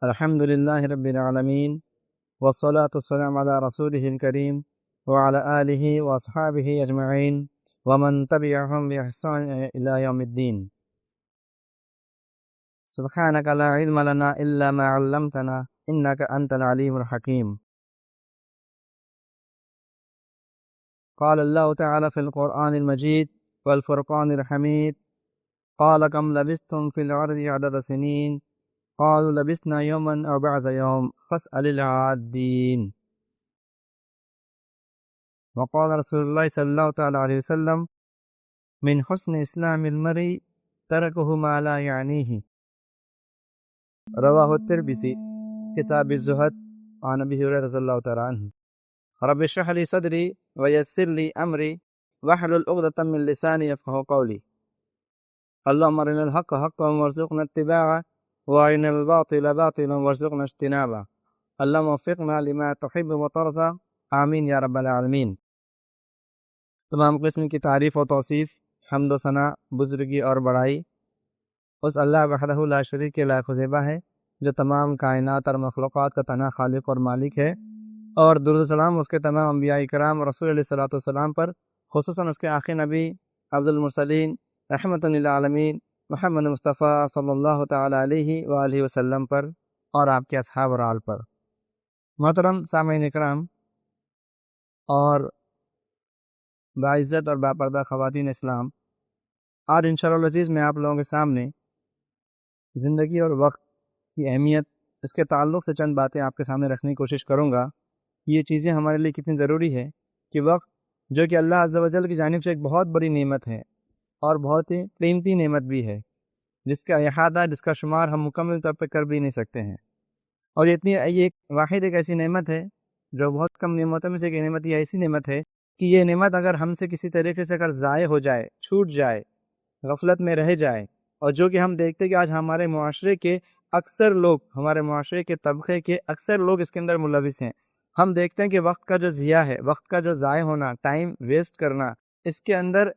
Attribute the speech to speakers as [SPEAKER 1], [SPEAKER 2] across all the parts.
[SPEAKER 1] الحمد لله رب العالمين والصلاة والسلام على رسوله الكريم وعلى آله وأصحابه أجمعين ومن تبعهم بإحسان إلى يوم الدين. سبحانك لا علم لنا إلا ما علمتنا إنك أنت العليم الحكيم. قال الله تعالى في القرآن المجيد والفرقان الحميد: قال كم لبثتم في الأرض عدد سنين قالوا لبثنا يوما أو بعض يوم فاسأل العادين. وقال رسول الله صلى الله تعالى عليه وسلم: من حسن اسلام المرء تركه ما لا يعنيه. رواه الترمذي کتاب الزہد عن ابی ہریرہ رضی اللہ تعالی عنہ. رب اشرح لي صدري ويسر لي امري واحلل عقدة من لساني يفقهوا قولي. اللهم ارنا الحق حقا وارزقنا اتباعه وارنا الباطل باطلا وارزقنا اجتنابه. اللهم وفقنا لما تحب وترضى آمین یا رب العالمین. تمام قسم کی تعریف و توصیف، حمد و ثنا، بزرگی اور بڑائی اس اللہ وحدہ لا شریک کے لائق و زیبا ہے جو تمام کائنات اور مخلوقات کا تنہا خالق اور مالک ہے، اور درود و سلام اس کے تمام انبیاء کرام اور رسول علیہ الصلوۃ والسلام پر، خصوصاً اس کے آخری نبی افضل المرسلین رحمۃ للعالمین محمد مصطفیٰ صلی اللہ تعالی علیہ وآلہ وسلم پر اور آپ کے اصحاب اور آل پر. محترم سامعین اکرام اور باعزت اور باپردہ خواتین اسلام، آج انشاءاللہ العزیز میں آپ لوگوں کے سامنے زندگی اور وقت کی اہمیت، اس کے تعلق سے چند باتیں آپ کے سامنے رکھنے کی کوشش کروں گا. یہ چیزیں ہمارے لیے کتنی ضروری ہے کہ وقت جو کہ اللہ عز و جل کی جانب سے ایک بہت بڑی نعمت ہے اور بہت ہی قیمتی نعمت بھی ہے، جس کا احاطہ، جس کا شمار ہم مکمل طور پہ کر بھی نہیں سکتے ہیں. اور یہ ایک واحد ایک ایسی نعمت ہے جو بہت کم نعمتوں میں سے ایک نعمت، یہ ایسی نعمت ہے کہ یہ نعمت اگر ہم سے کسی طریقے سے اگر ضائع ہو جائے، چھوٹ جائے، غفلت میں رہ جائے، اور جو کہ ہم دیکھتے ہیں کہ آج ہمارے معاشرے کے اکثر لوگ، ہمارے معاشرے کے طبقے کے اکثر لوگ اس کے اندر ملوث ہیں. ہم دیکھتے ہیں کہ وقت کا جو ضیاع ہے، وقت کا جو ضائع ہونا، ٹائم ویسٹ کرنا، اس کے اندر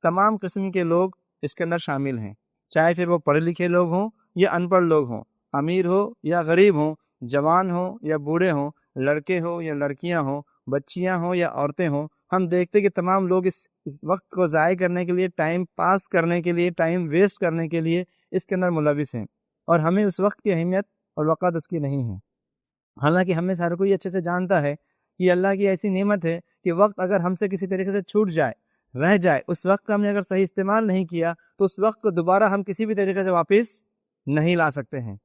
[SPEAKER 1] تمام قسم کے لوگ اس کے اندر شامل ہیں، چاہے پھر وہ پڑھے لکھے لوگ ہوں یا ان پڑھ لوگ ہوں، امیر ہو یا غریب ہوں، جوان ہوں یا بوڑھے ہوں، لڑکے ہوں یا لڑکیاں ہوں، بچیاں ہوں یا عورتیں ہوں. ہم دیکھتے کہ تمام لوگ اس وقت کو ضائع کرنے کے لیے، ٹائم پاس کرنے کے لیے، ٹائم ویسٹ کرنے کے لیے اس کے اندر ملوث ہیں، اور ہمیں اس وقت کی اہمیت اور وقت اس کی نہیں ہے. حالانکہ ہمیں ہر کوئی اچھے سے جانتا ہے کہ اللہ کی ایسی نعمت ہے کہ وقت اگر ہم سے کسی طریقے سے چھوٹ جائے، رہ جائے، اس وقت کا ہم نے اگر صحیح استعمال نہیں کیا تو اس وقت کو دوبارہ ہم کسی بھی طریقے سے واپس نہیں لا سکتے ہیں.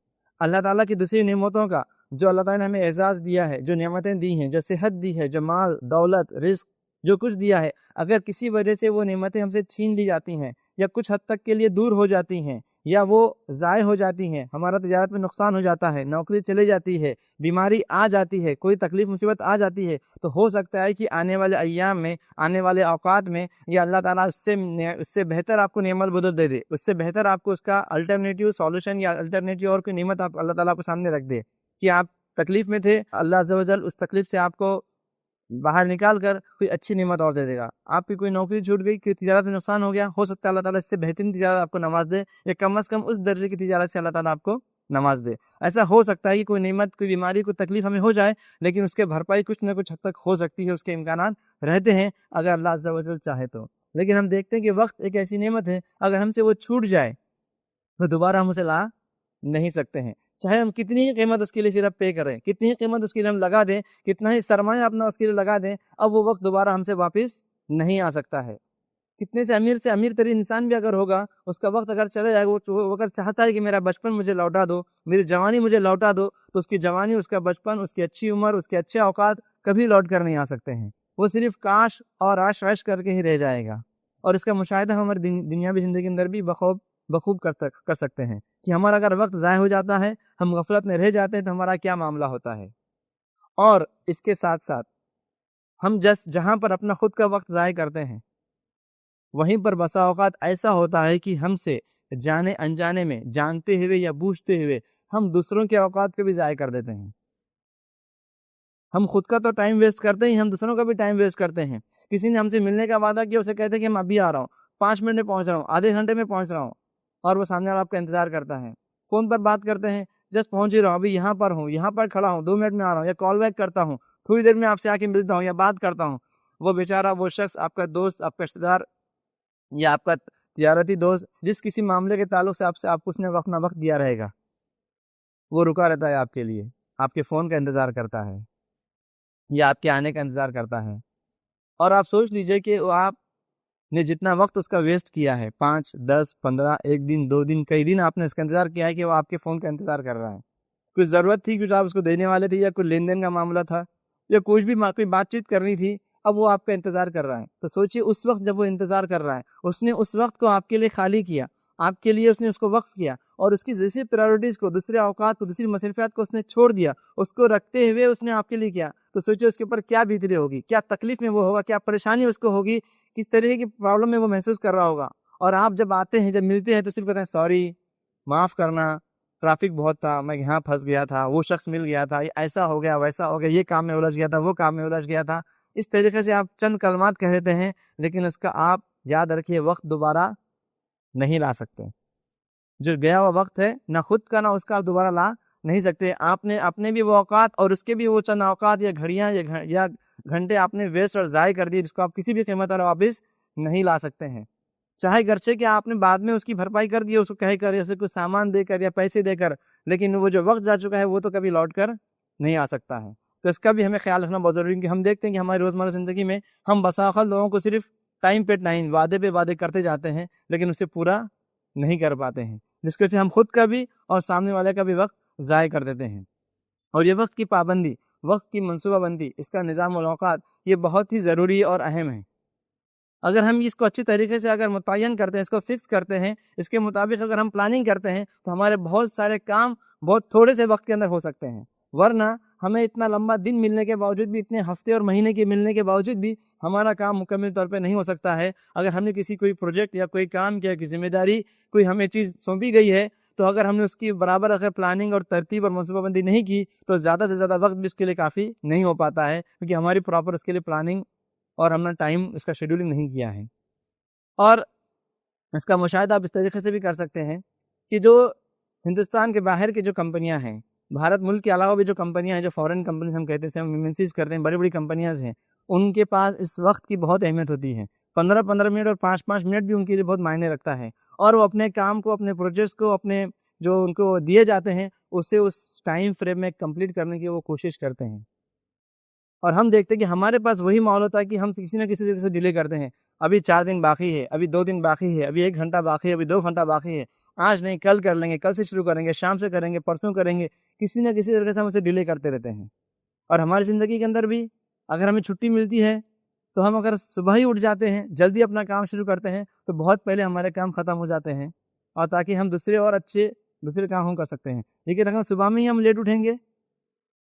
[SPEAKER 1] اللہ تعالیٰ کی دوسری نعمتوں کا جو اللہ تعالیٰ نے ہمیں اعزاز دیا ہے، جو نعمتیں دی ہیں، جو صحت دی ہے، جو مال، دولت، رزق، جو کچھ دیا ہے، اگر کسی وجہ سے وہ نعمتیں ہم سے چھین لی جاتی ہیں یا کچھ حد تک کے لیے دور ہو جاتی ہیں یا وہ ضائع ہو جاتی ہیں، ہمارا تجارت میں نقصان ہو جاتا ہے، نوکری چلی جاتی ہے، بیماری آ جاتی ہے، کوئی تکلیف مصیبت آ جاتی ہے، تو ہو سکتا ہے کہ آنے والے ایام میں، آنے والے اوقات میں یا اللہ تعالیٰ اس سے بہتر آپ کو نعمت بدل دے دے، اس سے بہتر آپ کو اس کا الٹرنیٹیو سولوشن یا الٹرنیٹیو اور کوئی نعمت آپ اللہ تعالیٰ آپ کو سامنے رکھ دے کہ آپ تکلیف میں تھے، اللہ عز و جل اس تکلیف سے آپ کو باہر نکال کر کوئی اچھی نعمت اور دے دے گا. آپ کی کوئی نوکری چھوٹ گئی، کوئی تجارت میں نقصان ہو گیا، ہو سکتا ہے اللہ تعالیٰ اس سے بہترین تجارت آپ کو نواز دے، یا کم از کم اس درجے کی تجارت سے اللہ تعالیٰ آپ کو نواز دے. ایسا ہو سکتا ہے کہ کوئی نعمت، کوئی بیماری، کوئی تکلیف ہمیں ہو جائے، لیکن اس کے بھرپائی کچھ نہ کچھ حد تک ہو سکتی ہے، اس کے امکانات رہتے ہیں اگر اللہ عز و جل چاہے تو. لیکن ہم دیکھتے ہیں کہ وقت ایک ایسی نعمت ہے، اگر ہم سے وہ چھوٹ جائے تو دوبارہ ہم اسے لا نہیں سکتے ہیں. چاہے ہم کتنی ہی قیمت اس کے لیے پھر اب پے کریں، کتنی ہی قیمت اس کے لیے ہم لگا دیں، کتنا ہی سرمایہ اپنا اس کے لیے لگا دیں، اب وہ وقت دوبارہ ہم سے واپس نہیں آ سکتا ہے. کتنے سے امیر ترین انسان بھی اگر ہوگا، اس کا وقت اگر چلے جائے، وہ اگر چاہتا ہے کہ میرا بچپن مجھے لوٹا دو، میری جوانی مجھے لوٹا دو، تو اس کی جوانی، اس کا بچپن، اس کی اچھی عمر، اس کے اچھے اوقات کبھی لوٹ کر نہیں آ سکتے ہیں. وہ صرف کاش اور عش عش کر کے ہی رہ جائے گا. اور اس کا مشاہدہ ہماری دنیاوی زندگی کے اندر بھی بخوب کر سکتے ہیں کہ ہمارا اگر وقت ضائع ہو جاتا ہے، ہم غفلت میں رہ جاتے ہیں، تو ہمارا کیا معاملہ ہوتا ہے. اور اس کے ساتھ ساتھ ہم جہاں پر اپنا خود کا وقت ضائع کرتے ہیں، وہیں پر بسا اوقات ایسا ہوتا ہے کہ ہم سے جانے انجانے میں، جانتے ہوئے یا بوجھتے ہوئے، ہم دوسروں کے اوقات کو بھی ضائع کر دیتے ہیں. ہم خود کا تو ٹائم ویسٹ کرتے ہی، ہم دوسروں کا بھی ٹائم ویسٹ کرتے ہیں. کسی نے ہم سے ملنے کا وعدہ کیا، اسے کہتے ہیں کہ ہم ابھی آ رہا ہوں، 5 منٹ میں پہنچ رہا ہوں، آدھے گھنٹے میں پہنچ رہا ہوں، اور وہ سامنے والا آپ کا انتظار کرتا ہے. فون پر بات کرتے ہیں، جسٹ پہنچ ہی رہا ہوں، ابھی یہاں پر ہوں، یہاں پر کھڑا ہوں، 2 منٹ میں آ رہا ہوں، یا کال بیک کرتا ہوں، تھوڑی دیر میں آپ سے آ کے ملتا ہوں یا بات کرتا ہوں، وہ بیچارہ وہ شخص آپ کا دوست، آپ کا رشتے دار یا آپ کا تجارتی دوست جس کسی معاملے کے تعلق سے آپ کو اس نے وقت نہ وقت دیا رہے گا، وہ رکا رہتا ہے آپ کے لیے، آپ کے فون کا انتظار کرتا ہے یا آپ کے آنے کا انتظار کرتا ہے. اور آپ سوچ لیجئے کہ آپ نے جتنا وقت اس کا ویسٹ کیا ہے، 5 10 15 ایک دن 2 دن کئی دن آپ نے اس کا انتظار کیا ہے کہ وہ آپ کے فون کا انتظار کر رہا ہے. کوئی ضرورت تھی، کچھ آپ اس کو دینے والے تھے، یا کوئی لین دین کا معاملہ تھا، یا کچھ بھی کوئی بات چیت کرنی تھی، اب وہ آپ کا انتظار کر رہا ہے. تو سوچئے اس وقت جب وہ انتظار کر رہا ہے، اس نے اس وقت کو آپ کے لیے خالی کیا، آپ کے لیے اس نے اس کو وقف کیا، اور اس کی دوسری پرائرٹیز کو، دوسرے اوقات کو، دوسری مصروفیات کو اس نے چھوڑ دیا، اس کو رکھتے ہوئے اس نے آپ کے لیے کیا. تو سوچو اس کے اوپر کیا بیتری ہوگی، کیا تکلیف میں وہ ہوگا، کیا پریشانی اس کو ہوگی، کس طرح کی پرابلم میں وہ محسوس کر رہا ہوگا. اور آپ جب آتے ہیں، جب ملتے ہیں، تو صرف کہتے ہیں سوری، معاف کرنا، ٹریفک بہت تھا، میں یہاں پھنس گیا تھا، وہ شخص مل گیا تھا، ایسا ہو گیا، ویسا ہو گیا، یہ کام میں الجھ گیا تھا، وہ کام میں الجھ گیا تھا. اس طریقے سے آپ چند کلمات کہہ دیتے ہیں، لیکن اس کا آپ یاد رکھیے وقت دوبارہ نہیں لا سکتے. جو گیا ہوا وقت ہے، نہ خود کا نہ اس کا آپ دوبارہ لا نہیں سکتے. آپ نے اپنے بھی وہ اوقات اور اس کے بھی وہ چند اوقات یا گھڑیاں یا گھنٹے آپ نے ویسٹ اور ضائع کر دیے، جس کو آپ کسی بھی قیمت پر واپس نہیں لا سکتے ہیں. چاہے گرچہ کہ آپ نے بعد میں اس کی بھرپائی کر دی، اس کو کہہ کر یا اسے کوئی سامان دے کر یا پیسے دے کر، لیکن وہ جو وقت جا چکا ہے وہ تو کبھی لوٹ کر نہیں آ سکتا ہے. تو اس کا بھی ہمیں خیال رکھنا بہت ضروری ہے، کہ ہم دیکھتے ہیں کہ ہماری روزمرہ زندگی میں ہم بسا اوقات لوگوں کو صرف ٹائم پہ ٹائم، وعدے پہ وعدے کرتے جاتے ہیں، لیکن اسے پورا نہیں کر پاتے ہیں، جس کی وجہ سے ہم خود کا بھی اور سامنے والے کا بھی وقت ضائع کر دیتے ہیں. اور یہ وقت کی پابندی، وقت کی منصوبہ بندی، اس کا نظام الاوقات، یہ بہت ہی ضروری اور اہم ہے. اگر ہم اس کو اچھی طریقے سے اگر متعین کرتے ہیں، اس کو فکس کرتے ہیں، اس کے مطابق اگر ہم پلاننگ کرتے ہیں، تو ہمارے بہت سارے کام بہت تھوڑے سے وقت کے اندر ہو سکتے ہیں. ورنہ ہمیں اتنا لمبا دن ملنے کے باوجود بھی، اتنے ہفتے اور مہینے کے ملنے کے باوجود بھی ہمارا کام مکمل طور پہ نہیں ہو سکتا ہے. اگر ہم نے کوئی پروجیکٹ یا کوئی کام کیا، کوئی ذمہ داری، کوئی ہمیں چیز سونپی گئی ہے، تو اگر ہم نے اس کی برابر اگر پلاننگ اور ترتیب اور منصوبہ بندی نہیں کی، تو زیادہ سے زیادہ وقت بھی اس کے لیے کافی نہیں ہو پاتا ہے، کیونکہ ہماری پراپر اس کے لیے پلاننگ اور ہم نے ٹائم اس کا شیڈولنگ نہیں کیا ہے. اور اس کا مشاہدہ آپ اس طریقے سے بھی کر سکتے ہیں کہ جو ہندوستان کے باہر کی جو کمپنیاں ہیں، بھارت ملک کے علاوہ بھی جو کمپنیاں ہیں، جو فورن کمپنیز ہم کہتے ہیں، ہم MNCs کرتے ہیں، بڑی بڑی کمپنیاں ہیں، ان کے پاس اس وقت کی بہت اہمیت ہوتی ہے. 15 منٹ اور 5 منٹ بھی ان کے لیے بہت معنی رکھتا ہے، اور وہ اپنے کام کو، اپنے پروجیکٹس کو، اپنے جو ان کو دیے جاتے ہیں، اسے اس ٹائم فریم میں کمپلیٹ کرنے کی وہ کوشش کرتے ہیں. اور ہم دیکھتے ہیں کہ ہمارے پاس وہی ماحول ہوتا ہے کہ ہم کسی نہ کسی طریقے سے ڈیلے کرتے ہیں. ابھی 4 دن باقی ہے، ابھی 2 دن باقی ہے، ابھی 1 گھنٹہ باقی ہے، ابھی 2 گھنٹہ باقی ہے، آج نہیں کل کر لیں گے، کل سے شروع کریں گے، شام سے کریں گے، پرسوں کریں گے. کسی نہ کسی طریقے سے ہم اسے ڈیلے کرتے رہتے ہیں. اور ہماری زندگی کے اندر بھی اگر ہمیں چھٹی ملتی ہے، تو ہم اگر صبح ہی اٹھ جاتے ہیں، جلدی اپنا کام شروع کرتے ہیں، تو بہت پہلے ہمارے کام ختم ہو جاتے ہیں، اور تاکہ ہم دوسرے کام ہم کر سکتے ہیں. لیکن اگر صبح میں ہی ہم لیٹ اٹھیں گے،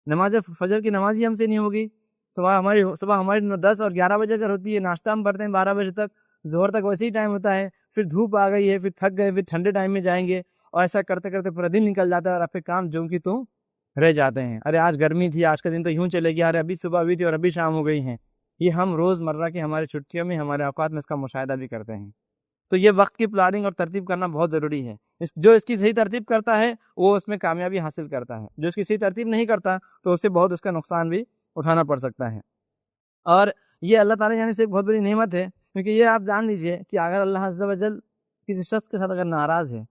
[SPEAKER 1] نماز فجر کی نماز ہی ہم سے نہیں ہوگی، صبح ہماری 10 اور 11 بجے اگر ہوتی ہے، ناشتہ ہم پڑھتے ہیں 12 بجے تک، ظہر تک ویسے ہی ٹائم ہوتا ہے، پھر دھوپ آ گئی ہے، پھر تھک گئے، پھر ٹھنڈے ٹائم میں جائیں گے، اور ایسا کرتے کرتے پورا دن نکل جاتا ہے، اور آپ کے کام جو کی تو رہ جاتے ہیں. ارے آج گرمی تھی، آج کا دن تو یوں چلے گیا، ارے ابھی صبح ہوئی تھی اور ابھی شام ہو گئی ہیں. یہ ہم روز مرہ کی ہماری چھٹیوں میں، ہمارے اوقات میں اس کا مشاہدہ بھی کرتے ہیں. تو یہ وقت کی پلاننگ اور ترتیب کرنا بہت ضروری ہے. جو اس کی صحیح ترتیب کرتا ہے، وہ اس میں کامیابی حاصل کرتا ہے. جو اس کی صحیح ترتیب نہیں کرتا، تو اسے بہت اس کا نقصان بھی اٹھانا پڑ سکتا ہے. اور یہ اللہ تعالیٰ یعنی سے ایک بہت بڑی نعمت ہے، کیونکہ یہ آپ جان لیجئے کہ اگر اللہ عز و جل کسی شخص کے ساتھ اگر ناراض ہے،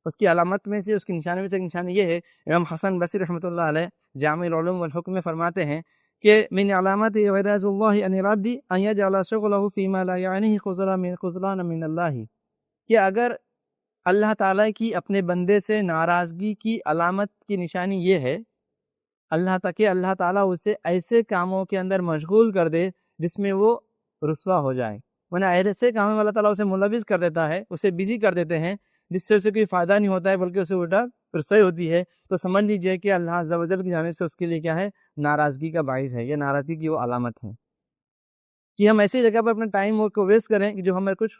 [SPEAKER 1] اس کی علامت میں سے، اس کی نشانی میں سے ایک نشانی یہ ہے. امام حسن بصری رحمۃ اللہ علیہ جامع العلوم والحکم میں فرماتے ہیں کہ من علامات غیرض اللہ ان العبد ان یجعل شغلہ فیما لا یعنیہ خذلان من اللہ، کہ اگر اللہ تعالیٰ کی اپنے بندے سے ناراضگی کی علامت کی نشانی یہ ہے، اللہ تعالیٰ اسے ایسے کاموں کے اندر مشغول کر دے جس میں وہ رسوا ہو جائے. ورنہ ایسے کاموں میں اللہ تعالیٰ اسے ملوث کر دیتا ہے، اسے بزی کر دیتے ہیں، جس سے اسے کوئی فائدہ نہیں ہوتا ہے، بلکہ اسے الٹا رسوائی ہوتی ہے. تو سمجھ لیجئے کہ اللہ عز و جل کی جانب سے اس کے لیے کیا ہے، ناراضگی کا باعث ہے. یہ ناراضگی کی وہ علامت ہے کہ ہم ایسی جگہ پر اپنے ٹائم کو ویسٹ کریں کہ جو ہمیں کچھ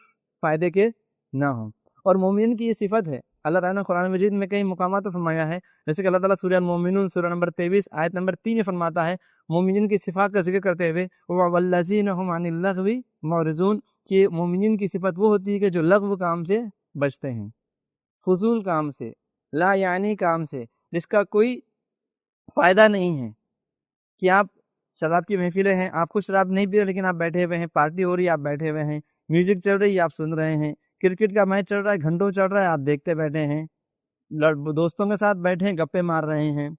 [SPEAKER 1] فائدے کے نہ ہوں. اور مومن کی یہ صفت ہے. اللہ تعالیٰ نے قرآن مجید میں کئی مقامات پر فرمایا ہے، جیسے کہ اللہ تعالیٰ سورہ المومنون سورہ نمبر 23 آیت نمبر 3 میں فرماتا ہے، مومنین کی صفات کا ذکر کرتے ہوئے، والذین هم عن اللغو معرضون، کہ مومنین کی صفت وہ ہوتی ہے کہ جو لغو کام سے بچتے ہیں، فضول کام سے، لا یعنی کام سے، جس کا کوئی فائدہ نہیں ہے، کہ آپ شراب کی محفلیں ہیں، آپ خود شراب نہیں پی رہے لیکن آپ بیٹھے ہوئے ہیں، پارٹی ہو رہی ہے آپ بیٹھے ہوئے ہیں، میوزک چل رہی ہے آپ سن رہے ہیں، کرکٹ کا میچ چل رہا ہے گھنٹوں چل رہا ہے آپ دیکھتے بیٹھے ہیں، دوستوں کے ساتھ بیٹھے ہیں گپے مار رہے ہیں،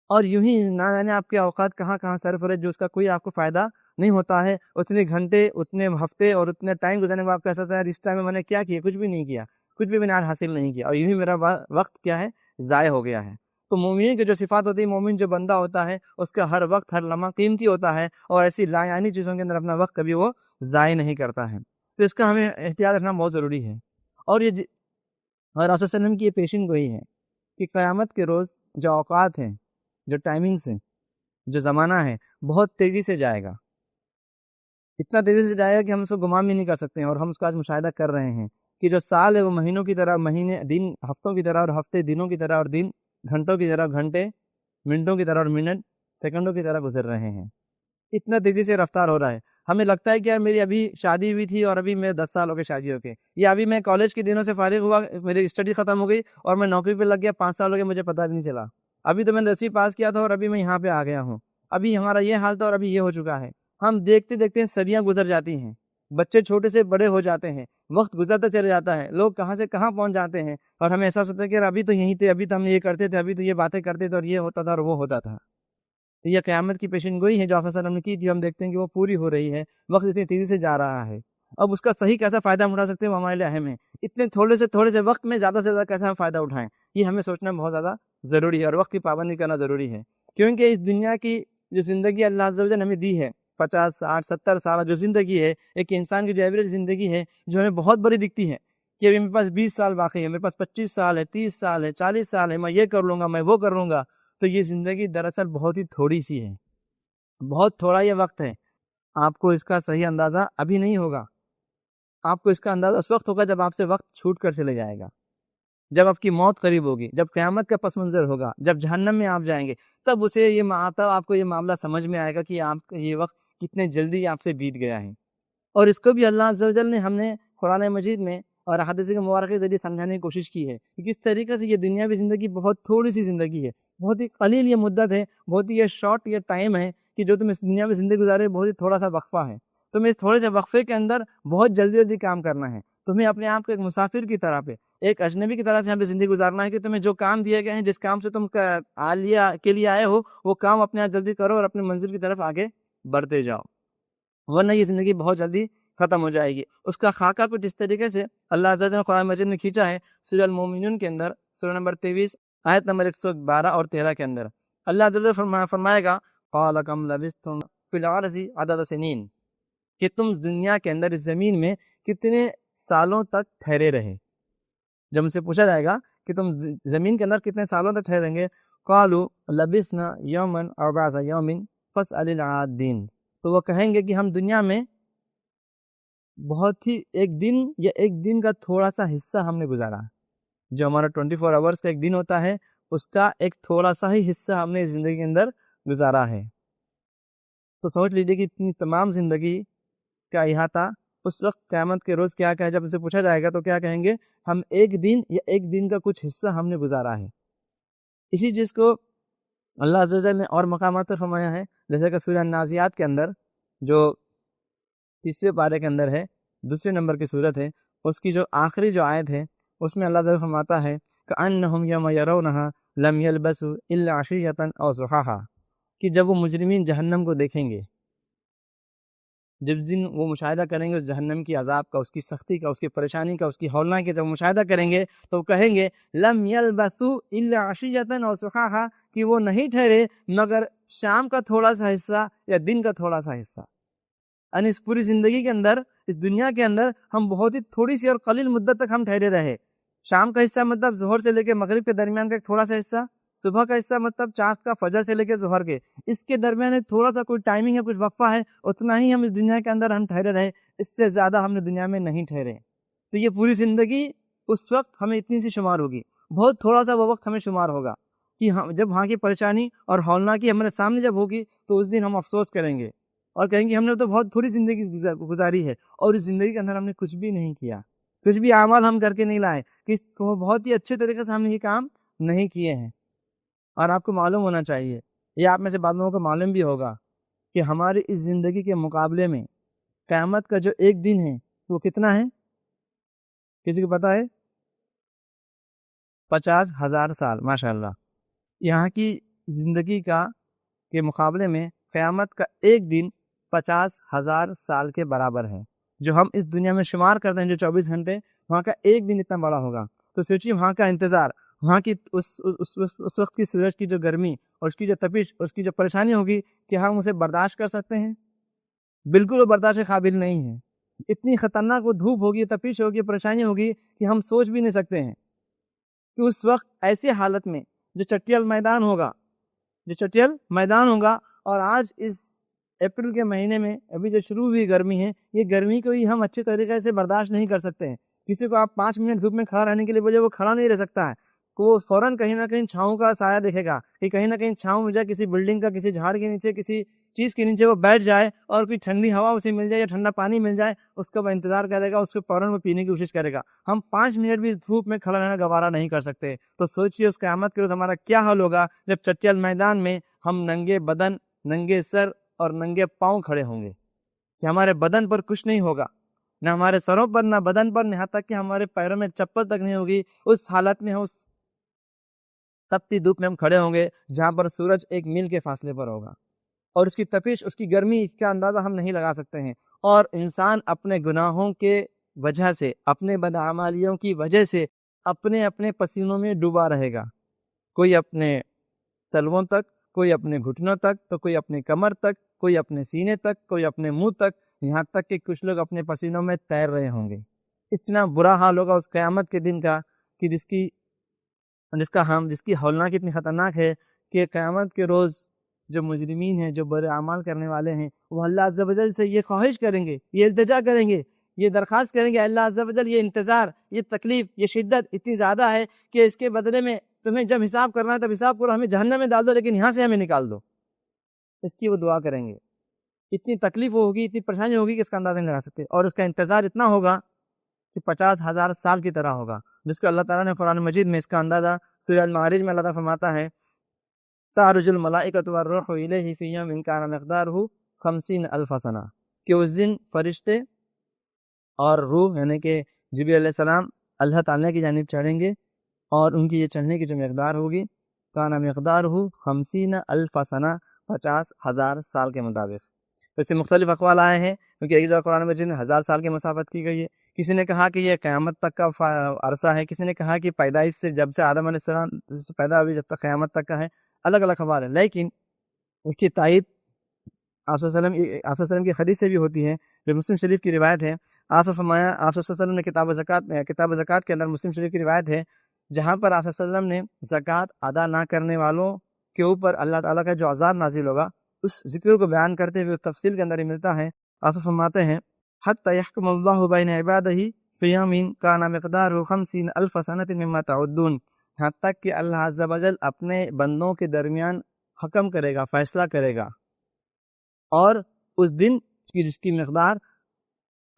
[SPEAKER 1] اور یوں ہی نہ جانے آپ کے اوقات کہاں کہاں صرف ہو رہے جو اس کا کوئی آپ کو فائدہ نہیں ہوتا ہے. اتنے گھنٹے اتنے ہفتے اور اتنے ٹائم گزرنے کے بعد آپ کہہ سکتے ہیں اس ٹائم میں نے کیا کیا، کچھ بھی نہیں کیا، کچھ بھی میں نے حاصل نہیں کیا، اور یوں ہی میرا وقت کیا ہے ضائع ہو گیا ہے. تو مومن کی جو صفات ہوتی ہے، مومن جو بندہ ہوتا ہے اس کا ہر وقت ہر لمحہ قیمتی ہوتا ہے، اور ایسی لایعنی چیزوں کے اندر اپنا وقت کبھی وہ ضائع نہیں کرتا ہے. تو اس کا ہمیں احتیاط رکھنا بہت ضروری ہے. اور یہ اور رسول صلی اللہ علیہ وسلم کی یہ پیشن گوئی ہے کہ قیامت کے روز جو اوقات ہیں، جو ٹائمنگس ہیں، جو زمانہ ہے بہت تیزی سے جائے گا، اتنا تیزی سے جائے گا کہ ہم اس کو گمان بھی نہیں کر سکتے ہیں. اور ہم اس کا آج مشاہدہ کر رہے ہیں کہ جو سال ہے وہ مہینوں کی طرح، مہینے دن ہفتوں کی طرح، اور ہفتے دنوں کی طرح، اور دن گھنٹوں کی طرح، گھنٹے منٹوں کی طرح، اور منٹ سیکنڈوں کی طرح گزر رہے ہیں. اتنا تیزی سے رفتار ہو رہا ہے. ہمیں لگتا ہے کہ یار میری ابھی شادی ہوئی تھی اور ابھی میں 10 سال ہو گئے شادی ہو کے، یا ابھی میں کالج کے دنوں سے فارغ ہوا، میری اسٹڈی ختم ہو گئی اور میں نوکری پہ لگ گیا، 5 سال ہو گئے مجھے پتہ بھی نہیں چلا. ابھی تو میں 10ویں پاس کیا تھا اور ابھی میں یہاں پہ آ گیا ہوں. ابھی ہمارا یہ حال تھا اور ابھی یہ ہو چکا ہے. ہم دیکھتے دیکھتے صدیاں گزر جاتی ہیں، بچے چھوٹے سے بڑے ہو جاتے ہیں، وقت گزرتا چلے جاتا ہے، لوگ کہاں سے کہاں پہنچ جاتے ہیں، اور ہمیں احساس ہوتا ہے کہ ابھی تو یہیں تھے، ابھی تو ہم یہ کرتے تھے، ابھی تو یہ باتیں کرتے تھے، اور یہ ہوتا تھا اور وہ ہوتا تھا. تو یہ قیامت کی پیشن گوئی ہے جو آپ نے کی تھی، ہم دیکھتے ہیں کہ وہ پوری ہو رہی ہے. وقت اتنی تیزی سے جا رہا ہے، اب اس کا صحیح کیسا فائدہ ہم اٹھا سکتے ہیں وہ ہمارے لیے اہم ہے. اتنے تھوڑے سے وقت میں زیادہ سے زیادہ کیسا ہم فائدہ اٹھائیں، یہ ہمیں سوچنا بہت زیادہ ضروری ہے، اور وقت کی پابندی کرنا ضروری ہے. کیونکہ اس دنیا کی جو زندگی اللہ عز و جل نے ہمیں دی ہے، 50 60 70 سال جو زندگی ہے، ایک انسان کی جو ایوریج زندگی ہے، جو ہمیں بہت بڑی دکھتی ہے کہ ابھی میرے پاس 20 سال باقی ہے، میرے پاس 25 سال ہے، 30 سال ہے، 40 سال ہے، میں یہ کر لوں گا، میں وہ کر لوں گا. تو یہ زندگی دراصل بہت ہی تھوڑی سی ہے، بہت تھوڑا یہ وقت ہے. آپ کو اس کا صحیح اندازہ ابھی نہیں ہوگا، آپ کو اس کا اندازہ اس وقت ہوگا جب آپ سے وقت چھوٹ کر چلے جائے گا، جب آپ کی موت قریب ہوگی، جب قیامت کا پس منظر ہوگا، جب جہنم میں آپ جائیں گے، تب اسے آپ کو یہ معاملہ سمجھ میں آئے گا کہ آپ کا یہ وقت کتنے جلدی آپ سے بیت گیا ہے. اور اس کو بھی اللہ عز و جل نے ہم نے قرآن مجید میں اور احادیث مبارکہ کے ذریعے سمجھانے کی کوشش کی ہے کہ کس طریقے سے یہ دنیاوی زندگی بہت تھوڑی سی زندگی ہے، بہت ہی قلیل یہ مدت ہے، بہت ہی یہ شارٹ یہ ٹائم ہے کہ جو تم اس دنیا میں زندگی گزارے، بہت ہی تھوڑا سا وقفہ ہے. تمہیں اس تھوڑے سے وقفے کے اندر بہت جلدی جلدی کام کرنا ہے. تمہیں اپنے آپ کو ایک مسافر کی طرح پہ، ایک اجنبی کی طرح سے یہاں پہ زندگی گزارنا ہے کہ تمہیں جو کام دیے گئے ہیں، جس کام سے تم کے لیے آئے ہو، وہ کام اپنے آپ جلدی کرو اور اپنے منزل کی طرف آگے بڑھتے جاؤ، ورنہ یہ زندگی بہت جلدی ختم ہو جائے گی. اس کا خاکہ کچھ اس طریقے سے اللہ عز و جل نے قرآن مجید میں کھینچا ہے. سورہ المومنون کے اندر سورہ نمبر 23 آیت نمبر 112 اور 13 کے اندر اللہ عز و جل فرمائے گا قال کم لبثتم فی الارض عدد سنین، کہ تم دنیا کے اندر اس زمین میں کتنے سالوں تک ٹھہرے رہے. جب ان سے پوچھا جائے گا کہ تم زمین کے اندر کتنے سالوں تک ٹھہریں گے، قالوا لبثنا یوما او بعض یوم فاسأل العادین، تو وہ کہیں گے کہ ہم دنیا میں بہت ہی ایک دن یا ایک دن کا تھوڑا سا حصہ ہم نے گزارا. جو ہمارا 24 آورس کا ایک دن ہوتا ہے، اس کا ایک تھوڑا سا ہی حصہ ہم نے زندگی کے اندر گزارا ہے. تو سوچ لیجیے کہ اتنی تمام زندگی کا احاطہ اس وقت قیامت کے روز کیا کہے، جب ان سے پوچھا جائے گا تو کیا کہیں گے، ہم ایک دن یا ایک دن کا کچھ حصہ ہم نے گزارا ہے. اسی چیز کو اللہ عز و جل نے اور مقامات پر فرمایا ہے، جیسے کہ سورہ نازعات کے اندر جو 30ویں پارے کے اندر ہے، 2 نمبر کی صورت ہے، اس کی جو آخری جو آیت ہے اس میں اللہ تعالیٰ فرماتا ہے کأنہم یوم یرونہا لم یلبسوا الا عشیۃ او ضحاہا، کہ جب وہ مجرمین جہنم کو دیکھیں گے، جب دن وہ مشاہدہ کریں گے اس جہنم کی عذاب کا، اس کی سختی کا، اس کی پریشانی کا، اس کی ہولناکی کا، جب مشاہدہ کریں گے تو کہیں گے لم یلبسوا الا عشیۃ او ضحاہا، کہ وہ نہیں ٹھہرے مگر شام کا تھوڑا سا حصہ یا دن کا تھوڑا سا حصہ. یعنی اس پوری زندگی کے اندر، اس دنیا کے اندر ہم بہت ہی تھوڑی سی اور قلیل مدت تک ہم ٹھہرے رہے. شام کا حصہ مطلب ظہر سے لے کے مغرب کے درمیان کا ایک تھوڑا سا حصہ، صبح کا حصہ مطلب چاند کا فجر سے لے کے ظہر کے، اس کے درمیان ایک تھوڑا سا کوئی ٹائمنگ ہے، کچھ وقفہ ہے، اتنا ہی ہم اس دنیا کے اندر ہم ٹھہرے رہے، اس سے زیادہ ہم نے دنیا میں نہیں ٹھہرے. تو یہ پوری زندگی اس وقت ہمیں اتنی سی شمار ہوگی، بہت تھوڑا سا وہ وقت ہمیں شمار ہوگا کہ جب وہاں کی پریشانی اور ہولناکی ہمارے سامنے جب ہوگی تو اس دن ہم افسوس کریں گے اور کہیں گے ہم نے تو بہت تھوڑی زندگی گزاری ہے اور اس زندگی کے اندر ہم نے کچھ بھی نہیں کیا، کچھ بھی اعمال ہم کر کے نہیں لائے کہ بہت ہی اچھے طریقے سے ہم نے یہ کام نہیں کیے ہیں۔ اور آپ کو معلوم ہونا چاہیے، یہ آپ میں سے بعض لوگوں کو معلوم بھی ہوگا کہ ہماری اس زندگی کے مقابلے میں قیامت کا جو ایک دن ہے وہ کتنا ہے؟ کسی کو پتا ہے؟ 50,000 سال۔ ماشاء اللہ، یہاں کی زندگی کے مقابلے میں قیامت کا ایک دن 50,000 سال کے برابر ہے۔ جو ہم اس دنیا میں شمار کرتے ہیں جو 24 گھنٹے، وہاں کا ایک دن اتنا بڑا ہوگا۔ تو سوچیے وہاں کا انتظار، وہاں کی اس وقت کی سورج کی جو گرمی اور اس کی جو تپش، اس کی جو پریشانی ہوگی کہ ہم اسے برداشت کر سکتے ہیں؟ بالکل وہ برداشت کے قابل نہیں ہے۔ اتنی خطرناک وہ دھوپ ہوگی، تپش ہوگی، پریشانی ہوگی کہ ہم سوچ بھی نہیں سکتے ہیں کہ اس وقت ایسی حالت میں جو چٹیل میدان ہوگا، اور آج اس اپریل کے مہینے میں ابھی جو شروع ہوئی گرمی ہے، یہ گرمی کو ہی ہم اچھے طریقے سے برداشت نہیں کر سکتے ہیں۔ کسی کو آپ 5 منٹ دھوپ میں کھڑا رہنے کے لیے بولے، وہ کھڑا نہیں رہ سکتا ہے، وہ فوراً کہیں نہ کہیں چھاؤں کا سایہ دیکھے گا کہ کہیں نہ کہیں چھاؤں مل جائے، کسی بلڈنگ کا، کسی جھاڑ کے نیچے، کسی چیز کے نیچے وہ بیٹھ جائے اور کوئی ٹھنڈی ہوا اسے مل جائے یا ٹھنڈا پانی مل جائے، اس کا وہ انتظار کرے گا، اس کو فوراً وہ پینے کی کوشش کرے گا۔ ہم 5 منٹ بھی اس دھوپ میں کھڑا رہنا گوارا نہیں کر سکتے۔ تو سوچئے اس قیامت کے روز ہمارا کیا حال ہوگا جب چٹیل میدان میں ہم ننگے بدن، ننگے سر اور ننگے پاؤں کھڑے ہوں گے، کہ ہمارے بدن پر کچھ نہیں ہوگا، نہ ہمارے سروں پر، نہ بدن پر، یہاں تک کہ ہمارے پیروں میں چپل تک نہیں ہوگی۔ اس حالت میں اس تپتی دھوپ میں ہم کھڑے ہوں گے جہاں پر سورج 1 میل کے فاصلے پر ہوگا، اور اس کی تپش، اس کی گرمی کا اندازہ ہم نہیں لگا سکتے ہیں۔ اور انسان اپنے گناہوں کے وجہ سے، اپنے بدعمالیوں کی وجہ سے اپنے پسینوں میں ڈوبا رہے گا، کوئی اپنے تلووں تک، کوئی اپنے گھٹنوں تک، تو کوئی اپنے کمر تک، کوئی اپنے سینے تک، کوئی اپنے منہ تک، یہاں تک کہ کچھ لوگ اپنے پسینوں میں تیر رہے ہوں گے۔ اتنا برا حال ہوگا اس قیامت کے دن کا کہ جس کی ہولناک اتنی خطرناک ہے کہ قیامت کے روز جو مجرمین ہیں، جو برے اعمال کرنے والے ہیں، وہ اللہ عز و جل سے یہ خواہش کریں گے، یہ التجا کریں گے، یہ درخواست کریں گے، اللہ عز و جل یہ انتظار، یہ تکلیف، یہ شدت اتنی زیادہ ہے کہ اس کے بدلے میں تمہیں جب حساب کرنا ہے تب حساب کرو، ہمیں جہنم میں ڈال دو لیکن یہاں سے ہمیں نکال دو۔ اس کی وہ دعا کریں گے۔ اتنی تکلیف ہوگی، اتنی پریشانی ہوگی کہ اس کا اندازہ نہیں لگا سکتے، اور اس کا انتظار اتنا ہوگا کہ 50,000 سال کی طرح ہوگا، جس کو اللہ تعالیٰ نے قرآن مجید میں اس کا اندازہ سورہ المعارج میں اللہ تعالیٰ فرماتا ہے تعرج الملائکۃ والروح الیہ فی یوم کان مقدارہ 50,000 سنہ، کہ اس دن فرشتے اور روح یعنی کہ جبریل علیہ السلام اللہ تعالیٰ کی جانب چڑھیں گے، اور ان کی یہ چڑھنے کی جو مقدار ہوگی کان مقدارہ 50,000 سنہ، 50,000 سال کے مطابق۔ اس سے مختلف اقوال آئے ہیں، کیونکہ ایک جگہ قرآن مجید میں 1000 سال کی مسافت کی گئی ہے، کسی نے کہا کہ یہ قیامت تک کا عرصہ ہے، کسی نے کہا کہ پیدائش سے جب سے آدم علیہ السلام سے پیدا ہوئی جب تک قیامت تک کا ہے، الگ الگ خبر ہے۔ لیکن اس کی تائید آپ صلی اللہ علیہ وسلم کی حدیث سے بھی ہوتی ہے، جو مسلم شریف کی روایت ہے۔ آپ صلی اللہ علیہ وسلم نے کتاب زکوٰۃ کے اندر مسلم شریف کی روایت ہے، جہاں پر آپ صلی اللہ علیہ وسلم نے زکوٰۃ ادا نہ کرنے والوں کے اوپر اللہ تعالیٰ کا جو عذاب نازل ہوگا اس ذکر کو بیان کرتے ہوئے تفصیل کے اندر ہی ملتا ہے۔ آپ فرماتے ہیں حتی یحکم اللہ بین عبادہ فی یوم کان مقدارہ 50,000 سنۃ مما تعدون، یہاں تک کہ اللہ عز و جل اپنے بندوں کے درمیان حکم کرے گا، فیصلہ کرے گا، اور اس دن کی جس کی مقدار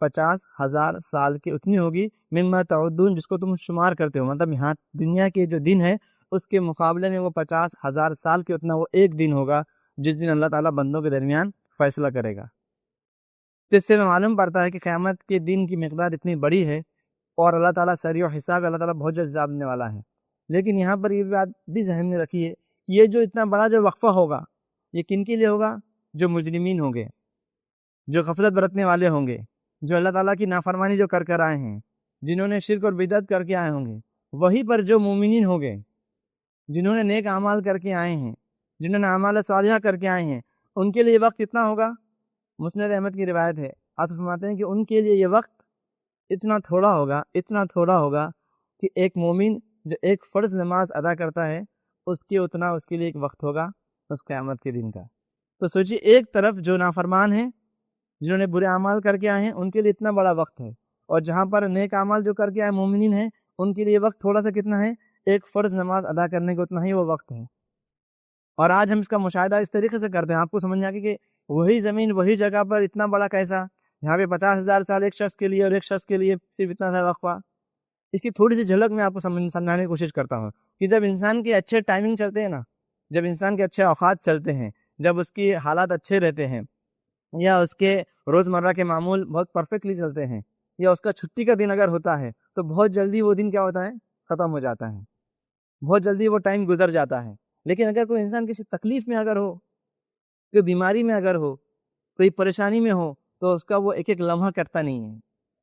[SPEAKER 1] 50,000 سال کی اتنی ہوگی، مما تعدون جس کو تم شمار کرتے ہو، مطلب یہاں دنیا کے جو دن ہے اس کے مقابلے میں وہ 50,000 سال کے اتنا وہ ایک دن ہوگا جس دن اللہ تعالیٰ بندوں کے درمیان فیصلہ کرے گا۔ تو اس سے معلوم پڑتا ہے کہ قیامت کے دن کی مقدار اتنی بڑی ہے، اور اللہ تعالیٰ سریع و حساب، اللہ تعالیٰ بہت جلد حساب دینے والا ہے۔ لیکن یہاں پر یہ بات بھی ذہن میں رکھیے، یہ جو اتنا بڑا جو وقفہ ہوگا یہ کن کے لیے ہوگا؟ جو مجرمین ہوں گے، جو غفلت برتنے والے ہوں گے، جو اللہ تعالیٰ کی نافرمانی جو کر آئے ہیں، جنہوں نے شرک اور بدعت کر کے آئے ہوں گے، وہی پر جو مومنین ہوں گے، جنہوں نے نیک اعمال کر کے آئے ہیں، جنہوں نے اعمال صالحہ کر کے آئے ہیں، ان کے لیے وقت اتنا ہوگا۔ مسند احمد کی روایت ہے، آپ فرماتے ہیں کہ ان کے لیے یہ وقت اتنا تھوڑا ہوگا کہ ایک مومن جو ایک فرض نماز ادا کرتا ہے اس کے لیے ایک وقت ہوگا اس قیامت کے دن کا۔ تو سوچیے، ایک طرف جو نافرمان ہیں، جنہوں نے برے اعمال کر کے آئے ہیں، ان کے لیے اتنا بڑا وقت ہے، اور جہاں پر نیک اعمال جو کر کے آئے مومنین ہیں ان کے لیے وقت تھوڑا سا کتنا ہے؟ ایک فرض نماز ادا کرنے کو اتنا ہی وہ وقت ہے۔ اور آج ہم اس کا مشاہدہ اس طریقے سے کرتے ہیں، آپ کو سمجھ آ کہ وہی زمین وہی جگہ پر اتنا بڑا کیسا؟ یہاں پہ 50,000 سال ایک شخص کے لیے، اور ایک شخص کے لیے صرف اتنا سا وقفہ، اس کی تھوڑی سی جھلک میں آپ کو سمجھانے کی کوشش کرتا ہوں کہ جب انسان کے اچھے ٹائمنگ چلتے ہیں نا، جب انسان کے اچھے اوقات چلتے ہیں، جب اس کی حالات اچھے رہتے ہیں، یا اس کے روزمرہ کے معمول بہت پرفیکٹلی چلتے ہیں، یا اس کا چھٹی کا دن اگر ہوتا ہے تو بہت جلدی وہ دن کیا ہوتا ہے، ختم ہو جاتا ہے، بہت جلدی وہ ٹائم گزر جاتا ہے۔ لیکن اگر کوئی انسان کسی تکلیف میں اگر ہو، کوئی بیماری میں اگر ہو، کوئی پریشانی میں ہو، تو اس کا وہ ایک ایک لمحہ کٹتا نہیں ہے،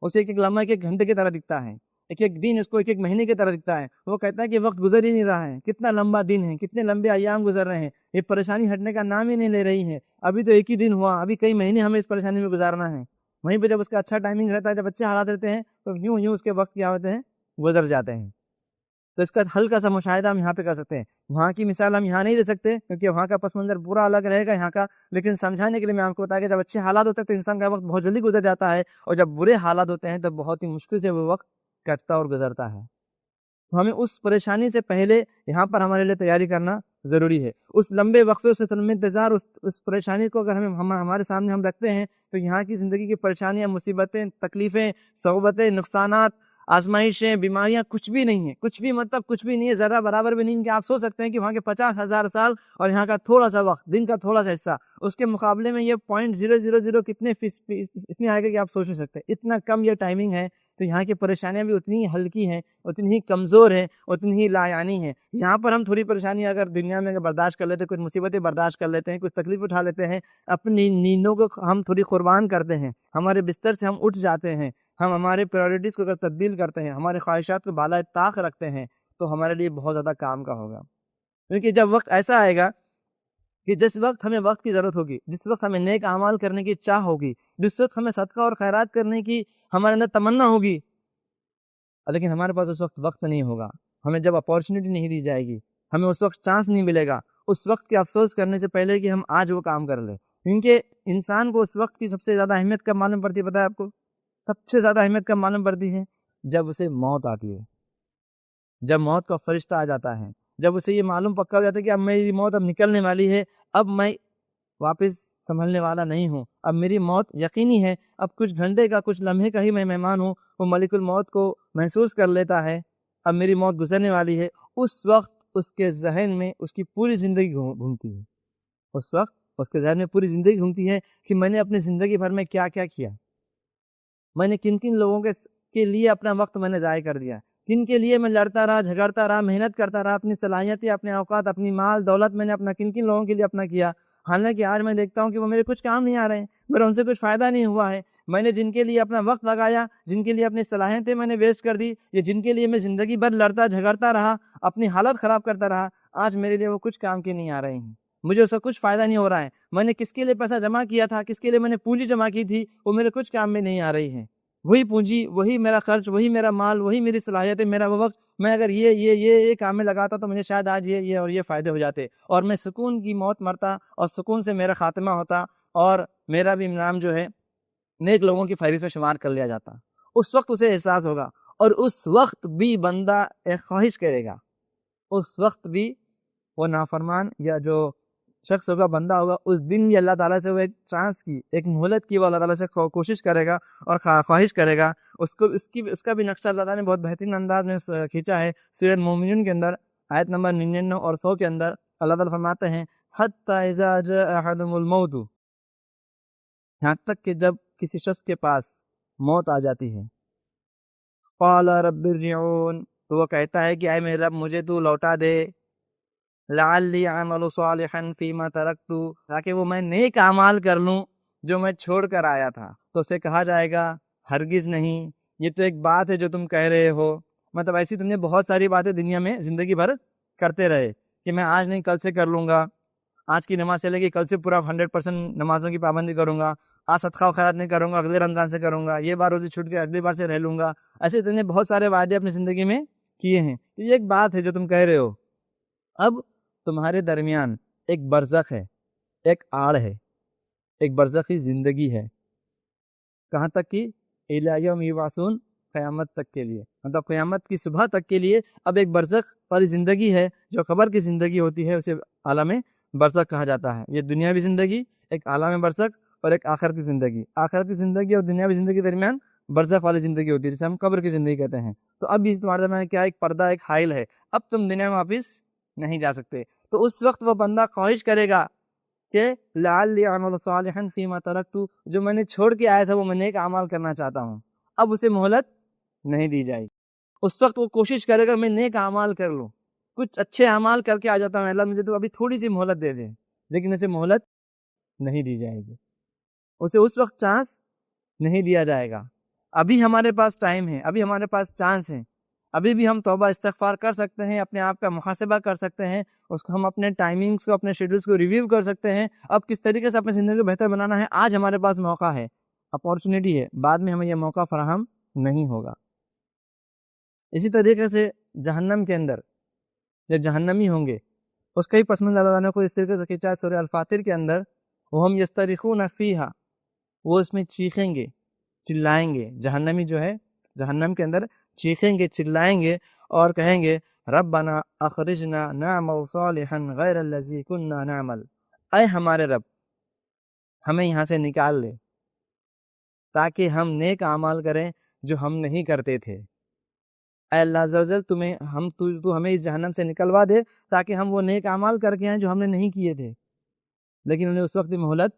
[SPEAKER 1] اسے ایک ایک لمحہ ایک ایک گھنٹے کی طرح دکھتا ہے، ایک ایک دن اس کو ایک ایک مہینے کی طرح دکھتا ہے۔ وہ کہتا ہے کہ وقت گزر ہی نہیں رہا ہے، کتنا لمبا دن ہے، کتنے لمبے ایام گزر رہے ہیں، یہ پریشانی ہٹنے کا نام ہی نہیں لے رہی ہے، ابھی تو ایک ہی دن ہوا، ابھی کئی مہینے ہمیں اس پریشانی میں گزارنا ہے۔ وہیں پہ جب اس کا اچھا ٹائمنگ رہتا ہے، جب اچھے حالات رہتے ہیں، تو یوں یوں اس کے وقت کیا ہوتے ہیں، گزر جاتے ہیں۔ تو اس کا ہلکا سا مشاہدہ ہم یہاں پہ کر سکتے ہیں۔ وہاں کی مثال ہم یہاں نہیں دے سکتے کیونکہ وہاں کا پس منظر پورا الگ رہے گا یہاں کا، لیکن سمجھانے کے لیے میں آپ کو بتایا کہ جب اچھے حالات ہوتے ہیں تو انسان کا وقت بہت جلدی گزر جاتا ہے، اور جب برے حالات ہوتے ہیں تب بہت ہی مشکل سے وہ وقت کٹتا اور گزرتا ہے۔ تو ہمیں اس پریشانی سے پہلے یہاں پر ہمارے لیے تیاری کرنا ضروری ہے۔ اس لمبے وقفے، اس انتظار، اس پریشانی کو اگر ہمارے سامنے ہم رکھتے ہیں تو یہاں کی زندگی کی پریشانیاں، مصیبتیں، تکلیفیں، صعوبتیں، نقصانات، آزمائشیں، بیماریاں کچھ بھی نہیں ہیں، کچھ بھی مطلب کچھ بھی نہیں ہے، ذرہ برابر بھی نہیں کہ آپ سوچ سکتے ہیں کہ وہاں کے 50,000 سال اور یہاں کا تھوڑا سا وقت، دن کا تھوڑا سا حصہ، اس کے مقابلے میں یہ 0.000 کتنے اس میں آئے گا کہ آپ سوچ نہیں سکتے، اتنا کم یہ ٹائمنگ ہے۔ تو یہاں کی پریشانیاں بھی اتنی ہی ہلکی ہیں، اتنی ہی کمزور ہیں، اتنی ہی لایانی ہیں۔ یہاں پر ہم تھوڑی پریشانی اگر دنیا میں برداشت کر لیتے ہیں، کچھ مصیبتیں برداشت کر لیتے ہیں، کچھ تکلیف اٹھا لیتے ہیں، اپنی نیندوں کو ہم تھوڑی قربان کرتے ہیں، ہمارے بستر سے ہم اٹھ جاتے ہیں، ہم ہمارے پرائورٹیز کو اگر تبدیل کرتے ہیں، ہمارے خواہشات کو بالائے طاق رکھتے ہیں، تو ہمارے لیے بہت زیادہ کام کا ہوگا۔ کیونکہ جب وقت ایسا آئے گا کہ جس وقت ہمیں وقت کی ضرورت ہوگی، جس وقت ہمیں نیک اعمال کرنے کی چاہ ہوگی، جس وقت ہمیں صدقہ اور خیرات کرنے کی ہمارے اندر تمنا ہوگی، لیکن ہمارے پاس اس وقت وقت نہیں ہوگا، ہمیں جب اپورچونٹی نہیں دی جائے گی، ہمیں اس وقت چانس نہیں ملے گا، اس وقت کے افسوس کرنے سے پہلے کہ ہم آج وہ کام کر لیں۔ کیونکہ انسان کو اس وقت کی سب سے زیادہ اہمیت کب معلوم پڑتی ہے پتہ ہے آپ کو؟ سب سے زیادہ اہمیت کب معلوم پڑتی ہے؟ جب اسے موت آتی ہے، جب موت کا فرشتہ آ جاتا ہے، جب اسے یہ معلوم پکا ہو جاتا ہے کہ اب میری موت اب نکلنے والی ہے، اب میں واپس سنبھلنے والا نہیں ہوں، اب میری موت یقینی ہے، اب کچھ گھنٹے کا، کچھ لمحے کا ہی میں مہمان ہوں۔ وہ ملک الموت کو محسوس کر لیتا ہے، اب میری موت گزرنے والی ہے۔ اس وقت اس کے ذہن میں اس کی پوری زندگی گھومتی ہے، اس وقت اس کے ذہن میں پوری زندگی گھومتی ہے کہ میں نے اپنی زندگی بھر میں کیا کیا کیا، میں نے کن کن لوگوں کے لیے اپنا وقت میں نے ضائع کر دیا، کن کے لیے میں لڑتا رہا، جھگڑتا رہا، محنت کرتا رہا، اپنی صلاحیتیں، اپنے اوقات، اپنی مال دولت میں نے اپنا کن کن لوگوں کے لیے اپنا کیا، حالانکہ آج میں دیکھتا ہوں کہ وہ میرے کچھ کام نہیں آ رہے ہیں، میرا ان سے کچھ فائدہ نہیں ہوا ہے۔ میں نے جن کے لیے اپنا وقت لگایا، جن کے لیے اپنی صلاحیتیں میں نے ویسٹ کر دی، یا جن کے لیے میں زندگی بھر لڑتا جھگڑتا رہا، اپنی حالت خراب کرتا رہا، آج میرے لیے وہ کچھ کام کے نہیں آ رہے ہیں، مجھے اس کا کچھ فائدہ نہیں ہو رہا ہے۔ میں نے کس کے لیے پیسہ جمع کیا تھا، کس کے لیے میں نے پونجی جمع کی تھی، وہ میرے کچھ کام میں نہیں آ رہی ہے۔ وہی پونجی، وہی میرا خرچ، وہی میرا مال، وہی میری صلاحیتیں، میرا وہ وقت، میں اگر یہ کام میں لگاتا تو مجھے شاید آج یہ اور یہ فائدے ہو جاتے، اور میں سکون کی موت مرتا، اور سکون سے میرا خاتمہ ہوتا، اور میرا بھی نام جو ہے نیک لوگوں کی فہرست میں شمار کر لیا جاتا۔ اس وقت اسے احساس ہوگا، اور اس وقت بھی بندہ ایک خواہش کرے گا، اس وقت بھی وہ نافرمان یا جو شخص ہوگا، بندہ ہوگا، اس دن بھی اللہ تعالیٰ سے وہ ایک چانس کی، ایک مہلت کی، وہ اللہ تعالیٰ سے کوشش کرے گا اور خواہش کرے گا۔ اس کا بھی نقشہ اللہ تعالیٰ نے بہت بہترین انداز میں کھینچا ہے سورۃ مومنون کے اندر، آیت نمبر 99 اور 100 کے اندر اللہ تعالیٰ فرماتے ہیں حَتَّى إِذَا جَاءَ أَحَدَهُمُ الْمَوْتُ، یہاں تک کہ جب کسی شخص کے پاس موت آ جاتی ہے، قَالَ رَبِّ ارْجِعُونِ، تو وہ کہتا ہے کہ اے میرے رب مجھے تو لوٹا دے، لعلی اعمل صالحا فیما ترکت، تاکہ وہ میں نیک اعمال کر لوں جو میں چھوڑ کر آیا تھا۔ تو اسے کہا جائے گا ہرگز نہیں، یہ تو ایک بات ہے جو تم کہہ رہے ہو، مطلب ایسی تم نے بہت ساری باتیں دنیا میں زندگی بھر کرتے رہے کہ میں آج نہیں کل سے کر لوں گا، آج کی نماز سے لے کے کل سے پورا 100% نمازوں کی پابندی کروں گا، آج صدقہ و خیرات نہیں کروں گا، اگلے رمضان سے کروں گا، یہ بار روزی چھوٹ کے اگلی بار سے رہ لوں گا۔ ایسے تم نے بہت سارے وعدے اپنی زندگی میں کیے ہیں، یہ ایک بات ہے جو تم کہہ رہے ہو۔ اب تمہارے درمیان ایک برزخ ہے، ایک آڑ ہے، ایک برزخی زندگی ہے، کہاں تک کی؟ الی یوم یبعثون، قیامت تک کے لیے، مطلب قیامت کی صبح تک کے لیے اب ایک برزخ والی زندگی ہے، جو قبر کی زندگی ہوتی ہے اسے عالم برزخ کہا جاتا ہے۔ یہ دنیاوی زندگی، ایک عالم برزخ، اور ایک آخرت کی زندگی۔ آخرت کی زندگی اور دنیاوی زندگی کے درمیان برزخ والی زندگی ہوتی ہے جسے ہم قبر کی زندگی کہتے ہیں۔ تو اب اس تمہارے درمیان کیا ایک پردہ، ایک حائل ہے، اب تم دنیا میں واپس نہیں جا سکتے. تو اس وقت وہ بندہ خواہش کرے گا کہ لعلی اعمل صالحا فیما ترکت، جو میں نے چھوڑ کے آیا تھا وہ میں نیک اعمال کرنا چاہتا ہوں. اب اسے مہلت نہیں دی جائے گی. اس وقت وہ کوشش کرے گا میں نیک اعمال کر لوں، کچھ اچھے اعمال کر کے آ جاتا ہوں، اللہ مجھے تو ابھی تھوڑی سی مہلت دے دے. لیکن اسے مہلت نہیں دی جائے گی، اسے اس وقت چانس نہیں دیا جائے گا. ابھی ہمارے پاس ٹائم ہے، ابھی ہمارے پاس چانس ہے، ابھی بھی ہم توبہ استغفار کر سکتے ہیں، اپنے آپ کا محاسبہ کر سکتے ہیں، اس کو ہم اپنے ٹائمنگز کو، اپنے شیڈولز کو ریویو کر سکتے ہیں. اب کس طریقے سے اپنی زندگی کو بہتر بنانا ہے، آج ہمارے پاس موقع ہے، اپارچونیٹی ہے، بعد میں ہمیں یہ موقع فراہم نہیں ہوگا. اسی طریقے سے جہنم کے اندر جو جہنمی ہوں گے اس کا ہی پس منظر اللہ کو اس طریقے سے کھینچا ہے سورہ الفاتر کے اندر، وَهُمْ يَسْتَرِخُونَ فِيهَا، وہ اس میں چیخیں گے، چلائیں گے. جہنمی جو ہے جہنم کے اندر چیخیں گے، چلائیں گے اور کہیں گے ربنا اخرجنا نعمل صالحا غیر الذی كنا نعمل، اے ہمارے رب ہمیں یہاں سے نکال لے تاکہ ہم نیک اعمال کریں جو ہم نہیں کرتے تھے. اے اللہ عز و جل تو ہمیں اس جہنم سے نکلوا دے تاکہ ہم وہ نیک اعمال کر کے آئیں جو ہم نے نہیں کیے تھے. لیکن انہیں اس وقت مہلت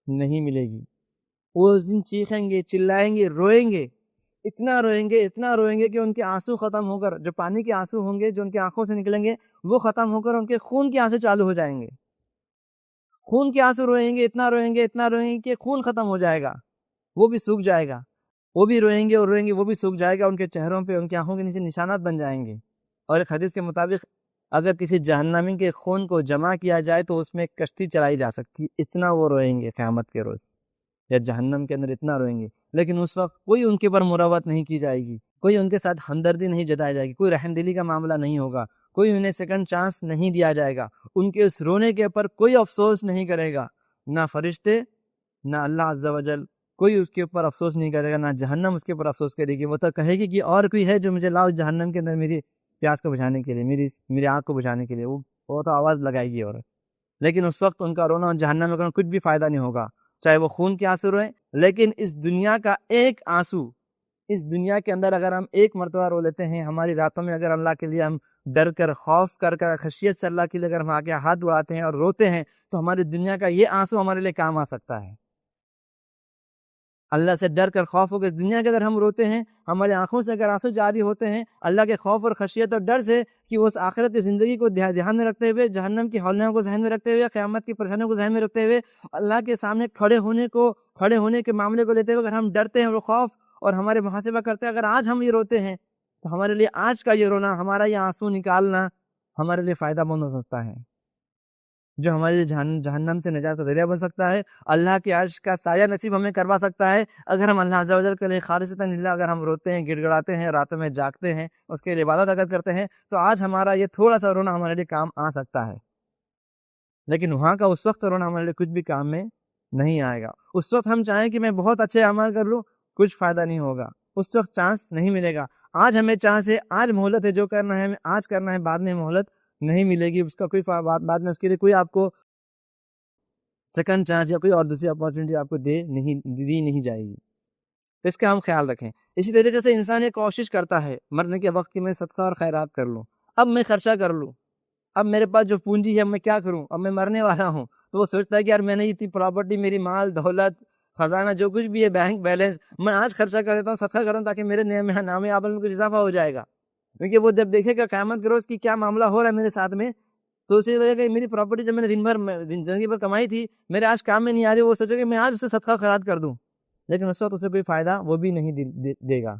[SPEAKER 1] نہیں ملے گی. وہ اس دن چیخیں گے، چلائیں گے، روئیں گے، اتنا روئیں گے کہ ان کے آنسو ختم ہو کر، جو پانی کے آنسو ہوں گے جو ان کی آنکھوں سے نکلیں گے وہ ختم ہو کر ان کے خون کے آنسو چالو ہو جائیں گے. خون کے آنسو روئیں گے، اتنا روئیں گے کہ خون ختم ہو جائے گا، وہ بھی سوکھ جائے گا. وہ بھی روئیں گے اور روئیں گے، وہ بھی سوکھ جائے گا، ان کے چہروں پہ، ان کی آنکھوں کے نیچے نشانات بن جائیں گے. اور ایک حدیث کے مطابق اگر کسی جہنمی کے خون کو جمع کیا جائے تو اس میں ایک کشتی چلائی جا سکتی، اتنا وہ روئیں گے قیامت کے روز، یا جہنم کے اندر اتنا روئیں گے. لیکن اس وقت کوئی ان کے اوپر مروت نہیں کی جائے گی، کوئی ان کے ساتھ ہمدردی نہیں جتائی جائے گی، کوئی رحم دلی کا معاملہ نہیں ہوگا، کوئی انہیں سیکنڈ چانس نہیں دیا جائے گا. ان کے اس رونے کے اوپر کوئی افسوس نہیں کرے گا، نہ فرشتے نہ اللہ عز و جل، کوئی اس کے اوپر افسوس نہیں کرے گا، نہ جہنم اس کے اوپر افسوس کرے گی. وہ تو کہے گی کہ اور کوئی ہے جو مجھے لاؤ جہنم کے اندر میری پیاس کو بجھانے کے لیے، میری آنکھ کو بجھانے کے لیے. وہ تو آواز لگائے گی. اور لیکن اس وقت ان کا رونا اور جہنم میں کچھ بھی فائدہ نہیں ہوگا، چاہے وہ خون کے آنسو روئیں. لیکن اس دنیا کا ایک آنسو، اس دنیا کے اندر اگر ہم ایک مرتبہ رو لیتے ہیں، ہماری راتوں میں اگر اللہ کے لیے ہم ڈر کر، خوف کر کر، خشیت سے اللہ کے لیے اگر ہم آگے ہاتھ بڑھاتے ہیں اور روتے ہیں تو ہماری دنیا کا یہ آنسو ہمارے لیے کام آ سکتا ہے. اللہ سے ڈر کر، خوف ہو کے اس دنیا کے اندر ہم روتے ہیں، ہماری آنکھوں سے اگر آنسو جاری ہوتے ہیں اللہ کے خوف اور خشیت اور ڈر سے کہ وہ اس آخرت کی زندگی کو دھیان میں رکھتے ہوئے، جہنم کی ہولناکوں کو ذہن میں رکھتے ہوئے، قیامت کی پریشانیوں کو ذہن میں رکھتے ہوئے، اللہ کے سامنے کھڑے ہونے کے معاملے کو لیتے ہوئے اگر ہم ڈرتے ہیں اور خوف اور ہمارے محاسبہ کرتے ہیں، اگر آج ہم یہ روتے ہیں تو ہمارے لیے آج کا یہ رونا، ہمارا یہ آنسو نکالنا ہمارے لیے فائدہ مند ہو سکتا ہے، جو ہمارے لیے جہنم سے نجات کا ذریعہ بن سکتا ہے، اللہ کے عرش کا سایہ نصیب ہمیں کروا سکتا ہے. اگر ہم اللہ عز و جل کے لیے خالصتاً للہ اگر ہم روتے ہیں، گڑ گڑاتے ہیں، راتوں میں جاگتے ہیں، اس کے لیے عبادت اگر کرتے ہیں تو آج ہمارا یہ تھوڑا سا رونا ہمارے لیے کام آ سکتا ہے. لیکن وہاں کا اس وقت رونا ہمارے لیے کچھ بھی کام میں نہیں آئے گا. اس وقت ہم چاہیں کہ میں بہت اچھے اعمال کر لوں، کچھ فائدہ نہیں ہوگا، اس وقت چانس نہیں ملے گا. آج ہمیں چانس ہے، آج مہلت ہے، جو کرنا ہے ہمیں آج کرنا ہے، بعد میں مہلت نہیں ملے گی، اس کا کوئی بعد میں اس کے لیے کوئی آپ کو سیکنڈ چانس یا کوئی اور دوسری اپارچونیٹی آپ کو دی نہیں جائے گی. اس کا ہم خیال رکھیں. اسی طریقے سے انسان یہ کوشش کرتا ہے مرنے کے وقت کہ میں صدقہ اور خیرات کر لوں، اب میں خرچہ کر لوں، اب میرے پاس جو پونجی ہے اب میں کیا کروں، اب میں مرنے والا ہوں. تو وہ سوچتا ہے کہ یار میں نے اتنی پراپرٹی، میری مال دولت خزانہ جو کچھ بھی ہے، بینک بیلنس، میں آج خرچہ کر دیتا ہوں، صدقہ کرتا ہوں تاکہ میرے نام اعمال میں کچھ اضافہ ہو جائے گا. کیونکہ وہ جب دیکھے گا قیامت کے روز کی کیا معاملہ ہو رہا ہے میرے ساتھ میں، تو اسی وجہ کہ میری پراپرٹی جب میں نے زندگی بھر کمائی تھی میرے آج کام میں نہیں آ رہی، وہ سوچے کہ میں آج اسے صدقہ خیرات کر دوں. لیکن اس وقت اسے کوئی فائدہ وہ بھی نہیں دے گا.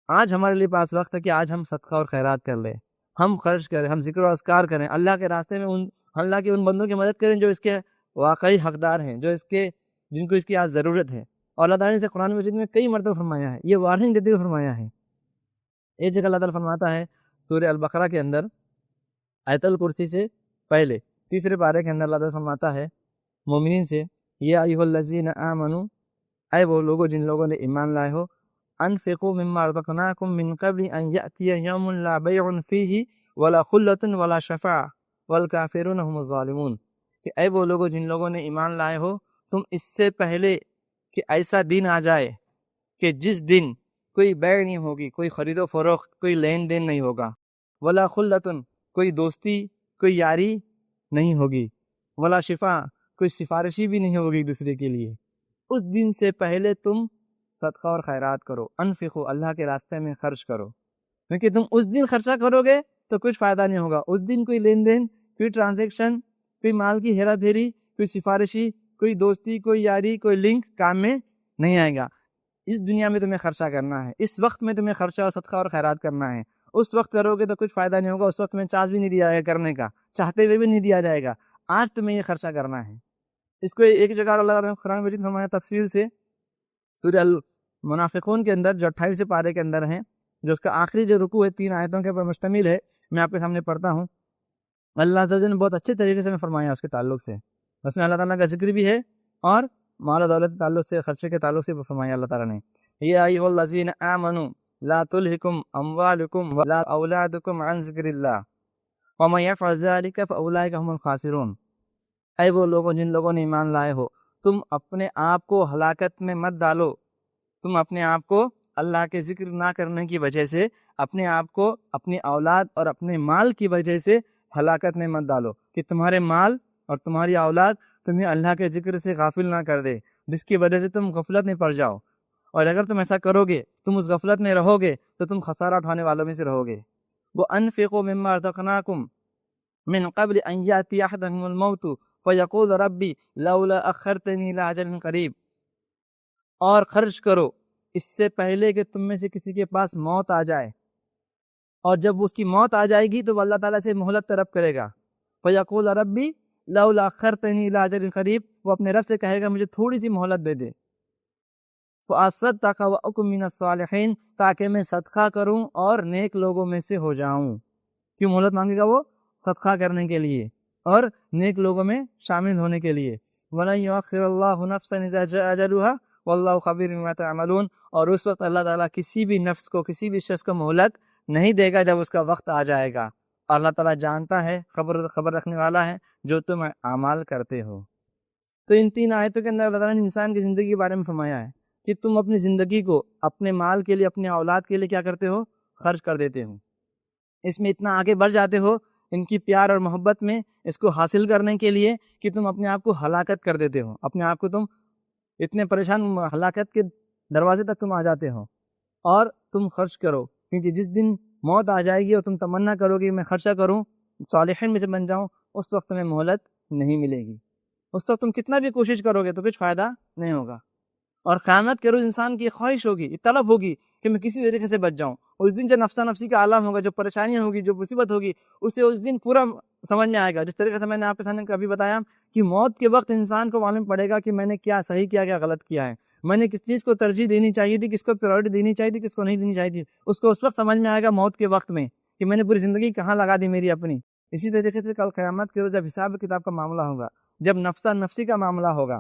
[SPEAKER 1] آج ہمارے لیے پاس وقت ہے کہ آج ہم صدقہ اور خیرات کر لیں، ہم خرچ کریں، ہم ذکر و اذکار کریں، اللہ کے راستے میں اللہ کے ان بندوں کی مدد کریں جو اس کے واقعی حقدار ہیں، جن کو اس کی آج ضرورت ہے. اور اللہ تعالیٰ نے قرآن مجید میں کئی مرتبہ فرمایا ہے، یہ وارننگ دیتے ہوئے فرمایا ہے. ایک جگہ اللہ تعالیٰ فرماتا ہے سورہ البقرہ کے اندر آیت الکرسی سے پہلے تیسرے پارے کے اندر اللہ تعالیٰ فرماتا ہے مومنین سے، یا ایھا الذین آمنوا، اے وہ لوگوں جن لوگوں نے ایمان لائے ہو، انفقوا مما رزقناکم من قبل ان یأتی یوم لا بیع فیہ ولا خلۃ ولا شفاعۃ والکافرون هم الظالمون، کہ اے وہ لوگوں جن لوگوں نے ایمان لائے ہو، تم اس سے پہلے کہ ایسا دن آ جائے کہ جس دن کوئی بیع نہیں ہوگی، کوئی خرید و فروخت، کوئی لین دین نہیں ہوگا، ولا خلتن کوئی دوستی، کوئی یاری نہیں ہوگی، ولا شفا کوئی سفارشی بھی نہیں ہوگی ایک دوسرے کے لیے۔ اس دن سے پہلے تم صدقہ اور خیرات کرو، انفقو اللہ کے راستے میں خرچ کرو، کیونکہ تم اس دن خرچہ کرو گے تو کچھ فائدہ نہیں ہوگا۔ اس دن کوئی لین دین، کوئی ٹرانزیکشن، کوئی مال کی ہیرا پھیری، کوئی سفارشی، کوئی دوستی، کوئی یاری، کوئی لنک کام میں نہیں آئے گا۔ اس دنیا میں تمہیں خرچہ کرنا ہے، اس وقت میں تمہیں خرچہ اور صدقہ اور خیرات کرنا ہے۔ اس وقت کرو گے تو کچھ فائدہ نہیں ہوگا، اس وقت تمہیں چانس بھی نہیں دیا جائے گا کرنے کا، چاہتے ہوئے بھی نہیں دیا جائے گا۔ آج تمہیں یہ خرچہ کرنا ہے۔ اس کو ایک جگہ اللہ تعالیٰ نے قرآن مجید فرمایا تفصیل سے، سورہ المنافقون کے اندر جو 28 پارے کے اندر ہیں، جو اس کا آخری جو رکوع ہے 3 آیتوں کے اوپر مشتمل ہے، میں آپ کے سامنے پڑھتا ہوں۔ اللہ تعالیٰ نے بہت اچھے طریقے سے فرمایا اس کے تعلق سے، اس میں اللہ تعالیٰ کا ذکر بھی ہے اور مال و دولت کے تعلق سے، خرچے کے تعلق سے فرمایا اللہ تعالیٰ نے، یا ایھا الذین آمنوا لا تلہکم اموالکم ولا اولادکم عن ذکر اللہ ومن یفعل ذلک فاولئک هم الخاسرون۔ اے وہ لوگوں جن لوگوں نے ایمان لائے ہو، تم اپنے آپ کو ہلاکت میں مت ڈالو، تم اپنے آپ کو اللہ کے ذکر نہ کرنے کی وجہ سے، اپنے آپ کو اپنی اولاد اور اپنے مال کی وجہ سے ہلاکت میں مت ڈالو، کہ تمہارے مال اور تمہاری اولاد تمہیں اللہ کے ذکر سے غافل نہ کر دے، جس کی وجہ سے تم غفلت میں پڑ جاؤ۔ اور اگر تم ایسا کرو گے، تم اس غفلت میں رہو گے تو تم خسارہ اٹھانے والوں میں سے رہو گے۔ وَأَنفِقُوا مِمَّا رَزَقْنَاكُمْ مِن قَبْلِ أَن يَأْتِيَ أَحَدَكُمُ الْمَوْتُ فَيَقُولَ رَبِّ لَوْلَا أَخَّرْتَنِي إِلَىٰ أَجَلٍ قَرِيبٍ، اور خرچ کرو اس سے پہلے کہ تم میں سے کسی کے پاس موت آ جائے، اور جب اس کی موت آ جائے گی تو وہ اللہ تعالیٰ سے مہلت طلب کرے گا۔ فَيَقُولَ رَبِّ لَوْلَا أَخَّرْتَنِي إِلَىٰ أَجَلٍ قَرِيبٍ، وہ اپنے رب سے کہے گا مجھے تھوڑی سی مہلت دے دے۔ فَأَصَّدَّقَ وَأَكُن مِّنَ الصَّالِحِينَ، تاکہ میں صدقہ کروں اور نیک لوگوں میں سے ہو جاؤں۔ کیوں مہلت مانگے گا وہ؟ صدقہ کرنے کے لیے اور نیک لوگوں میں شامل ہونے کے لیے۔ وَلَن يُؤَخِّرَ اللَّهُ نَفْسًا إِذَا جَاءَ أَجَلُهَا وَاللَّهُ خَبِيرٌ بِمَا تَعْمَلُونَ، اور اس وقت اللہ تعالیٰ کسی بھی نفس کو، کسی بھی شخص کو مہلت نہیں دے گا جب اس کا وقت آ جائے گا۔ اللہ تعالیٰ جانتا ہے، خبر رکھنے والا ہے جو تم اعمال کرتے ہو۔ تو ان 3 آیتوں کے اندر اللہ تعالیٰ نے انسان کی زندگی کے بارے میں فرمایا ہے کہ تم اپنی زندگی کو اپنے مال کے لیے، اپنے اولاد کے لیے کیا کرتے ہو؟ خرچ کر دیتے ہو۔ اس میں اتنا آگے بڑھ جاتے ہو ان کی پیار اور محبت میں، اس کو حاصل کرنے کے لیے، کہ تم اپنے آپ کو ہلاکت کر دیتے ہو، اپنے آپ کو تم اتنے پریشان، ہلاکت کے دروازے تک تم آ جاتے ہو، اور تم خرچ کرو، کیونکہ جس دن موت آ جائے گی اور تم تمنا کرو گے میں خرچہ کروں، صالحین میں سے بن جاؤں، اس وقت تمہیں مہلت نہیں ملے گی۔ اس وقت تم کتنا بھی کوشش کرو گے تو کچھ فائدہ نہیں ہوگا۔ اور قیامت کے روز انسان کی خواہش ہوگی، طلب ہوگی کہ میں کسی طریقے سے بچ جاؤں۔ اس دن جو نفسا نفسی کا عالم ہوگا، جو پریشانیاں ہوگی، جو مصیبت ہوگی، اسے اس دن پورا سمجھ میں آئے گا۔ جس طریقے سے میں نے آپ کے سامنے کبھی بتایا کہ موت کے وقت انسان کو معلوم پڑے گا کہ میں نے کیا صحیح کیا، کیا غلط کیا ہے، میں نے کس چیز کو ترجیح دینی چاہیے تھی، کس کو پریورٹی دینی چاہیے تھی، کس کو نہیں دینی چاہیے تھی۔ اس کو اس وقت سمجھ میں آئے گا موت کے وقت میں کہ میں نے پوری زندگی کہاں لگا دی میری اپنی۔ اسی طریقے سے کل قیامت کے روز جب حساب کتاب کا معاملہ ہوگا، جب نفسا نفسی کا معاملہ ہوگا،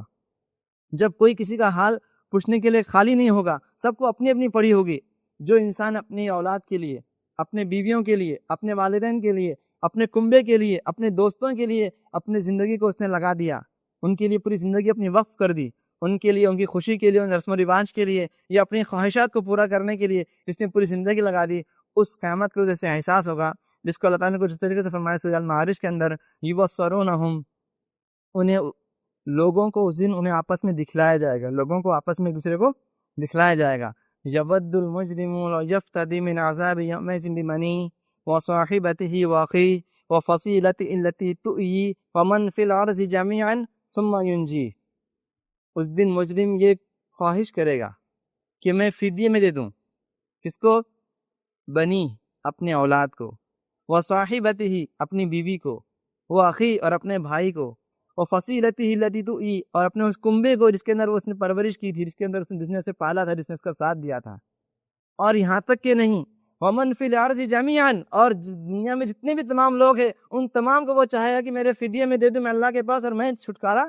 [SPEAKER 1] جب کوئی کسی کا حال پوچھنے کے لیے خالی نہیں ہوگا، سب کو اپنی اپنی پڑی ہوگی۔ جو انسان اپنی اولاد کے لیے، اپنے بیویوں کے لیے، اپنے والدین کے لیے، اپنے کنبے کے لیے، اپنے دوستوں کے لیے اپنی زندگی کو اس نے لگا دیا، ان کے لیے پوری زندگی اپنی وقف کر دی، ان کے لیے، ان کی خوشی کے لیے، ان رسم و رواج کے لیے، یا اپنی خواہشات کو پورا کرنے کے لیے جس نے پوری زندگی لگا دی، اس قیامت کو جیسے احساس ہوگا، جس کو اللہ تعالیٰ نے کچھ طریقے سے فرمایا سورہ المعارج کے اندر، یبصرونہم، انہیں لوگوں کو اس دن انہیں آپس میں دکھلایا جائے گا، لوگوں کو آپس میں ایک دوسرے کو دکھلایا جائے گا۔ یود المجرم یفتدی من عذاب یومئذ ببنیہ وصاحبتہ واخیہ وفصیلتہ التی تؤویہ ومن فی الارض جمیعا ثم ینجیہ۔ اس دن مجرم یہ خواہش کرے گا کہ میں فدیے میں دے دوں، کس کو؟ بنی، اپنے اولاد کو، وصاحبتہ، اپنی بیوی کو، واخی، اور اپنے بھائی کو، وفصیلتہ التی تؤویہ، اور اپنے اس کنبے کو جس کے اندر اس نے پرورش کی تھی، جس کے اندر جس نے اسے پالا تھا، جس نے اس کا ساتھ دیا تھا۔ اور یہاں تک کہ نہیں، ومن فی الارض جمیعا، اور دنیا میں جتنے بھی تمام لوگ ہیں ان تمام کو وہ چاہے گا کہ میرے فدیے میں دے دوں میں اللہ کے پاس، اور میں چھٹکارا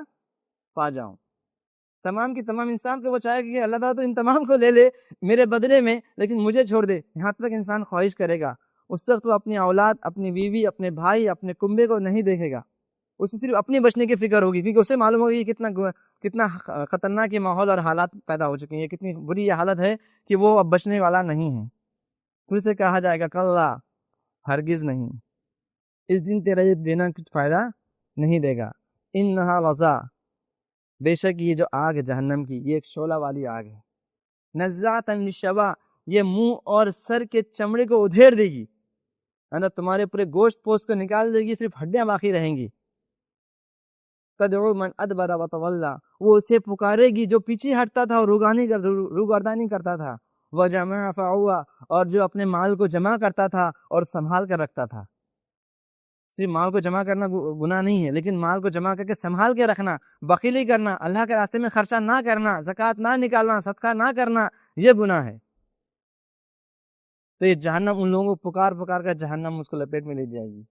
[SPEAKER 1] پا جاؤں۔ تمام کی تمام انسان کو وہ چاہے گا کہ اللہ تعالیٰ تو ان تمام کو لے لے میرے بدلے میں، لیکن مجھے چھوڑ دے۔ یہاں تک انسان خواہش کرے گا۔ اس وقت وہ اپنی اولاد، اپنی بیوی، اپنے بھائی، اپنے کنبے کو نہیں دیکھے گا۔ اسے صرف اپنے بچنے کی فکر ہوگی، کیونکہ اسے معلوم ہوگی کتنا خطرناک یہ ماحول اور حالات پیدا ہو چکے ہیں، کتنی بری یہ حالت ہے کہ وہ اب بچنے والا نہیں ہے۔ پھر سے کہا جائے گا کلا، ہرگز نہیں، اس دن تیرا یہ دینا کچھ فائدہ نہیں دے گا۔ انہا لظا، بے شک یہ جو آگ ہے جہنم کی، یہ ایک شعلہ والی آگ ہے۔ نزاعۃ للشوا، یہ منہ اور سر کے چمڑے کو ادھیڑ دے گی، اندر تمہارے پورے گوشت پوست کو نکال دے گی، صرف ہڈیاں باقی رہیں گی۔ تدعو من ادبر وتولی، وہ اسے پکارے گی جو پیچھے ہٹتا تھا اور روگردانی کرتا تھا۔ وجمع فعوا، اور جو اپنے مال کو جمع کرتا تھا اور سنبھال کر رکھتا تھا۔ صرف مال کو جمع کرنا گناہ نہیں ہے، لیکن مال کو جمع کر کے سنبھال کے رکھنا، بخیلی کرنا، اللہ کے راستے میں خرچہ نہ کرنا، زکوٰۃ نہ نکالنا، صدقہ نہ کرنا، یہ گناہ ہے۔ تو یہ جہنم ان لوگوں کو پکار پکار کر جہنم اس کو لپیٹ میں لے جائے گی۔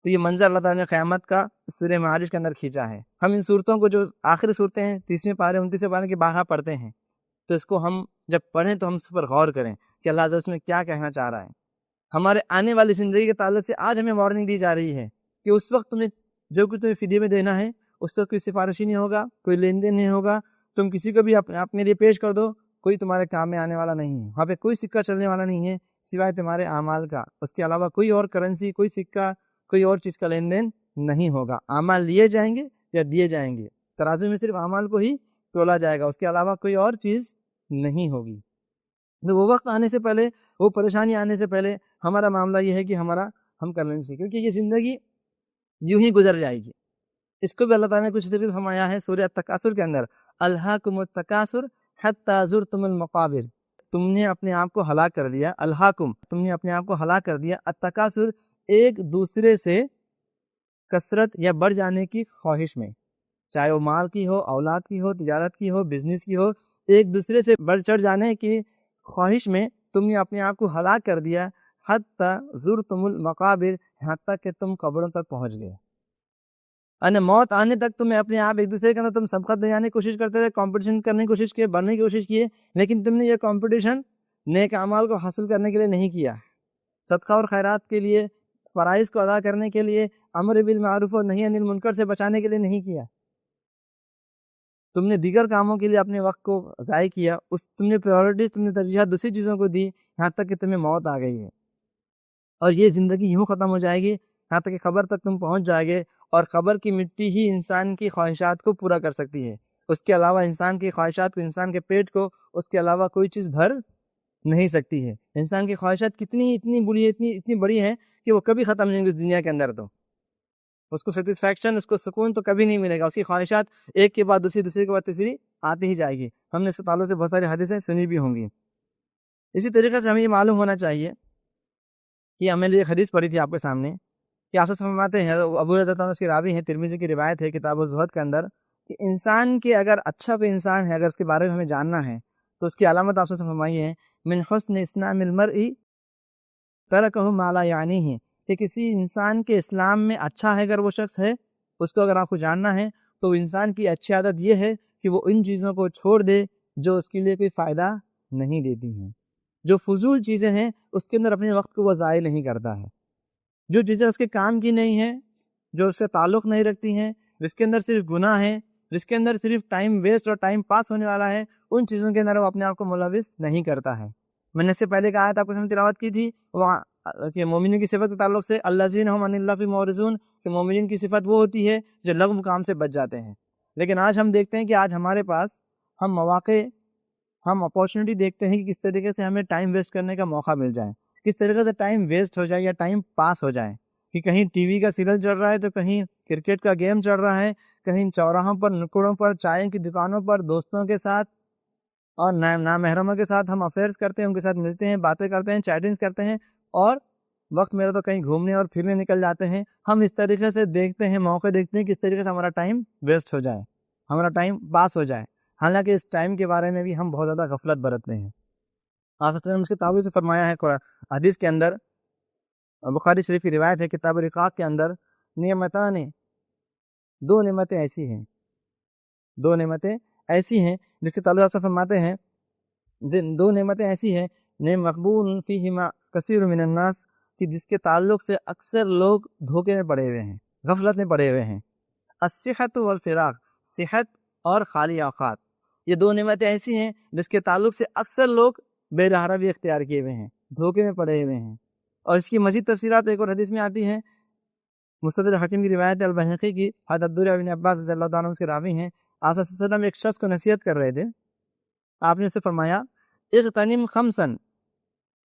[SPEAKER 1] تو یہ منظر اللہ تعالیٰ نے قیامت کا سورہ معارج کے اندر کھینچا ہے۔ ہم ان صورتوں کو جو آخری صورتیں ہیں 30ویں پارے 29ویں پارے کے باہر پڑھتے ہیں، تو اس کو ہم جب پڑھیں تو ہم اس پر غور کریں کہ اللہ تعالیٰ اس میں کیا کہنا چاہ رہا ہے۔ ہمارے آنے والی زندگی کے تعلق سے آج ہمیں وارننگ دی جا رہی ہے کہ اس وقت تمہیں جو کچھ تمہیں فدیے میں دینا ہے، اس وقت کوئی سفارشی نہیں ہوگا، کوئی لین دین نہیں ہوگا، تم کسی کو بھی اپنے لیے پیش کر دو، کوئی تمہارے کام میں آنے والا نہیں ہے۔ وہاں پہ کوئی سکہ چلنے والا نہیں ہے سوائے تمہارے اعمال کا، اس کے علاوہ کوئی اور کرنسی، کوئی سکہ، کوئی اور چیز کا لین دین نہیں ہوگا۔ اعمال لیے جائیں گے یا دیے جائیں گے، ترازو میں صرف اعمال کو ہی تولا جائے گا، اس کے علاوہ کوئی اور چیز نہیں ہوگی۔ تو وہ وقت آنے سے پہلے، وہ پریشانی آنے سے پہلے ہمارا معاملہ یہ ہے کہ ہم کر لیں گے، کیونکہ یہ زندگی یوں ہی گزر جائے گی۔ اس کو بھی اللہ تعالیٰ نے کچھ طریقے سے فرمایا ہے سورہ التکاثر کے اندر، الہاکم التکاثر حتی زرتم المقابر، تم نے اپنے آپ کو ہلاک کر دیا، الہاکم، تم نے اپنے آپ کو ہلاک کر دیا، التکاثر، ایک دوسرے سے کثرت یا بڑھ جانے کی خواہش میں، چاہے وہ مال کی ہو، اولاد کی ہو، تجارت کی ہو، بزنس کی ہو، ایک دوسرے سے بڑھ چڑھ جانے کی خواہش میں تم نے اپنے آپ کو ہلاک کر دیا، حتی زرتم المقابر، یہاں تک کہ تم قبروں تک پہنچ گئے، یعنی موت آنے تک تمہیں اپنے آپ ایک دوسرے کے اندر تم سبقت دے جانے کی کوشش کرتے رہے، کمپٹیشن کرنے کی کوشش کیے، بڑھنے کی کوشش کیے، لیکن تم نے یہ کمپٹیشن نیک اعمال کو حاصل کرنے کے لیے نہیں کیا، صدقہ اور خیرات کے لیے، فرائض کو ادا کرنے کے لیے، امر بالمعروف اور نہی عن المنکر سے بچانے کے لیے نہیں کیا، تم نے دیگر کاموں کے لیے اپنے وقت کو ضائع کیا، تم نے پریورٹیز، تم نے ترجیحات دوسری چیزوں کو دی، یہاں تک کہ تمہیں موت آ گئی ہے، اور یہ زندگی یوں ختم ہو جائے گی یہاں تک کہ قبر تک تم پہنچ جائے گے، اور قبر کی مٹی ہی انسان کی خواہشات کو پورا کر سکتی ہے، اس کے علاوہ انسان کی خواہشات کو، انسان کے پیٹ کو، اس کے علاوہ کوئی چیز بھر نہیں سکتی ہے۔ انسان کی خواہشات اتنی بری ہے، اتنی بڑی ہے کہ وہ کبھی ختم نہیں ہوگی اس دنیا کے اندر، تو اس کو سیٹسفیکشن، اس کو سکون تو کبھی نہیں ملے گا، اس کی خواہشات ایک کے بعد دوسری کے بعد تیسری آتی ہی جائے گی۔ ہم نے اس تعلق سے بہت ساری حدیثیں سنی بھی ہوں گی۔ اسی طریقے سے ہمیں یہ معلوم ہونا چاہیے کہ ہمیں ایک حدیث پڑھی تھی آپ کے سامنے کہ آپ فرماتے ہیں، ابو ہریرہ اس کی راوی ہیں، ترمذی کی روایت ہے کتاب الزہد کے اندر، کہ انسان کے اگر اچھا کوئی انسان ہے، اگر اس کے بارے میں ہمیں جاننا ہے تو اس کی علامت آپ سے فرمائی ہے، من حسن اسلام المرء ترکہ ما لا یعنیہ، کہ کسی انسان کے اسلام میں اچھا ہے اگر وہ شخص ہے، اس کو اگر آپ کو جاننا ہے تو انسان کی اچھی عادت یہ ہے کہ وہ ان چیزوں کو چھوڑ دے جو اس کے لیے کوئی فائدہ نہیں دیتی ہیں، جو فضول چیزیں ہیں اس کے اندر اپنے وقت کو وہ ضائع نہیں کرتا ہے، جو چیزیں اس کے کام کی نہیں ہیں، جو اس سے تعلق نہیں رکھتی ہیں، جس کے اندر صرف گناہ ہے، جس کے اندر صرف ٹائم ویسٹ اور ٹائم پاس ہونے والا ہے، ان چیزوں کے اندر وہ اپنے آپ کو ملوث نہیں کرتا ہے۔ میں نے اس سے پہلے کہا تھا، آپ کو سامنے تلاوت کی تھی وہاں کہ مومنین کی صفت کے تعلق سے الذین هم عن اللغو معرضون، کہ مومنین کی صفت وہ ہوتی ہے جو لغو کام سے بچ جاتے ہیں۔ لیکن آج ہم دیکھتے ہیں کہ آج ہمارے پاس ہم مواقع، ہم اپورچونٹی دیکھتے ہیں کہ کس طریقے سے ہمیں ٹائم ویسٹ کرنے کا موقع مل جائے، کس طریقے سے ٹائم ویسٹ ہو جائے یا ٹائم پاس ہو جائے، کہ کہیں ٹی وی کا سیریل چل رہا ہے تو کہیں کرکٹ کا گیم چل رہا ہے، کہیں چوراہوں پر، نکڑوں پر، چائے کی دکانوں پر دوستوں کے ساتھ اور نامحرموں کے ساتھ ہم افیئرس کرتے ہیں، ان کے ساتھ ملتے ہیں، باتیں کرتے ہیں، چیٹنگز کرتے ہیں، اور وقت میرا تو کہیں گھومنے اور پھرنے نکل جاتے ہیں۔ ہم اس طریقے سے دیکھتے ہیں، موقع دیکھتے ہیں کس طریقے سے ہمارا ٹائم ویسٹ ہو جائے، ہمارا ٹائم پاس ہو جائے، حالانکہ اس ٹائم کے بارے میں بھی ہم بہت زیادہ غفلت برتتے ہیں۔ آپ نے اس کے تعبیر سے فرمایا ہے حدیث کے اندر، بخاری شریف کی روایت ہے کتاب الرقاق کے اندر، نعمتان، دو نعمتیں ایسی ہیں، دو نعمتیں ایسی ہیں جس کے تعلق سے فرماتے ہیں، دو نعمتیں ایسی ہیں، نعم مقبول فیہما کثیر من الناس، کہ جس کے تعلق سے اکثر لوگ دھوکے میں پڑے ہوئے ہیں، غفلت میں پڑے ہوئے ہیں۔ الصحت والفراغ، صحت اور خالی اوقات، یہ دو نعمتیں ایسی ہیں جس کے تعلق سے اکثر لوگ بے راہ روی اختیار کیے ہوئے ہیں، دھوکے میں پڑے ہوئے ہیں۔ اور اس کی مزید تفصیلات ایک اور حدیث میں آتی ہیں، مستدرک حاکم کی روایت البیہقی کی، حضرت عبداللہ بن عباس رضی اللہ تعالیٰ عنہ کے راوی ہیں۔ آپ صلی اللہ علیہ وسلم ایک شخص کو نصیحت کر رہے تھے، آپ نے اسے فرمایا اغتنم خمسن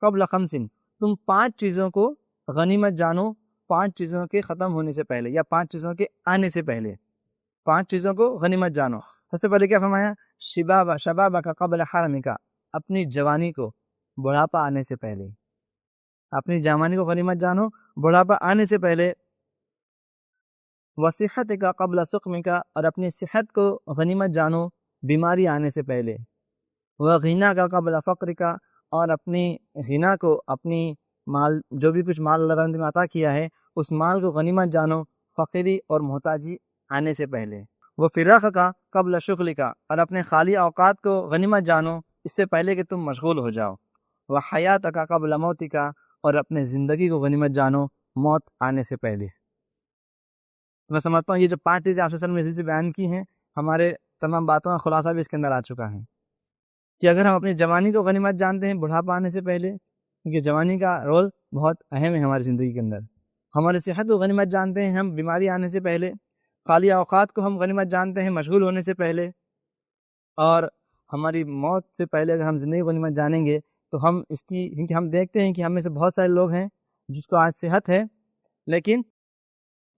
[SPEAKER 1] قبل خمسن، تم 5 چیزوں کو غنیمت جانو 5 چیزوں کے ختم ہونے سے پہلے، یا 5 چیزوں کے آنے سے پہلے 5 چیزوں کو غنیمت جانو۔ سب سے پہلے کیا فرمایا؟ شبابہ کا قبل حرم کا، اپنی جوانی کو بڑھاپا آنے سے پہلے، اپنی جوانی کو غنیمت جانو بڑھاپا آنے سے پہلے۔ وصحت کا قبل سقم کا، اور اپنی صحت کو غنیمت جانو بیماری آنے سے پہلے۔ وغنا کا قبل فقر کا، اور اپنی غنا کو، اپنی مال، جو بھی کچھ مال اللہ تعالیٰ نے عطا کیا ہے اس مال کو غنیمت جانو فقری اور محتاجی آنے سے پہلے۔ وہ فراغ کا قبل شغل کا، اور اپنے خالی اوقات کو غنیمت جانو اس سے پہلے کہ تم مشغول ہو جاؤ۔ وہ حیات کا قبل موت کا، اور اپنے زندگی کو غنیمت جانو موت آنے سے پہلے۔ میں سمجھتا ہوں یہ جو 5 چیزیں آپ صلی اللہ علیہ وسلم نے بیان کی ہیں، ہمارے تمام باتوں کا خلاصہ بھی اس کے اندر آ چکا ہے کہ اگر ہم اپنی جوانی کو غنیمت جانتے ہیں بڑھاپا آنے سے پہلے، کیونکہ جوانی کا رول بہت اہم ہے ہماری زندگی کے اندر، ہماری صحت کو غنیمت جانتے ہیں ہم بیماری آنے سے پہلے، خالی اوقات کو ہم غنیمت جانتے ہیں مشغول ہونے سے پہلے، اور ہماری موت سے پہلے اگر ہم زندگی کو غنیمت جانیں گے تو ہم اس کی، کیونکہ ہم دیکھتے ہیں کہ ہم میں سے بہت سارے لوگ ہیں جس کو آج صحت ہے لیکن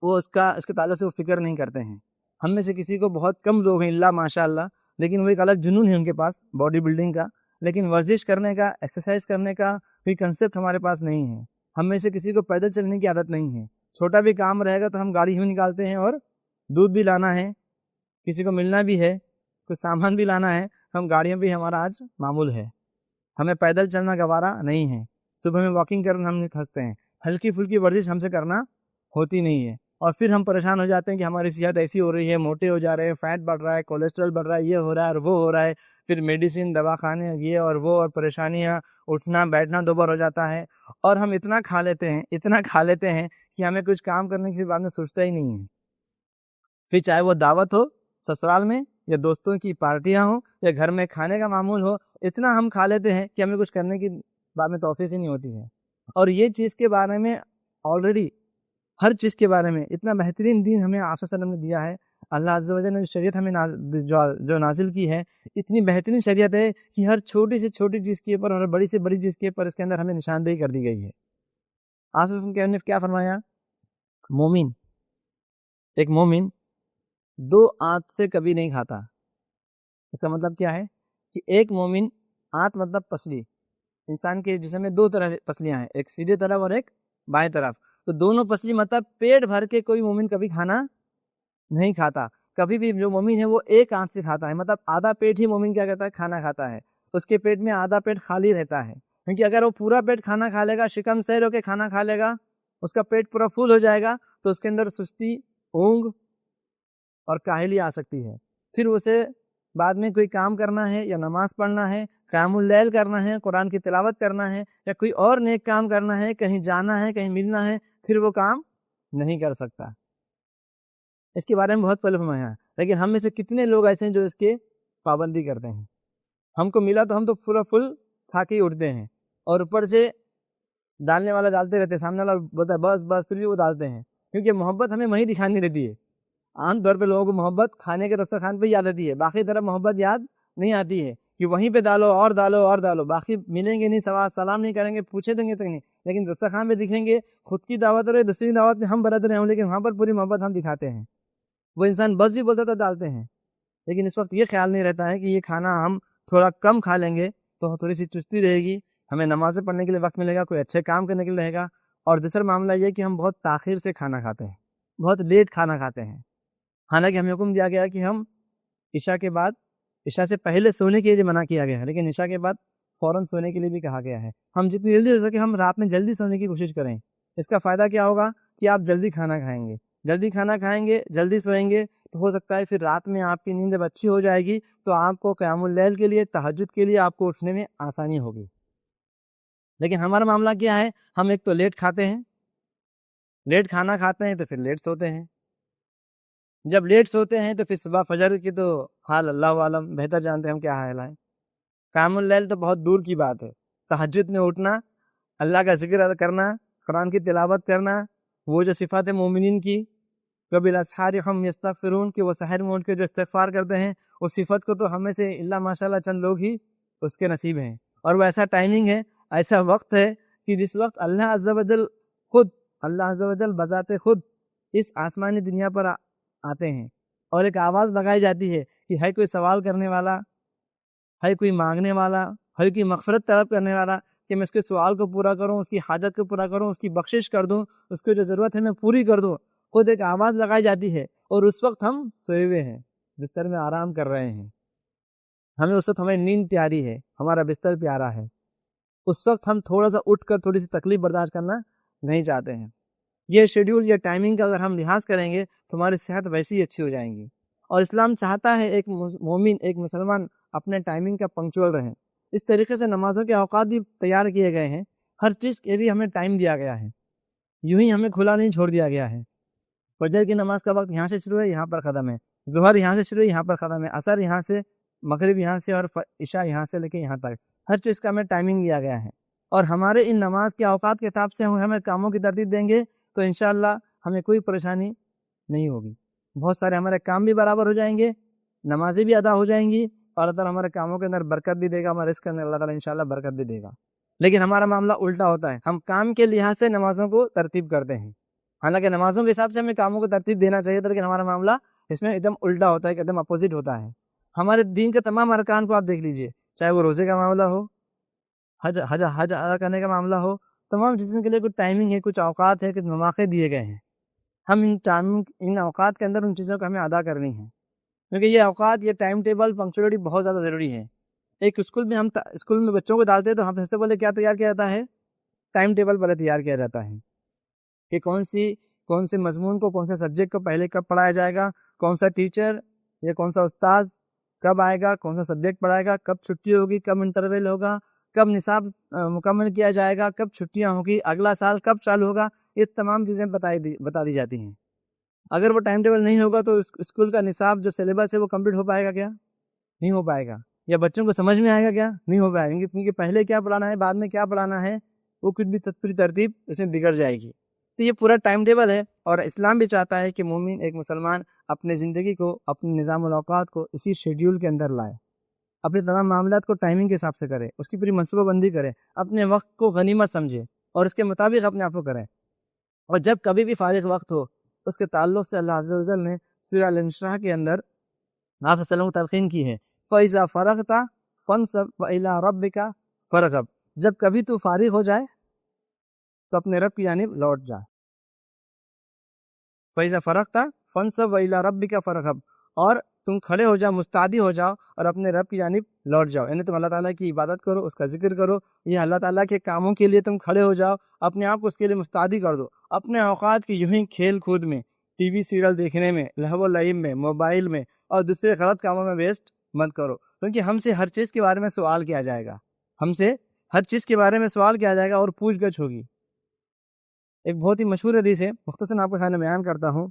[SPEAKER 1] وہ اس کے تعلق سے وہ فکر نہیں کرتے ہیں۔ ہم میں سے کسی کو، بہت کم لوگ ہیں اللہ ماشاء اللہ، لیکن وہ ایک الگ جنون ہے ان کے پاس باڈی بلڈنگ کا، لیکن ورزش کرنے کا، ایکسرسائز کرنے کا کوئی کنسیپٹ ہمارے پاس نہیں ہے۔ ہم میں سے کسی کو پیدل چلنے کی عادت نہیں ہے، چھوٹا بھی کام رہے گا تو ہم گاڑی ہی نکالتے ہیں، اور دودھ بھی لانا ہے، کسی کو ملنا بھی ہے، کچھ سامان بھی لانا ہے، ہم گاڑیوں بھی ہمارا آج معمول ہے، ہمیں پیدل چلنا گوارا نہیں ہے، صبح میں واکنگ کرنا ہم کھنستے ہیں، ہلکی پھلکی ورزش ہم سے کرنا ہوتی نہیں ہے، اور پھر ہم پریشان ہو جاتے ہیں کہ ہماری صحت ایسی ہو رہی ہے، موٹے ہو جا رہے ہیں، فیٹ بڑھ رہا ہے، کولیسٹرول بڑھ رہا ہے، یہ ہو رہا ہے اور وہ ہو رہا ہے، پھر میڈیسن، دوا خانے، یہ اور وہ، اور پریشانیاں، اٹھنا بیٹھنا 2 بار ہو جاتا ہے، اور ہم اتنا کھا لیتے ہیں کہ ہمیں کچھ کام کرنے کی بعد میں سوچتا ہی نہیں ہے۔ پھر چاہے وہ دعوت ہو سسرال میں، یا دوستوں کی پارٹیاں ہوں، یا گھر میں کھانے کا معمول ہو، اتنا ہم کھا لیتے ہیں کہ ہمیں کچھ کرنے کی بعد میں توفیق ہی نہیں ہوتی ہے۔ اور یہ چیز کے بارے میں آلریڈی، ہر چیز کے بارے میں اتنا بہترین دین ہمیں آپ صلی اللہ علیہ وسلم نے دیا ہے، اللہ عز و جل نے شریعت ہمیں جو نازل کی ہے، اتنی بہترین شریعت ہے کہ ہر چھوٹی سے چھوٹی چیز کے اوپر اور بڑی سے بڑی چیز کے اوپر اس کے اندر ہمیں نشاندہی کر دی گئی ہے۔ آپ صلی اللہ علیہ وسلم نے کیا فرمایا؟ ایک مومن 2 آنت سے کبھی نہیں کھاتا۔ اس کا مطلب کیا ہے کہ ایک مومن، آنت مطلب پسلی، انسان کے جسم میں 2 طرح پسلیاں ہیں، ایک سیدھے طرف اور ایک بائیں طرف، تو دونوں پسلی مطلب پیٹ بھر کے کوئی مومن کبھی کھانا نہیں کھاتا۔ کبھی بھی جو مومن ہے وہ 1 آنت سے کھاتا ہے، مطلب آدھا پیٹ ہی مومن کیا کرتا ہے؟ کھانا کھاتا ہے، اس کے پیٹ میں آدھا پیٹ خالی رہتا ہے، کیونکہ اگر وہ پورا پیٹ کھانا کھا لے گا، شکم سیر ہو کے کھانا کھا لے گا، اس کا پیٹ پورا فل ہو جائے گا، تو اس کے اندر سستی، اونگ اور کاہلی آ سکتی ہے، پھر اسے بعد میں کوئی کام کرنا ہے، یا نماز پڑھنا ہے، قیام اللیل کرنا ہے، قرآن کی تلاوت کرنا ہے، یا کوئی اور نیک کام کرنا ہے، کہیں جانا ہے، کہیں ملنا ہے، پھر وہ کام نہیں کر سکتا۔ اس کے بارے میں بہت پہلے فرمایا ہے، لیکن ہم میں سے کتنے لوگ ایسے ہیں جو اس کے پابندی کرتے ہیں؟ ہم کو ملا تو ہم تو پورا فل کھا کے ہی اٹھتے ہیں، اور اوپر سے ڈالنے والا ڈالتے رہتے ہیں، سامنے والا بولتا ہے بس بس، پھر بھی وہ ڈالتے ہیں، کیونکہ محبت ہمیں وہیں دکھانی رہتی ہے۔ عام طور پہ لوگوں کو محبت کھانے کے دسترخوان پہ یاد آتی ہے، باقی طرف محبت یاد نہیں آتی ہے، کہ وہیں پہ ڈالو اور ڈالو اور ڈالو، باقی ملیں گے نہیں، سلام نہیں کریں گے، پوچھے دیں گے تک نہیں، لیکن دسترخوان پہ دکھیں گے، خود کی دعوت اور دوسری دعوت میں ہم برت رہے ہوں، لیکن وہاں پر پوری محبت ہم دکھاتے ہیں۔ وہ انسان بس بھی بولتا تو ڈالتے ہیں، لیکن اس وقت یہ خیال نہیں رہتا ہے کہ یہ کھانا ہم تھوڑا کم کھا لیں گے تو تھوڑی سی چستی رہے گی، ہمیں نمازیں پڑھنے کے لیے وقت ملے گا، کوئی اچھے کام کرنے کے لیے رہے گا۔ اور دوسرا معاملہ یہ کہ ہم بہت تاخیر سے کھانا کھاتے ہیں، بہت لیٹ کھانا کھاتے ہیں، حالانکہ ہمیں حکم دیا گیا کہ ہم عشاء سے پہلے سونے کے لیے منع کیا گیا ہے، لیکن عشاء کے بعد فوراً سونے کے لیے بھی کہا گیا ہے۔ ہم جتنی جلدی ہو سکے ہم رات میں جلدی سونے کی کوشش کریں۔ اس کا فائدہ کیا ہوگا کہ آپ جلدی کھانا کھائیں گے، جلدی سوئیں گے، تو ہو سکتا ہے پھر رات میں آپ کی نیند اچھی ہو جائے گی، تو آپ کو قیام اللیل کے لیے، تہجد کے لیے آپ کو اٹھنے میں آسانی ہوگی۔ لیکن ہمارا معاملہ کیا ہے؟ ہم ایک تو لیٹ کھاتے ہیں، لیٹ کھانا کھاتے ہیں تو پھر لیٹ سوتے ہیں، جب لیٹ سوتے ہیں تو پھر صبح فجر کی تو حال اللہ عالم بہتر جانتے ہیں ہم کیا حال ہے۔ قیام اللیل تو بہت دور کی بات ہے، تہجد میں اٹھنا، اللہ کا ذکر ادا کرنا، قرآن کی تلاوت کرنا، وہ جو صفات مومنین کی وبالاسحار هم یستغفرون کہ وہ سحر میں اٹھ کے جو استغفار کرتے ہیں، اس صفت کو تو ہمیں سے اللہ ماشاءاللہ چند لوگ ہی اس کے نصیب ہیں۔ اور وہ ایسا ٹائمنگ ہے، ایسا وقت ہے کہ جس وقت اللہ عز و جل خود، اللہ عز و جل بذات خود اس آسمانی دنیا پر آتے ہیں، اور ایک آواز لگائی جاتی ہے کہ ہے کوئی سوال کرنے والا، ہے کوئی مانگنے والا، ہے کوئی مغفرت طلب کرنے والا، کہ میں اس کے سوال کو پورا کروں، اس کی حاجت کو پورا کروں، اس کی بخشش کر دوں، اس کو جو ضرورت ہے میں پوری کر دوں۔ خود ایک آواز لگائی جاتی ہے، اور اس وقت ہم سوئے ہوئے ہیں، بستر میں آرام کر رہے ہیں، ہمیں اس وقت ہمیں نیند پیاری ہے، ہمارا بستر پیارا ہے، اس وقت ہم تھوڑا سا اٹھ کر تھوڑی سی تکلیف برداشت کرنا نہیں چاہتے ہیں۔ یہ شیڈیول یا ٹائمنگ کا اگر ہم لحاظ کریں گے تو ہماری صحت ویسی ہی اچھی ہو جائیں گی، اور اسلام چاہتا ہے ایک مومن، ایک مسلمان اپنے ٹائمنگ کا پنکچوئل رہے۔ اس طریقے سے نمازوں کے اوقات بھی تیار کیے گئے ہیں، ہر چیز کے بھی ہمیں ٹائم دیا گیا ہے، یوں ہی ہمیں کھلا نہیں چھوڑ دیا گیا ہے۔ فجر کی نماز کا وقت یہاں سے شروع ہے، یہاں پر ختم ہے، ظہر یہاں سے شروع ہے، یہاں پر ختم ہے، عصر یہاں سے، مغرب یہاں سے، اور عشاء یہاں سے لے کے یہاں تک، ہر چیز کا ہمیں ٹائمنگ دیا گیا ہے۔ اور ہمارے ان نماز کے اوقات کے حساب سے ہمیں کاموں کی ترتیب دیں گے تو انشاءاللہ ہمیں کوئی پریشانی نہیں ہوگی، بہت سارے ہمارے کام بھی برابر ہو جائیں گے، نمازیں بھی ادا ہو جائیں گی، اور اللہ تعالیٰ ہمارے کاموں کے اندر برکت بھی دے گا، ہمارے رزق کے اندر اللہ تعالیٰ انشاءاللہ برکت بھی دے گا۔ لیکن ہمارا معاملہ الٹا ہوتا ہے، ہم کام کے لحاظ سے نمازوں کو ترتیب کرتے ہیں، حالانکہ نمازوں کے حساب سے ہمیں کاموں کو ترتیب دینا چاہیے تھا، لیکن ہمارا معاملہ اس میں ایک دم الٹا ہوتا ہے، ایک دم اپوزٹ ہوتا ہے۔ ہمارے دین کے تمام ارکان کو آپ دیکھ لیجئے، چاہے وہ روزے کا معاملہ ہو، حج ادا کرنے کا معاملہ ہو، تمام چیزوں کے لیے کچھ ٹائمنگ ہے، کچھ اوقات ہے، کچھ مواقع دیے گئے ہیں، ہم ان اوقات کے اندر ان چیزوں کو ہمیں ادا کرنی ہے، کیونکہ یہ اوقات، یہ ٹائم ٹیبل، پنکچولیٹی بہت زیادہ ضروری ہے۔ ایک اسکول میں بچوں کو ڈالتے ہیں تو ہم سب سے پہلے کیا تیار کیا جاتا ہے؟ ٹائم ٹیبل پہلے تیار کیا جاتا ہے کہ کون سے مضمون کو، کون سے سبجیکٹ کو پہلے کب پڑھایا جائے گا، کون سا ٹیچر یا کون سا استاذ کب آئے گا، کون سا سبجیکٹ پڑھائے گا، کب چھٹی ہوگی، کب انٹرول ہوگا، کب نصاب مکمل کیا جائے گا، کب چھٹیاں ہوگی، اگلا سال کب چالو ہوگا، یہ تمام چیزیں بتا دی جاتی ہیں۔ اگر وہ ٹائم ٹیبل نہیں ہوگا تو اسکول کا نصاب جو سلیبس ہے وہ کمپلیٹ ہو پائے گا کیا؟ نہیں ہو پائے گا۔ یا بچوں کو سمجھ میں آئے گا کیا؟ نہیں ہو پائے گا، کیونکہ پہلے کیا پڑھانا ہے، بعد میں کیا پڑھانا ہے، وہ کچھ بھی پوری ترتیب اس میں بگڑ جائے گی۔ تو یہ پورا ٹائم ٹیبل ہے، اور اسلام بھی چاہتا ہے کہ مومن، ایک مسلمان اپنے زندگی کو، اپنے نظام الاوقات کو اسی شیڈیول کے اندر لائے، اپنے تمام معاملات کو ٹائمنگ کے حساب سے کرے، اس کی پوری منصوبہ بندی کرے، اپنے وقت کو غنیمت سمجھے اور اس کے مطابق اپنے آپ کو کرے، اور جب کبھی بھی فارغ وقت ہو اس کے تعلق سے اللہ عز و جل نے سورہ الانشراح کے اندر آپ صلی اللہ علیہ وسلم کو تلقین کی ہے، فَإِذَا فَرَغْتَ فَانْصَبْ وَإِلَىٰ رَبِّكَ فَارْغَب، جب کبھی تو فارغ ہو جائے تو اپنے رب کی جانب لوٹ جا۔ فَإِذَا فَرَغْتَ فَانْصَبْ وَإِلَىٰ رَبِّكَ فَارْغَب، اور تم کھڑے ہو جاؤ، مستعدی ہو جاؤ اور اپنے رب کی جانب لوٹ جاؤ، یعنی تم اللہ تعالیٰ کی عبادت کرو، اس کا ذکر کرو، یہ اللہ تعالیٰ کے کاموں کے لیے تم کھڑے ہو جاؤ، اپنے آپ کو اس کے لیے مستعدی کر دو، اپنے اوقات کی یوں ہی کھیل کود میں، ٹی وی سیریل دیکھنے میں، لہو و لعب میں، موبائل میں اور دوسرے غلط کاموں میں ویسٹ مت کرو، کیونکہ ہم سے ہر چیز کے بارے میں سوال کیا جائے گا، ہم سے ہر چیز کے بارے میں سوال کیا جائے گا اور پوچھ گچھ ہوگی۔ ایک بہت ہی مشہور حدیث ہے، مختصراً آپ کے سامنے بیان کرتا ہوں۔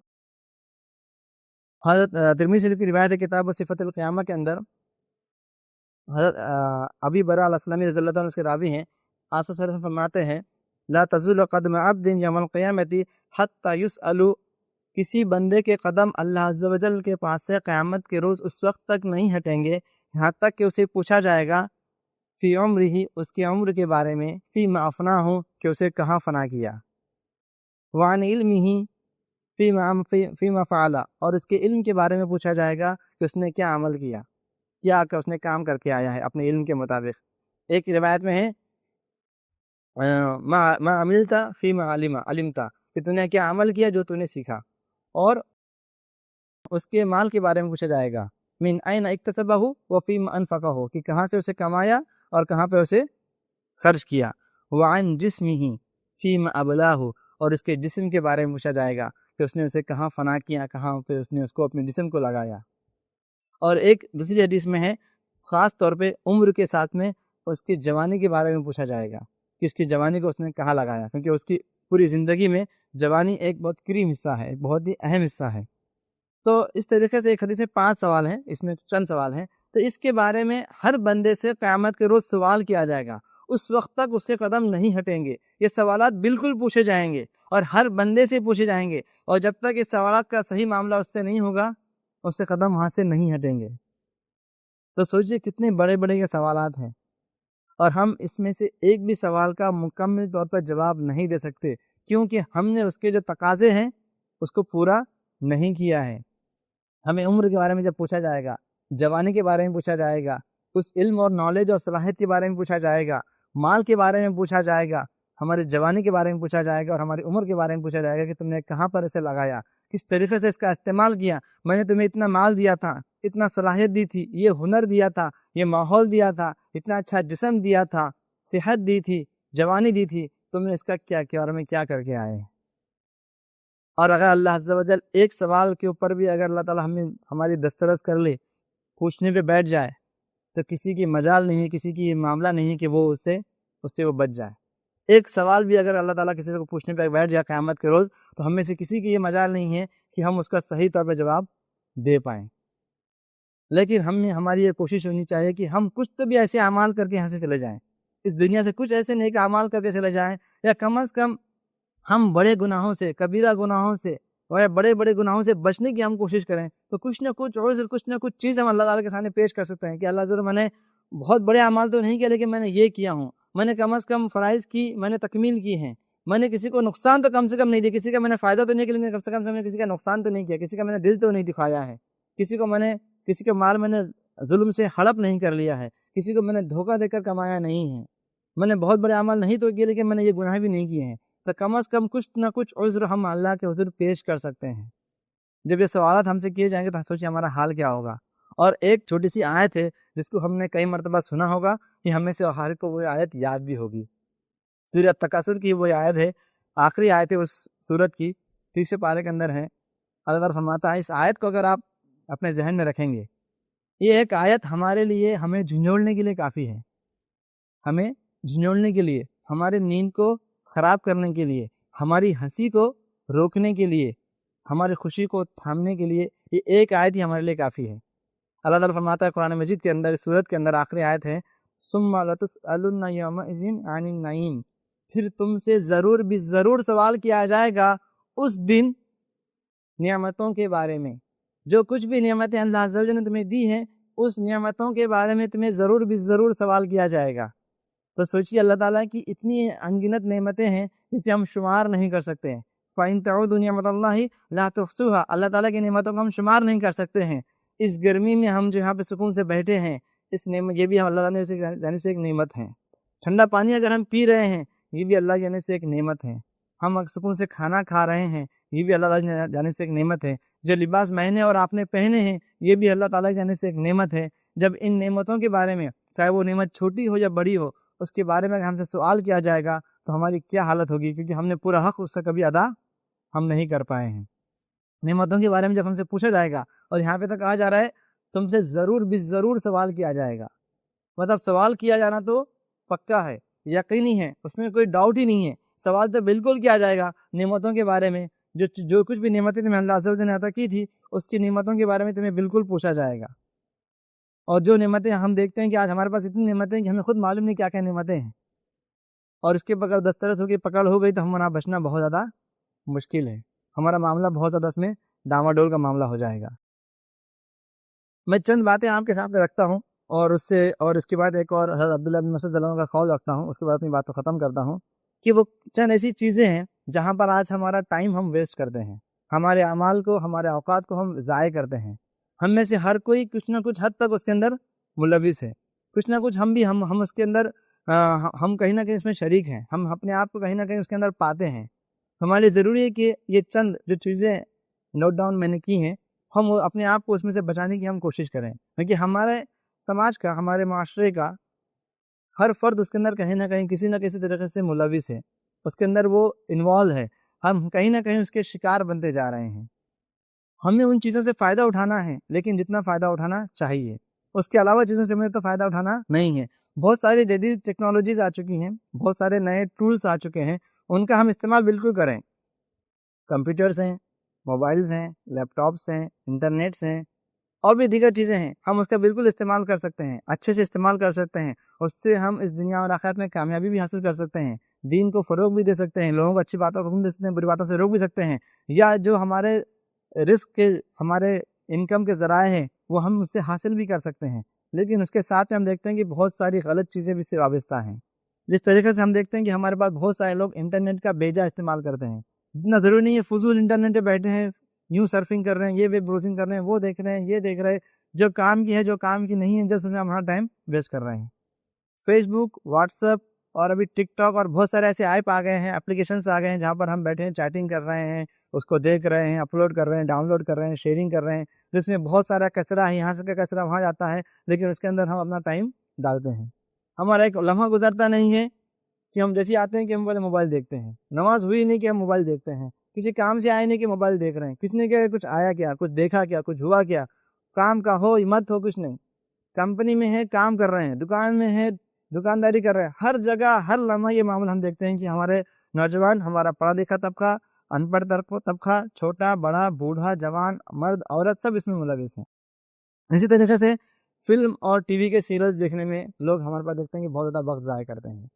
[SPEAKER 1] حضرت ترمذی شریف کی روایت ہے، کتاب صفت القیامہ کے اندر، حضرت ابی برا الاسلمی رضی اللہ عنہ اس کے راوی ہیں، آپ صلی اللہ علیہ وسلم فرماتے ہیں، لا تزول قدم عبد یوم القیامۃ حتی یسأل، کسی بندے کے قدم اللہ عز و جل کے پاس سے قیامت کے روز اس وقت تک نہیں ہٹیں گے یہاں تک کہ اسے پوچھا جائے گا فی عمرہ، اس کی عمر کے بارے میں، فی ما افناہ، کہ اسے کہاں فنا کیا، وعن علمہ، فیما فعلا، اور اس کے علم کے بارے میں پوچھا جائے گا کہ اس نے کیا عمل کیا، کیا کہ اس نے کام کر کے آیا ہے اپنے علم کے مطابق۔ ایک روایت میں ہے ما عملتا فیما علمتا، کہ تو نے کیا عمل کیا جو تو نے سیکھا، اور اس کے مال کے بارے میں پوچھا جائے گا، من این اکتسبہ وفیما انفقہ، کہ کہاں سے اسے کمایا اور کہاں پہ اسے خرچ کیا، وعن جسمہ فیما ابلاہ، اور اس کے جسم کے بارے میں پوچھا جائے گا کہ اس نے اسے کہاں فنا کیا، کہاں پہ اس نے اس کو اپنے جسم کو لگایا۔ اور ایک دوسری حدیث میں ہے، خاص طور پہ عمر کے ساتھ میں اس کی جوانی کے بارے میں پوچھا جائے گا کہ اس کی جوانی کو اس نے کہاں لگایا، کیونکہ اس کی پوری زندگی میں جوانی ایک بہت کریم حصہ ہے، ایک بہت ہی اہم حصہ ہے۔ تو اس طریقے سے ایک حدیث میں 5 سوال ہیں، اس میں چند سوال ہیں، تو اس کے بارے میں ہر بندے سے قیامت کے روز سوال کیا جائے گا، اس وقت تک اس سے قدم نہیں ہٹیں گے، یہ سوالات بالکل پوچھے جائیں گے اور ہر بندے سے پوچھے جائیں گے، اور جب تک اس سوالات کا صحیح معاملہ اس سے نہیں ہوگا اس سے قدم وہاں سے نہیں ہٹیں گے۔ تو سوچئے کتنے بڑے بڑے یہ سوالات ہیں، اور ہم اس میں سے ایک بھی سوال کا مکمل طور پر جواب نہیں دے سکتے، کیونکہ ہم نے اس کے جو تقاضے ہیں اس کو پورا نہیں کیا ہے۔ ہمیں عمر کے بارے میں جب پوچھا جائے گا، جوانی کے بارے میں پوچھا جائے گا، اس علم اور نالج اور صلاحیت کے بارے میں پوچھا جائے گا، مال کے بارے میں پوچھا جائے گا، ہماری جوانی کے بارے میں پوچھا جائے گا، اور ہماری عمر کے بارے میں پوچھا جائے گا کہ تم نے کہاں پر اسے لگایا، کس طریقے سے اس کا استعمال کیا، میں نے تمہیں اتنا مال دیا تھا، اتنا صلاحیت دی تھی، یہ ہنر دیا تھا، یہ ماحول دیا تھا، اتنا اچھا جسم دیا تھا، صحت دی تھی، جوانی دی تھی، تم نے اس کا کیا کیا اور ہمیں کیا کر کے آئے۔ اور اگر اللہ عز و جل ایک سوال کے اوپر بھی اگر اللہ تعالیٰ ہماری دسترس کر لے، پوچھنے پہ بیٹھ جائے، تو کسی کی مجال نہیں ہے، کسی کی یہ معاملہ نہیں ہے کہ وہ اس سے وہ بچ جائے۔ ایک سوال بھی اگر اللہ تعالیٰ کسی کو پوچھنے پہ بیٹھ جائے قیامت کے روز، تو ہم میں سے کسی کی یہ مجال نہیں ہے کہ ہم اس کا صحیح طور پہ جواب دے پائیں۔ لیکن ہماری یہ کوشش ہونی چاہیے کہ ہم کچھ تو بھی ایسے اعمال کر کے یہاں سے چلے جائیں، اس دنیا سے کچھ ایسے نیک اعمال کر کے چلے جائیں، یا کم از کم ہم بڑے گناہوں سے، کبیرہ گناہوں سے اور بڑے بڑے گناہوں سے بچنے کی ہم کوشش کریں، تو کچھ نہ کچھ چیز ہم اللہ تعالیٰ کے سامنے پیش کر سکتے ہیں کہ اللہ ضرور میں نے بہت بڑے اعمال تو نہیں کیا، لیکن میں نے یہ کیا ہوں، میں نے کم از کم فرائض کی میں نے تکمیل کی ہیں، میں نے کسی کو نقصان تو کم سے کم نہیں دیا، کسی کا میں نے فائدہ تو نہیں کیا، لیکن کم سے کم میں نے کسی کا نقصان تو نہیں کیا، کسی کا میں نے دل تو نہیں دکھایا ہے، کسی کا مال میں نے ظلم سے ہڑپ نہیں کر لیا ہے، کسی کو میں نے دھوکہ دے کر کمایا نہیں ہے، میں نے بہت بڑے اعمال نہیں تو کیے، لیکن میں نے یہ گناہ بھی نہیں کیے ہیں، تو کم از کم کچھ نہ کچھ عذر ہم اللہ کے حضور پیش کر سکتے ہیں۔ جب یہ سوالات ہم سے کیے جائیں گے تو سوچیے ہمارا حال کیا ہوگا۔ اور ایک چھوٹی سی آیت ہے جس کو ہم نے کئی مرتبہ سنا ہوگا، کہ ہمیں سے ہر کو وہ آیت یاد بھی ہوگی۔ سورہ التکاثر کی وہ آیت ہے، آخری آیت ہے اس سورت کی، 30 پارے کے اندر ہے۔ اللہ تعالیٰ فرماتا ہے، اس آیت کو اگر آپ اپنے ذہن میں رکھیں گے، یہ ایک آیت ہمارے لیے ہمیں جھنجھوڑنے کے لیے کافی ہے، ہمیں جھنجھوڑنے کے لیے، ہمارے نیند کو خراب کرنے کے لیے، ہماری ہنسی کو روکنے کے لیے، ہماری خوشی کو تھامنے کے لیے، یہ ایک آیت ہی ہمارے لیے کافی ہے۔ اللہ تعالیٰ فرماتا ہے قرآن مجید کے اندر، اس سورت کے اندر آخری آیت ہے، ثم لتسألن یومئذ عن النعیم، پھر تم سے ضرور بھی ضرور سوال کیا جائے گا اس دن نعمتوں کے بارے میں، جو کچھ بھی نعمتیں اللہ عز و جل نے تمہیں دی ہیں، اس نعمتوں کے بارے میں تمہیں ضرور بھی ضرور سوال کیا جائے گا۔ تو سوچیے اللہ تعالیٰ کی اتنی انگنت نعمتیں ہیں جسے ہم شمار نہیں کر سکتے ہیں۔ فَإِن تَعُودُوا نِعْمَتَ اللَّهِ لَا تُحْصُوهَا، اللہ تعالیٰ کی نعمتوں کو ہم شمار نہیں کر سکتے ہیں۔ اس گرمی میں ہم جو یہاں پہ سکون سے بیٹھے ہیں، اس نعمت یہ بھی اللہ تعالیٰ کی جانب سے ایک نعمت ہے۔ ٹھنڈا پانی اگر ہم پی رہے ہیں، یہ بھی اللہ کی جانب سے ایک نعمت ہے۔ ہم سکون سے کھانا کھا رہے ہیں، یہ بھی اللہ تعالیٰ کی جانب سے ایک نعمت ہے۔ جو لباس میں نے اور آپ نے پہنے ہیں، یہ بھی اللہ تعالیٰ کی جانب سے ایک نعمت ہے۔ جب ان نعمتوں کے بارے میں، چاہے وہ نعمت چھوٹی ہو یا بڑی ہو، اس کے بارے میں اگر ہم سے سوال کیا جائے گا تو ہماری کیا حالت ہوگی، کیونکہ ہم نے پورا حق اس کا کبھی ادا ہم نہیں کر پائے ہیں۔ نعمتوں کے بارے میں جب ہم سے پوچھا جائے گا، اور یہاں پہ تو کہا جا رہا ہے تم سے ضرور بھی ضرور سوال کیا جائے گا، مطلب سوال کیا جانا تو پکا ہے، یقینی ہے، اس میں کوئی ڈاؤٹ ہی نہیں ہے، سوال تو بالکل کیا جائے گا نعمتوں کے بارے میں، جو کچھ بھی نعمتیں تمہیں اللہ عز و جل نے عطا کی تھی، اس کی نعمتوں کے بارے میں تمہیں بالکل پوچھا جائے گا۔ اور جو نعمتیں ہم دیکھتے ہیں کہ آج ہمارے پاس اتنی نعمتیں ہیں کہ ہمیں خود معلوم نہیں کیا کیا نعمتیں ہیں، اور اس کے بغیر دسترس ہو گئی، پکڑ ہو گئی، تو ہمارا بچنا بہت زیادہ مشکل ہے، ہمارا معاملہ بہت زیادہ اس میں ڈاواڈول کا معاملہ ہو جائے گا۔ میں چند باتیں آپ کے سامنے رکھتا ہوں، اور اس کے بعد ایک اور حضرت عبداللہ بن مسعود رضی اللہ عنہ کا قول رکھتا ہوں، اس کے بعد اپنی بات کو ختم کرتا ہوں، کہ وہ چند ایسی چیزیں ہیں جہاں پر آج ہمارا ٹائم ہم ویسٹ کرتے ہیں، ہمارے اعمال کو، ہمارے اوقات کو ہم ضائع کرتے ہیں۔ ہم میں سے ہر کوئی کچھ نہ کچھ حد تک اس کے اندر ملوث ہے، کچھ نہ کچھ ہم اس کے اندر ہم کہیں نہ کہیں اس میں شریک ہیں، ہم اپنے آپ کو کہیں نہ کہیں اس کے اندر پاتے ہیں۔ ہمارے لیے ضروری ہے کہ یہ چند جو چیزیں نوٹ ڈاؤن میں نے کی ہیں، ہم اپنے آپ کو اس میں سے بچانے کی ہم کوشش کریں، کیونکہ ہمارے سماج کا، ہمارے معاشرے کا ہر فرد اس کے اندر کہیں نہ کہیں کسی نہ کسی طریقے سے ملوث ہے، اس کے اندر وہ انوالو ہے، ہم کہیں نہ کہیں اس کے شکار بنتے جا رہے ہیں۔ ہمیں ان چیزوں سے فائدہ اٹھانا ہے، لیکن جتنا فائدہ اٹھانا چاہیے، اس کے علاوہ چیزوں سے ہمیں تو فائدہ اٹھانا نہیں ہے۔ بہت ساری جدید ٹیکنالوجیز آ چکی ہیں، بہت سارے نئے ٹولز آ چکے ہیں، ان کا ہم استعمال بالکل کریں۔ کمپیوٹرز ہیں، موبائلز ہیں، لیپ ٹاپس ہیں، انٹرنیٹس ہیں اور بھی دیگر چیزیں ہیں، ہم اس کا بالکل استعمال کر سکتے ہیں، اچھے سے استعمال کر سکتے ہیں، اس سے ہم اس دنیا اور آخرت میں کامیابی بھی حاصل کر سکتے ہیں، دین کو فروغ بھی دے سکتے ہیں، لوگوں کو اچھی باتوں کو حکم دے سکتے ہیں، بری باتوں سے روک بھی سکتے ہیں، یا جو ہمارے رزق کے ہمارے انکم کے ذرائع ہیں وہ ہم اس سے حاصل بھی کر سکتے ہیں۔ لیکن اس کے ساتھ ہم دیکھتے ہیں کہ بہت ساری غلط چیزیں بھی اس سے وابستہ ہیں۔ جس طریقے سے ہم دیکھتے ہیں کہ ہمارے پاس بہت سارے لوگ انٹرنیٹ کا بیجا استعمال کرتے ہیں، جتنا ضروری نہیں ہے فضول انٹرنیٹ پہ بیٹھے ہیں، یوں سرفنگ کر رہے ہیں، یہ ویب براؤزنگ کر رہے ہیں، وہ دیکھ رہے ہیں، یہ دیکھ رہے ہیں، جو کام کی ہے جو کام کی نہیں ہے، جس میں ہم ہمارا ٹائم ویسٹ کر رہے ہیں۔ فیس بک، واٹس ایپ اور ابھی ٹک ٹاک اور بہت سارے ایسے ایپ آ گئے ہیں، اپلیکیشنس آ گئے ہیں جہاں پر ہم بیٹھے ہیں، چیٹنگ کر رہے ہیں، اس کو دیکھ رہے ہیں، اپلوڈ کر رہے ہیں، ڈاؤن لوڈ کر رہے ہیں، شیئرنگ کر رہے ہیں، جس میں بہت سارا کچرا ہے، یہاں سے کا کچرا وہاں جاتا ہے، لیکن اس کے اندر ہم اپنا ٹائم ڈالتے ہیں۔ ہمارا ایک لمحہ گزرتا نہیں ہے کہ ہم جیسے آتے ہیں کہ ہم پہلے موبائل دیکھتے ہیں، نماز ہوئی نہیں کہ ہم موبائل دیکھتے ہیں، کسی کام سے آئے نہیں کہ موبائل دیکھ رہے ہیں، کس نے کیا کچھ آیا کیا، کچھ دیکھا کیا، کچھ ہوا کیا، کام کا ہو مت ہو کچھ نہیں، کمپنی میں ہے کام کر رہے ہیں، دکان میں ہے دکانداری کر رہے ہیں، ہر جگہ ہر لمحہ یہ معاملہ ہم دیکھتے ہیں کہ ہمارے نوجوان، ہمارا پڑھا لکھا طبقہ، ان پڑھ طبقہ، چھوٹا بڑا بوڑھا جوان مرد عورت سب اس میں ملوث ہیں۔ اسی طریقے سے فلم اور ٹی وی کے سیریلز دیکھنے میں لوگ ہمارے پاس دیکھتے ہیں کہ بہت زیادہ وقت ضائع کرتے ہیں۔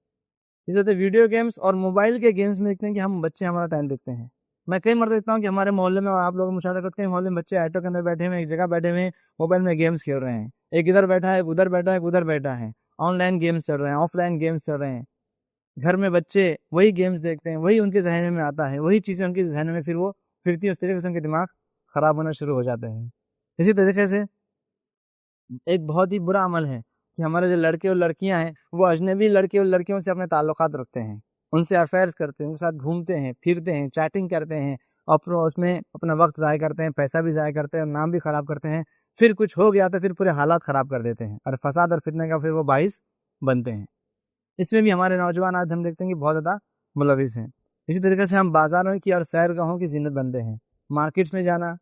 [SPEAKER 1] اسی طرح ویڈیو گیمز اور موبائل کے گیمز میں دیکھتے ہیں کہ ہم بچے ہمارا ٹائم دیکھتے ہیں۔ میں کئی مرتبہ دیکھتا ہوں کہ ہمارے محلے میں، اور آپ لوگ مشاہدہ کرتے ہیں، محلے میں بچے آٹو کے اندر بیٹھے ہوئے ایک جگہ بیٹھے ہوئے موبائل میں گیمز کھیل رہے ہیں، ایک ادھر بیٹھا ہے، ایک ادھر بیٹھا ہے، ایک ادھر بیٹھا ہے، آن لائن گیمز چل رہے ہیں، آف لائن گیمز چل رہے ہیں۔ گھر میں بچے وہی گیمز دیکھتے ہیں، وہی ان کے ذہن میں آتا ہے، وہی چیزیں ان کے ذہن میں پھر وہ پھرتی ہیں، اس طریقے سے ان کے دماغ خراب ہونا شروع ہو جاتے ہیں۔ اسی طریقے سے ایک بہت ہی برا عمل ہے کہ ہمارے جو لڑکے اور لڑکیاں ہیں وہ اجنبی لڑکے اور لڑکیوں سے اپنے تعلقات رکھتے ہیں، ان سے افیئرز کرتے ہیں، ان کے ساتھ گھومتے ہیں، پھرتے ہیں، چیٹنگ کرتے ہیں، اور اس میں اپنا وقت ضائع کرتے ہیں، پیسہ بھی ضائع کرتے ہیں، اور نام بھی خراب کرتے ہیں۔ پھر کچھ ہو گیا تو پھر پورے حالات خراب کر دیتے ہیں، اور فساد اور فتنے کا پھر وہ باعث بنتے ہیں۔ اس میں بھی ہمارے نوجوان آج ہم دیکھتے ہیں کہ بہت زیادہ ملوث ہیں۔ اسی طریقے سے ہم بازاروں کی اور سیر گاہوں کی زینت بنتے ہیں، مارکیٹس میں جانا،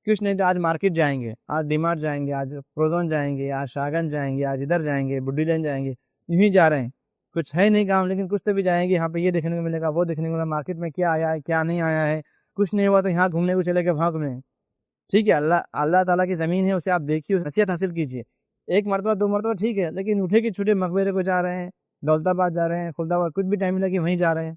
[SPEAKER 1] کچھ نہیں تو آج مارکیٹ جائیں گے، آج ڈی مارٹ جائیں گے، آج پروزون جائیں گے، آج شاگن جائیں گے، آج ادھر جائیں گے، بڈی لین جائیں گے، یوں ہی جا رہے ہیں، کچھ ہے نہیں کام، لیکن کچھ تو بھی جائیں گے، یہاں پہ یہ دیکھنے کو ملے گا، وہ دیکھنے کو ملے گا، مارکیٹ میں کیا آیا ہے کیا نہیں آیا ہے، کچھ نہیں ہوا تو یہاں گھومنے کو چلے گئے، وہاں گھومنے۔ ٹھیک ہے، اللہ تعالیٰ کی زمین ہے، اسے آپ دیکھیے، نصیحت حاصل کیجیے، ایک مرتبہ دو مرتبہ ٹھیک ہے، لیکن اٹھے کہ چھوٹے مقبرے کو جا رہے ہیں، دولت آباد جا رہے ہیں، خلد آباد، کچھ بھی ٹائم ملے کہ وہیں جا رہے ہیں۔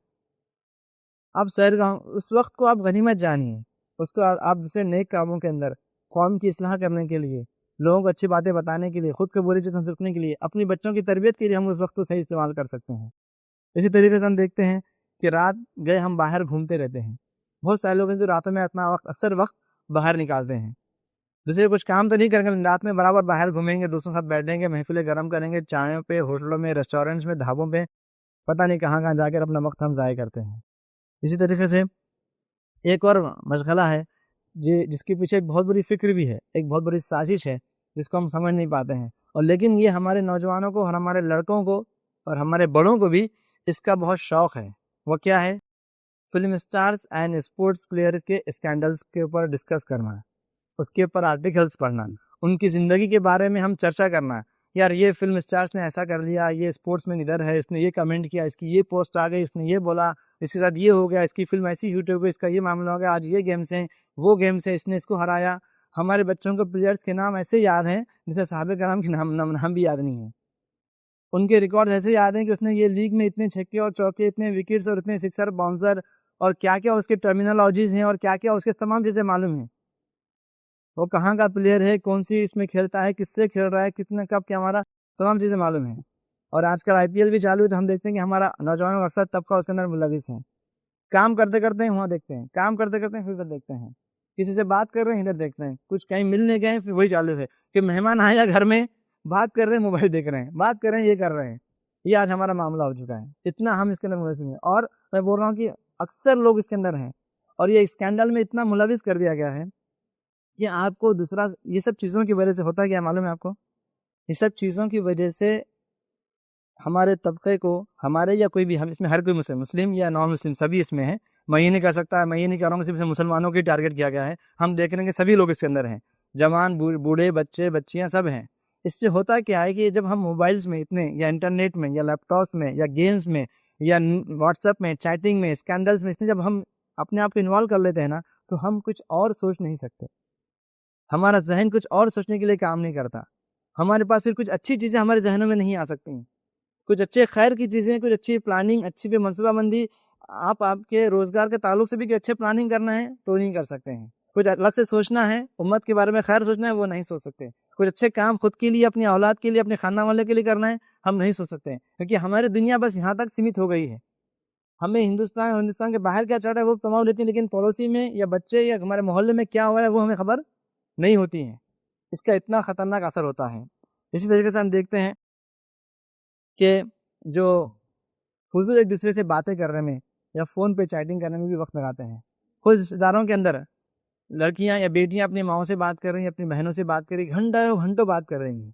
[SPEAKER 1] آپ سیر گاہ اس وقت کو آپ غنیمت جانیے، اس کو آپ دوسرے نیک کاموں کے اندر، قوم کی اصلاح کرنے کے لیے، لوگوں کو اچھی باتیں بتانے کے لیے، خود کو بری چیزوں سے روکنے کے لیے، اپنی بچوں کی تربیت کے لیے ہم اس وقت کو صحیح استعمال کر سکتے ہیں۔ اسی طریقے سے ہم دیکھتے ہیں کہ رات گئے ہم باہر گھومتے رہتے ہیں، بہت سارے لوگ ہیں جو راتوں میں اپنا وقت اکثر وقت باہر نکالتے ہیں، دوسرے کچھ کام تو نہیں کریں گے، رات میں برابر باہر گھومیں گے، دوستوں کے ساتھ بیٹھیں گے، محفلیں گرم کریں گے، چائوں پہ، ہوٹلوں میں، ریسٹورینٹس میں، ڈھابوں پہ، پتہ نہیں کہاں کہاں جا کر اپنا وقت ہم ضائع کرتے ہیں۔ اسی طریقے سے ایک اور مشغلہ ہے جس کے پیچھے ایک بہت بڑی فکر بھی ہے، ایک بہت بڑی سازش ہے جس کو ہم سمجھ نہیں پاتے ہیں، اور لیکن یہ ہمارے نوجوانوں کو اور ہمارے لڑکوں کو اور ہمارے بڑوں کو بھی اس کا بہت شوق ہے۔ وہ کیا ہے؟ Film stars and sports players کے اسکینڈلز کے اوپر ڈسکس کرنا، اس کے اوپر آرٹیکلز پڑھنا، ان کی زندگی کے بارے میں ہم چرچا کرنا، یار یہ فلم اسٹارز نے ایسا کر لیا، یہ اسپورٹس مین ادھر ہے، اس نے یہ کمنٹ کیا، اس کی یہ پوسٹ آ گئی، اس نے یہ بولا، اس کے ساتھ یہ ہو گیا، اس کی فلم ایسی ہٹ ہو گئی، اس کا یہ معاملہ ہو گیا، آج یہ گیمز ہیں، وہ گیمز ہیں، اس نے اس کو ہرایا۔ ہمارے بچوں کو پلیئرز کے نام ایسے یاد ہیں جیسے صحابہ کرام کے نام بھی یاد نہیں ہیں، ان کے ریکارڈ ایسے یاد ہیں کہ اس نے یہ لیگ میں اتنے چھکے اور چوکے، اتنے وکٹس اور اتنے سکسر باؤنسر، اور کیا کیا اس کے ٹرمینالوجیز ہیں، اور کیا کیا اس کے تمام چیزیں معلوم ہیں، وہ کہاں کا پلیئر ہے، کون سی اس میں کھیلتا ہے، کس سے کھیل رہا ہے، کتنے کب کیا، ہمارا تمام چیزیں معلوم ہیں۔ اور آج کل IPL بھی چالو ہے تو ہم دیکھتے ہیں کہ ہمارا نوجوانوں کا اکثر طبقہ اس کے اندر ملوث ہے، کام کرتے کرتے ہیں وہاں دیکھتے ہیں، کام کرتے کرتے ہیں پھر ادھر دیکھتے ہیں، کسی سے بات کر رہے ہیں ادھر دیکھتے ہیں، کچھ کہیں ملنے گئے پھر وہی چالو ہے کہ مہمان آیا گھر میں، بات کر رہے ہیں، موبائل دیکھ رہے ہیں، بات کر رہے ہیں، یہ کر رہے ہیں، یہ آج ہمارا معاملہ ہو چکا ہے، اتنا ہم اس کے اندر ملوث ہیں۔ اور میں بول رہا ہوں کہ اکثر لوگ اس کے اندر ہیں، اور یہ اسکینڈل میں اتنا ملوث کر دیا گیا ہے کہ آپ کو دوسرا، یہ سب چیزوں کی وجہ سے ہوتا ہے کیا معلوم ہے آپ کو؟ یہ سب چیزوں کی وجہ سے ہمارے طبقے کو، ہمارے یا کوئی بھی، ہم اس میں ہر کوئی مسلم یا نان مسلم سبھی اس میں ہیں، میں یہ نہیں کہہ سکتا، میں یہ نہیں کہہ رہا ہوں کہ صرف مسلمانوں کی ٹارگٹ کیا گیا ہے، ہم دیکھ رہے ہیں کہ سبھی لوگ اس کے اندر ہیں، جوان بوڑھے بچے بچیاں سب ہیں۔ اس سے ہوتا کیا ہے کہ جب ہم موبائلز میں اتنے، یا انٹرنیٹ میں، یا لیپ ٹاپس میں، یا گیمز میں، یا واٹس ایپ میں، چیٹنگ میں، اسکینڈلز میں، اس نے جب ہم اپنے آپ کو انوالو کر لیتے ہیں نا، تو ہم کچھ اور سوچ نہیں سکتے، ہمارا ذہن کچھ اور سوچنے کے لیے کام نہیں کرتا، ہمارے پاس پھر کچھ اچھی چیزیں ہمارے ذہنوں میں نہیں آ سکتی ہیں، کچھ اچھے خیر کی چیزیں، کچھ اچھی پلاننگ، اچھی منصوبہ بندی، آپ کے روزگار کے تعلق سے بھی اچھے پلاننگ کرنا ہے تو نہیں کر سکتے ہیں، کچھ الگ سے سوچنا ہے، امت کے بارے میں خیر سوچنا ہے، وہ نہیں سوچ سکتے، کچھ اچھے کام خود کے لیے، اپنی اولاد کے لیے، اپنے خاندان والے کے لیے کرنا ہے، ہم نہیں سوچ سکتے ہیں، کیونکہ ہماری دنیا بس یہاں تک سیمت ہو گئی ہے، ہمیں ہندوستان کے باہر کیا چل رہا ہے وہ تمام لیتے ہیں، لیکن پڑوسی میں یا بچے یا ہمارے محلے میں کیا ہو رہا ہے وہ ہمیں خبر نہیں ہوتی ہے، اس کا اتنا خطرناک اثر ہوتا ہے۔ اسی طریقے سے ہم دیکھتے ہیں کہ جو فضول ایک دوسرے سے باتیں کرنے میں یا فون پہ چیٹنگ کرنے میں بھی وقت لگاتے ہیں، خود رشتے داروں کے اندر لڑکیاں یا بیٹیاں اپنی ماؤں سے بات کر رہی ہیں، اپنی بہنوں سے بات کر رہی ہیں، گھنٹوں بات کر رہی ہیں،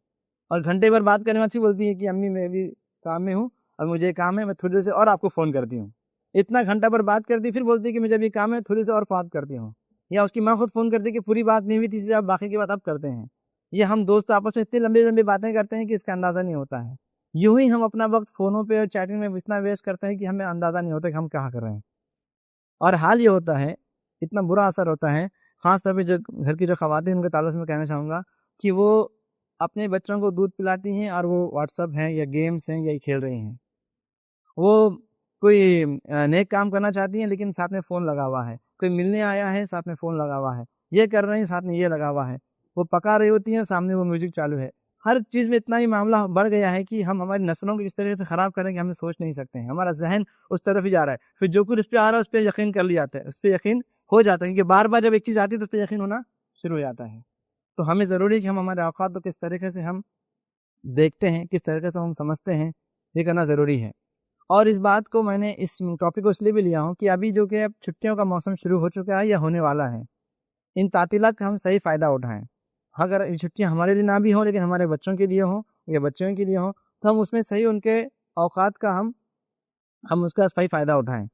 [SPEAKER 1] اور گھنٹے بھر بات کرنے میں پھر بولتی ہیں کہ امی میں بھی کام میں ہوں اور مجھے کام ہے، میں تھوڑی دیر سے اور آپ کو فون کرتی ہوں، اتنا گھنٹہ پر بات کرتی، پھر بولتی کہ مجھے ابھی کام ہے، تھوڑی سی اور بات کرتی ہوں، یا اس کی ماں خود فون کرتی کہ پوری بات نہیں ہوئی تھی اس لیے آپ باقی کی بات اب کرتے ہیں۔ یہ ہم دوست آپس میں اتنی لمبی باتیں کرتے ہیں کہ اس کا اندازہ نہیں ہوتا ہے، یوں ہی ہم اپنا وقت فونوں پہ اور چیٹنگ میں اتنا ویسٹ کرتے ہیں کہ ہمیں اندازہ نہیں ہوتا کہ ہم کہاں کر رہے ہیں، اور حال یہ ہوتا ہے، اتنا برا اثر ہوتا ہے، خاص طور پہ جو گھر کی جو خواتین ان کے تعلق میں کہنا چاہوں گا کہ وہ اپنے بچوں کو دودھ پلاتی ہیں اور وہ واٹس ایپ ہیں یا گیمس ہیں یا کھیل رہی ہیں، وہ کوئی نیک کام کرنا چاہتی ہیں لیکن ساتھ میں فون لگا ہوا ہے، کوئی ملنے آیا ہے ساتھ میں فون لگا ہوا ہے، یہ کر رہے ہیں ساتھ میں یہ لگا ہوا ہے، وہ پکا رہی ہوتی ہیں سامنے وہ میوزک چالو ہے، ہر چیز میں اتنا ہی معاملہ بڑھ گیا ہے کہ ہم ہماری نسلوں کو اس طریقے سے خراب کریں کہ ہم سوچ نہیں سکتے ہیں، ہمارا ذہن اس طرف ہی جا رہا ہے، پھر جو کچھ اس پہ آ رہا ہے اس پہ یقین کر لیا جاتا ہے، اس پہ یقین ہو جاتا ہے، کیونکہ بار بار جب ایک چیز آتی ہے تو اس پہ یقین ہونا شروع ہو جاتا ہے۔ تو ہمیں ضروری ہے کہ ہم ہمارے اوقات کو کس طریقے سے ہم دیکھتے ہیں، کس طریقے سے ہم سمجھتے ہیں، یہ کرنا ضروری ہے۔ اور اس بات کو میں نے اس ٹاپک کو اس لیے بھی لیا ہوں کہ ابھی جو کہ اب چھٹیوں کا موسم شروع ہو چکا ہے یا ہونے والا ہے، ان تعطیلات کا ہم صحیح فائدہ اٹھائیں، اگر یہ چھٹیاں ہمارے لیے نہ بھی ہوں لیکن ہمارے بچوں کے لیے ہوں یا بچوں کے لیے ہوں تو ہم اس میں صحیح ان کے اوقات کا ہم اس کا صحیح فائدہ اٹھائیں۔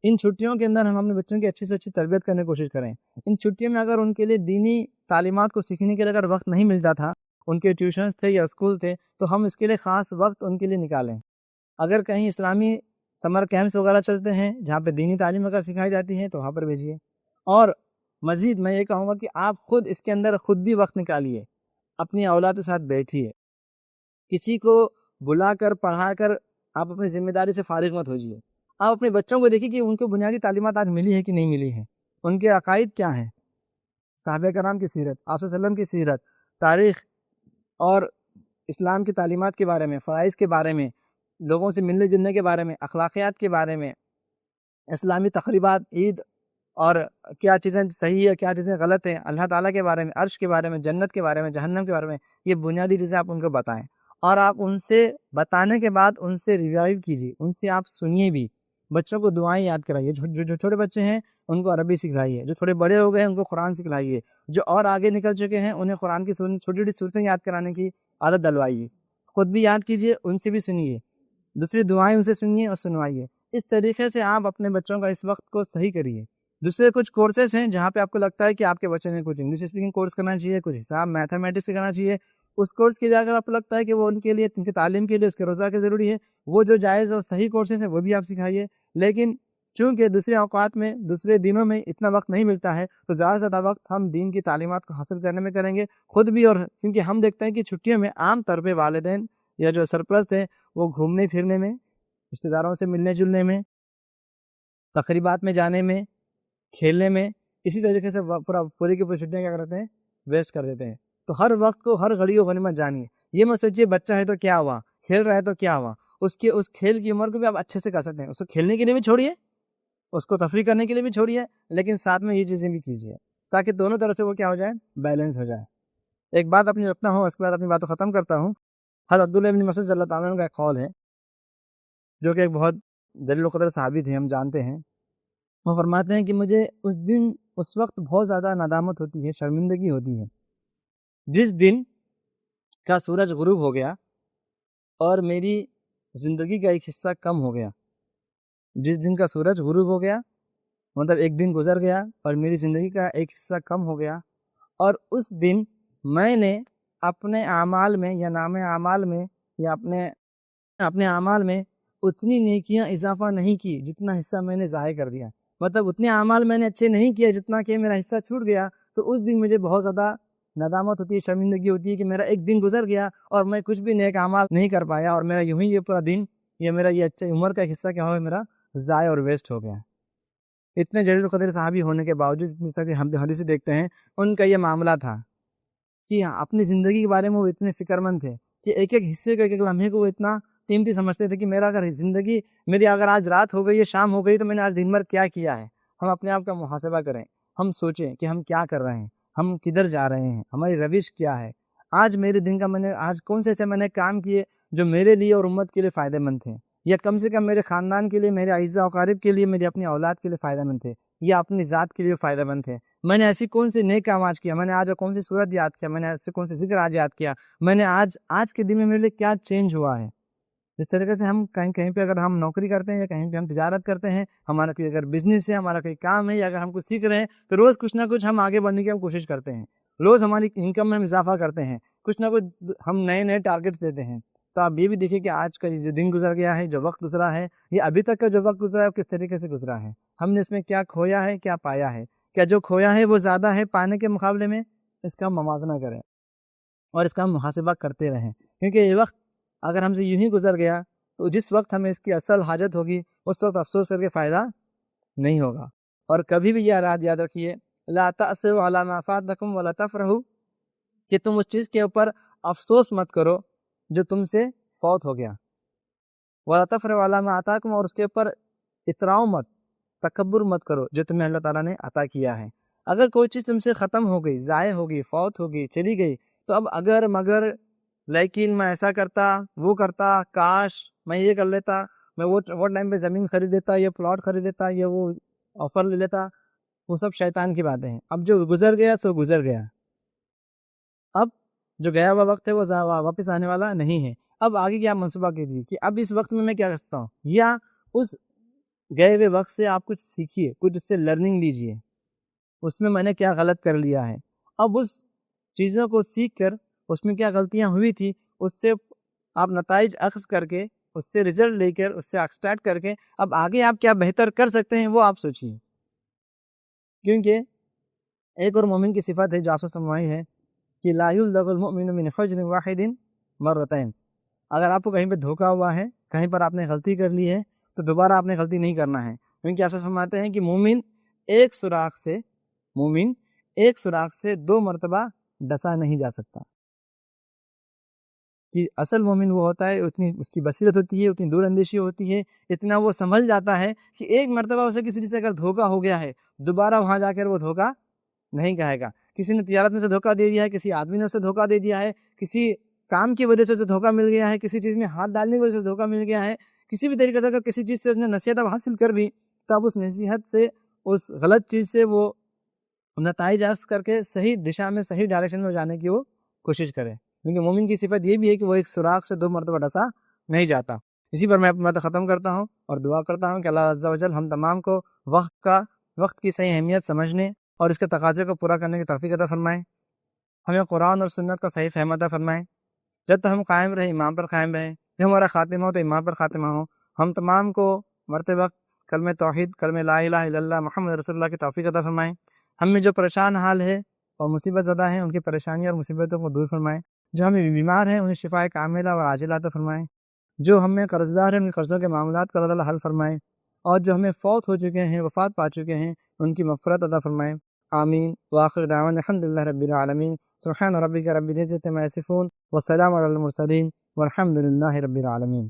[SPEAKER 1] ان چھٹیوں کے اندر ہم اپنے بچوں کی اچھی سے اچھی تربیت کرنے کی کوشش کریں۔ ان چھٹیوں میں اگر ان کے لیے دینی تعلیمات کو سیکھنے کے لیے اگر وقت نہیں ملتا تھا، ان کے ٹیوشنز تھے یا اسکول تھے، تو ہم اس کے لیے خاص وقت ان کے لیے نکالیں۔ اگر کہیں اسلامی سمر کیمپس وغیرہ چلتے ہیں جہاں پہ دینی تعلیم اگر سکھائی جاتی ہے تو وہاں پر بھیجیے۔ اور مزید میں یہ کہوں گا کہ آپ خود اس کے اندر خود بھی وقت نکالیے، اپنی اولاد کے ساتھ بیٹھیے، کسی کو بلا کر پڑھا کر آپ اپنی ذمہ داری سے فارغ مت ہوجیے۔ آپ اپنے بچوں کو دیکھیے کہ ان کو بنیادی تعلیمات آج ملی ہے کہ نہیں ملی ہے، ان کے عقائد کیا ہیں، صحابہ کرام کی سیرت، آپ صلی اللہ علیہ وسلم کی سیرت، تاریخ اور اسلام کی تعلیمات کے بارے میں، فرائض کے بارے میں، لوگوں سے ملنے جلنے کے بارے میں، اخلاقیات کے بارے میں، اسلامی تقریبات، عید اور کیا چیزیں صحیح ہے کیا چیزیں غلط ہیں، اللہ تعالیٰ کے بارے میں، عرش کے بارے میں، جنت کے بارے میں، جہنم کے بارے میں، یہ بنیادی چیزیں آپ ان کو بتائیں، اور آپ ان سے بتانے کے بعد ان سے ریوائو کیجیے، ان سے آپ سنیے بھی، بچوں کو دعائیں یاد کرائیے، جو چھوٹے بچے ہیں ان کو عربی سکھلائیے، جو تھوڑے بڑے ہو گئے ہیں ان کو قرآن سکھلائیے، جو اور آگے نکل چکے ہیں انہیں قرآن کی چھوٹی چھوٹی صورتیں یاد کرانے کی عادت ڈلوائیے، خود بھی یاد کیجیے، ان سے بھی سنیے، دوسری دعائیں ان سے سنیے اور سنوائیے۔ اس طریقے سے آپ اپنے بچوں کا اس وقت کو صحیح کریے۔ دوسرے کچھ کورسز ہیں جہاں پہ آپ کو لگتا ہے کہ آپ کے بچے نے کچھ انگلش اسپیکنگ کورس کرنا چاہیے، کچھ حساب میتھمیٹکس کرنا چاہیے، اس کورس کے لیے اگر آپ کو لگتا ہے کہ وہ ان کے لیے، ان کی تعلیم کے لیے، اس کے روزہ کے ضروری ہے، وہ جو جائز اور صحیح کورسز ہیں وہ بھی آپ سکھائیے۔ لیکن چونکہ دوسرے اوقات میں، دوسرے دنوں میں اتنا وقت نہیں ملتا ہے، تو زیادہ سے زیادہ وقت ہم دین کی تعلیمات کو حاصل کرنے میں کریں گے خود بھی، اور کیونکہ ہم دیکھتے ہیں کہ چھٹیوں میں عام طور پہ والدین یا جو سرپرست ہیں وہ گھومنے پھرنے میں، رشتہ داروں سے ملنے جلنے میں، تقریبات میں جانے میں، کھیلنے میں، اسی طریقے سے پوری کی پوری چھٹیاں کیا کرتے ہیں، ویسٹ کر دیتے ہیں۔ تو ہر وقت کو، ہر گھڑی کو غنیمت جانیے۔ یہ مت سوچیے بچہ ہے تو کیا ہوا، کھیل رہا ہے تو کیا ہوا، اس کھیل کی عمر کو بھی آپ اچھے سے کر سکتے ہیں، اس کو کھیلنے کے لیے بھی چھوڑیے، اس کو تفریح کرنے کے لیے بھی چھوڑیے، لیکن ساتھ میں یہ چیزیں بھی کیجیے تاکہ دونوں طرف سے وہ کیا ہو جائے، بیلنس ہو جائے۔ ایک بات اپنی رکھنا ہو، اس کے بعد اپنی بات کو ختم کرتا ہوں۔ حضرت عبداللہ ابن مسعود رضی اللہ تعالیٰ عنہ کا ایک قول ہے جو کہ ایک بہت جلیل القدر صحابی تھے، ہم جانتے ہیں۔ وہ فرماتے ہیں کہ مجھے اس وقت بہت زیادہ ندامت ہوتی ہے، شرمندگی ہوتی ہے جس دن کا سورج غروب ہو گیا اور میری زندگی کا ایک حصہ کم ہو گیا۔ جس دن کا سورج غروب ہو گیا مطلب ایک دن گزر گیا اور میری زندگی کا ایک حصہ کم ہو گیا، اور اس دن میں نے اپنے اعمال میں یا نام اعمال میں یا اپنے اعمال میں اتنی نیکیاں اضافہ نہیں کی جتنا حصہ میں نے ضائع کر دیا۔ مطلب اتنے اعمال میں نے اچھے نہیں کیے جتنا کہ میرا حصہ چھوٹ گیا، تو اس دن مجھے بہت زیادہ ندامت ہوتی ہے، شرمندگی ہوتی ہے کہ میرا ایک دن گزر گیا اور میں کچھ بھی نیک اعمال نہیں کر پایا، اور میرا یوں ہی یہ پورا دن یا میرا یہ اچھا عمر کا حصہ کیا ہو میرا ضائع اور ویسٹ ہو گیا۔ اتنے جلیل القدر صحابی ہونے کے باوجود اتنی ساری حدیثیں دیکھتے ہیں، ان کا یہ معاملہ تھا کہ اپنی زندگی کے بارے میں وہ اتنے فکر مند تھے کہ ایک ایک حصے کو، ایک ایک لمحے کو وہ اتنا قیمتی سمجھتے تھے کہ میرا اگر زندگی، میری اگر آج رات ہو گئی ہے، شام ہو گئی، تو میں نے آج دن بھر کیا کیا ہے۔ ہم اپنے آپ کا محاسبہ کریں، ہم سوچیں کہ ہم کیا کر رہے ہیں، ہم کدھر جا رہے ہیں، ہماری روش کیا ہے۔ آج میرے دن کا میں نے آج کون سے ایسے میں نے کام کیے جو میرے لیے اور امت کے لیے فائدہ مند تھے، یا کم سے کم میرے خاندان کے لیے، میرے اعزاء و اقارب کے لیے، میری اپنی اولاد کے لیے فائدہ مند تھے، یا اپنی ذات کے لیے فائدہ مند تھے۔ میں نے ایسی کون سی نیک کام آج کیا، میں نے آج کون سی صورت یاد کیا، میں نے ایسے کون سے ذکر آج یاد کیا، میں نے آج کے دن میں میرے لیے کیا چینج ہوا ہے۔ اس طریقے سے ہم کہیں پہ اگر ہم نوکری کرتے ہیں، یا کہیں پہ ہم تجارت کرتے ہیں، ہمارا کوئی اگر بزنس ہے، ہمارا کوئی کام ہے، یا اگر ہم کچھ سیکھ رہے ہیں، تو روز کچھ نہ کچھ ہم آگے بڑھنے کی ہم کوشش کرتے ہیں، روز ہماری انکم میں ہم اضافہ کرتے ہیں، کچھ نہ کچھ ہم نئے نئے ٹارگیٹس دیتے ہیں۔ تو آپ یہ بھی دیکھیں کہ آج کا جو دن گزر گیا ہے، جو وقت گزرا ہے، یہ ابھی تک کا جو وقت گزرا ہے وہ کس طریقے سے گزرا ہے، ہم نے اس میں کیا کھویا ہے، کیا پایا ہے، کیا جو کھویا ہے وہ زیادہ ہے پانے کے مقابلے میں، اس کا ہم موازنہ کریں اور اس کا ہم محاسبہ کرتے رہیں، کیونکہ یہ وقت اگر ہم سے یوں ہی گزر گیا تو جس وقت ہمیں اس کی اصل حاجت ہوگی اس وقت افسوس کر کے فائدہ نہیں ہوگا۔ اور کبھی بھی یہ یاد رکھیے، لا تأسوا علی ما فاتکم ولا تفرحوا، کہ تم اس چیز کے اوپر افسوس مت کرو جو تم سے فوت ہو گیا، ولا تفرحوا علی ما آتاکم، اور اس کے اوپر اتراؤ مت، تکبر مت کرو جو تمہیں اللہ تعالیٰ نے عطا کیا ہے۔ اگر کوئی چیز تم سے ختم ہو گئی، ضائع ہو گئی، فوت ہو گئی، چلی گئی، تو اب اگر مگر لیکن میں ایسا کرتا، وہ کرتا، کاش میں یہ کر لیتا، میں وہ ٹائم پہ زمین خرید لیتا، یہ پلاٹ خرید لیتا، یا وہ آفر لے لیتا، وہ سب شیطان کی باتیں ہیں۔ اب جو گزر گیا سو گزر گیا، اب جو گیا ہوا وقت ہے وہ واپس آنے والا نہیں ہے۔ اب آگے کیا منصوبہ کیجیے کہ اب اس وقت میں کیا کر سکتا ہوں، یا اس گئے ہوئے وقت سے آپ کچھ سیکھیے، کچھ اس سے لرننگ لیجیے، اس میں نے کیا غلط کر لیا ہے، اب اس چیزوں کو سیکھ کر اس میں کیا غلطیاں ہوئی تھی اس سے آپ نتائج اخذ کر کے، اس سے رزلٹ لے کر، اس سے ایکسٹریکٹ کر کے اب آگے آپ کیا بہتر کر سکتے ہیں وہ آپ سوچیے۔ کیونکہ ایک اور مومن کی صفت ہے جو آپ سے سمجھائی ہے کہ لا یلدغ المؤمن من حجر واحد مرتين، اگر آپ کو کہیں پہ دھوکا ہوا ہے، کہیں پر آپ نے غلطی کر لی ہے، تو دوبارہ آپ نے غلطی نہیں کرنا ہے، کیونکہ آپ سے فرماتے ہیں کہ مومن ایک سوراخ سے 2 مرتبہ ڈسا نہیں جا سکتا، کہ اصل مومن وہ ہوتا ہے، اتنی اس کی بصیرت ہوتی ہے، اتنی دور اندیشی ہوتی ہے، اتنا وہ سمجھ جاتا ہے کہ ایک مرتبہ اسے کسی سے اگر دھوکا ہو گیا ہے، دوبارہ وہاں جا کر وہ دھوکا نہیں کہے گا۔ کسی نے تجارت میں سے دھوکا دے دیا ہے، کسی آدمی نے اسے دھوکا دے دیا ہے، کسی کام کی وجہ سے اسے دھوکا مل گیا ہے، کسی چیز میں ہاتھ ڈالنے کی وجہ سے دھوکا مل گیا ہے، کسی بھی طریقے سے اگر کسی چیز سے اس نے نصیحت حاصل کر لی، تو اب اس نصیحت سے، اس غلط چیز سے وہ نتائج حاصل کر کے صحیح دشا میں، صحیح ڈائریکشن میں جانے کی وہ کوشش کرے، کیونکہ مومن کی صفت یہ بھی ہے کہ وہ ایک سوراخ سے 2 مرتبہ ڈسا نہیں جاتا۔ اسی پر میں اپنی بات ختم کرتا ہوں اور دعا کرتا ہوں کہ اللہ عز و جل ہم تمام کو وقت کی صحیح اہمیت سمجھنے اور اس کے تقاضے کو پورا کرنے کی توفیق عطا فرمائیں، ہمیں قرآن اور سنت کا صحیح فہم عطا فرمائیں، جب تک ہم قائم رہیں ایمان پر قائم رہیں، جب ہمارا خاتمہ ہو تو ایمان پر خاتمہ ہو، ہم تمام کو مرتے وقت کلمہ توحید، کلمہ لا الہ الا اللہ محمد رسول اللہ کی توفیق عطا فرمائیں، ہم میں جو پریشان حال ہے اور مصیبت زدہ ہیں ان کی پریشانیاں اور مصیبتوں کو دور فرمائیں، جو ہمیں بیمار ہیں انہیں شفاء کاملہ اور عاجلہ عطا فرمائیں، جو ہم میں قرض دار ہیں ان قرضوں کے معاملات کا اللہ حل فرمائیں، اور جو ہمیں فوت ہو چکے ہیں، وفات پا چکے ہیں، ان کی مغفرت عطا فرمائیں، آمین۔ وآخر دعوانا الحمد للہ رب العالمین، سبحان ربک رب العزۃ عما یصفون والسلام علی المرسلین والحمد للہ رب العالمین۔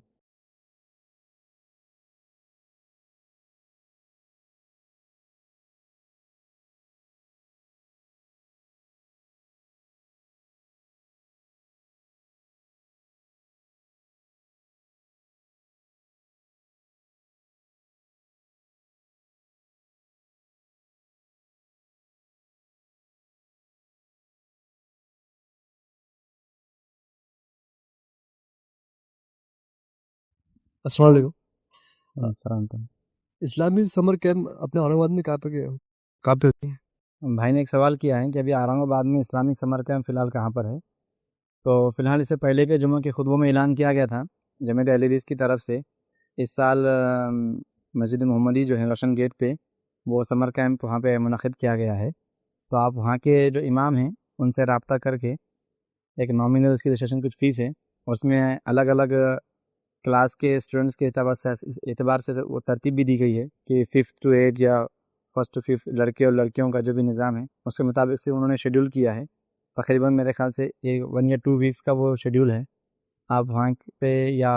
[SPEAKER 2] السلام علیکم۔
[SPEAKER 1] السلام۔
[SPEAKER 2] اسلامی سمر کیمپ اپنے اورنگ آباد میں کہاں پہ ہوتی ہیں؟
[SPEAKER 1] بھائی نے ایک سوال کیا ہے کہ ابھی اورنگ آباد میں اسلامک سمر کیمپ فی الحال کہاں پر ہے؟ تو فی الحال اس سے پہلے کے جمعہ کے خطبوں میں اعلان کیا گیا تھا جمعیت اہل حدیث کی طرف سے، اس سال مسجد محمدی جو ہے روشن گیٹ پہ وہ سمر کیمپ وہاں پہ منعقد کیا گیا ہے. تو آپ وہاں کے جو امام ہیں ان سے رابطہ کر کے ایک نامنل اس کی رجسٹریشن کچھ فیس ہے، اس میں الگ الگ کلاس کے اسٹوڈنٹس کے اعتبار سے وہ ترتیب بھی دی گئی ہے کہ 5th to 8 یا 1st to 5th لڑکے اور لڑکیوں کا جو بھی نظام ہے اس کے مطابق سے انہوں نے شیڈول کیا ہے. تقریباً میرے خیال سے 1 یا 2 ویکس کا وہ شیڈول ہے. آپ وہاں پہ یا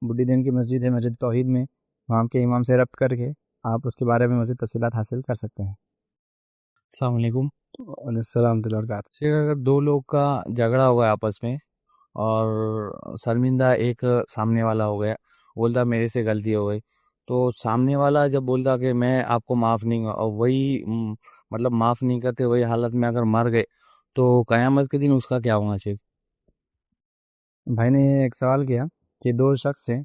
[SPEAKER 1] بڈی دین کی مسجد ہے مسجد توحید میں وہاں کے امام سے ربط کر کے آپ اس کے بارے میں مزید تفصیلات حاصل کر سکتے ہیں.
[SPEAKER 3] السلام علیکم.
[SPEAKER 1] علیہ السلام ورحمۃ اللہ وبرکاتہ.
[SPEAKER 3] شیخ اگر دو لوگ کا جھگڑا ہو گیا آپس میں اور شرمندہ ایک سامنے والا ہو گیا، بولتا میرے سے غلطی ہو گئی، تو سامنے والا جب بولتا کہ میں آپ کو معاف نہیں اور وہی مطلب معاف نہیں کرتے وہی حالت میں اگر مر گئے تو قیامت کے دن اس کا کیا ہونا چاہیے؟
[SPEAKER 1] بھائی نے ایک سوال کیا کہ دو شخص ہیں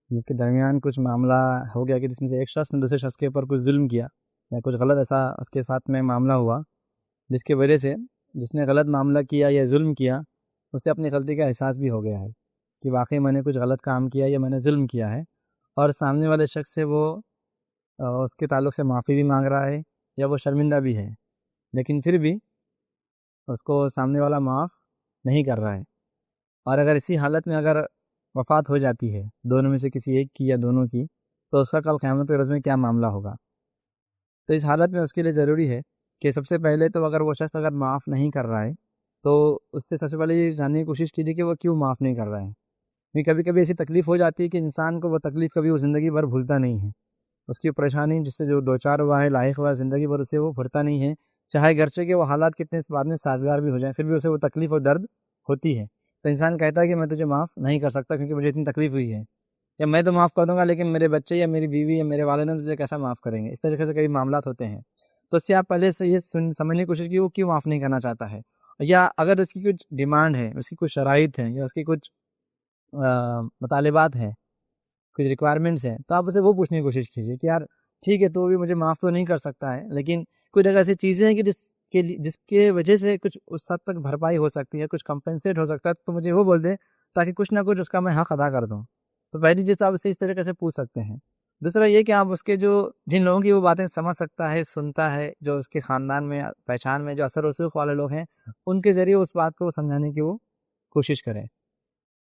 [SPEAKER 1] جس کے درمیان کچھ معاملہ ہو گیا کہ جس میں سے ایک شخص نے دوسرے شخص کے اوپر کچھ ظلم کیا یا کچھ غلط ایسا اس کے ساتھ میں معاملہ ہوا جس کی وجہ سے جس نے غلط معاملہ کیا یا ظلم کیا اسے اپنی غلطی کا احساس بھی ہو گیا ہے کہ واقعی میں نے کچھ غلط کام کیا یا میں نے ظلم کیا ہے، اور سامنے والے شخص سے وہ اس کے تعلق سے معافی بھی مانگ رہا ہے یا وہ شرمندہ بھی ہے، لیکن پھر بھی اس کو سامنے والا معاف نہیں کر رہا ہے. اور اگر اسی حالت میں اگر وفات ہو جاتی ہے دونوں میں سے کسی ایک کی یا دونوں کی، تو اس کا کل قیامت کے روز میں کیا معاملہ ہوگا؟ تو اس حالت میں اس کے لیے ضروری ہے کہ سب سے پہلے تو اگر وہ شخص اگر معاف نہیں کر رہا ہے تو اس سے سب سے پہلے یہ جاننے کی کوشش کیجیے کہ وہ کیوں معاف نہیں کر رہا ہے. کیونکہ کبھی کبھی ایسی تکلیف ہو جاتی ہے کہ انسان کو وہ تکلیف کبھی وہ زندگی بھر بھولتا نہیں ہے. اس کی پریشانی جس سے جو دو چار ہوا ہے لاحق ہوا زندگی بھر اسے وہ بھرتا نہیں ہے، چاہے گرچہ کہ وہ حالات کتنے بعد میں سازگار بھی ہو جائیں پھر بھی اسے وہ تکلیف اور درد ہوتی ہے. تو انسان کہتا ہے کہ میں تجھے معاف نہیں کر سکتا کیونکہ مجھے اتنی تکلیف ہوئی ہے، یا میں تو معاف کر دوں گا لیکن میرے بچے یا میری بیوی یا میرے والدین تجھے کیسا معاف کریں گے. اس طریقے سے کئی معاملات ہوتے ہیں. تو اس سے آپ پہلے سے یہ سمجھنے کی کوشش کی وہ کیوں معاف نہیں کرنا چاہتا ہے، یا اگر اس کی کچھ ڈیمانڈ ہے، اس کی کچھ شرائط ہیں یا اس کی کچھ مطالبات ہیں، کچھ ریکوائرمنٹس ہیں، تو آپ اسے وہ پوچھنے کی کوشش کیجیے کہ یار ٹھیک ہے تو بھی مجھے معاف تو نہیں کر سکتا ہے لیکن کچھ اگر ایسی چیزیں ہیں کہ جس کے وجہ سے کچھ اس حد تک بھرپائی ہو سکتی ہے، کچھ کمپنسیٹ ہو سکتا ہے، تو مجھے وہ بول دے تاکہ کچھ نہ کچھ اس کا میں حق ادا کر دوں. تو پہلی چیز آپ اسے اس طریقے سے پوچھ سکتے ہیں. دوسرا یہ کہ آپ اس کے جو جن لوگوں کی وہ باتیں سمجھ سکتا ہے، سنتا ہے، جو اس کے خاندان میں پہچان میں جو اثر رسوخ والے لوگ ہیں ان کے ذریعے اس بات کو سمجھانے کی وہ کوشش کریں.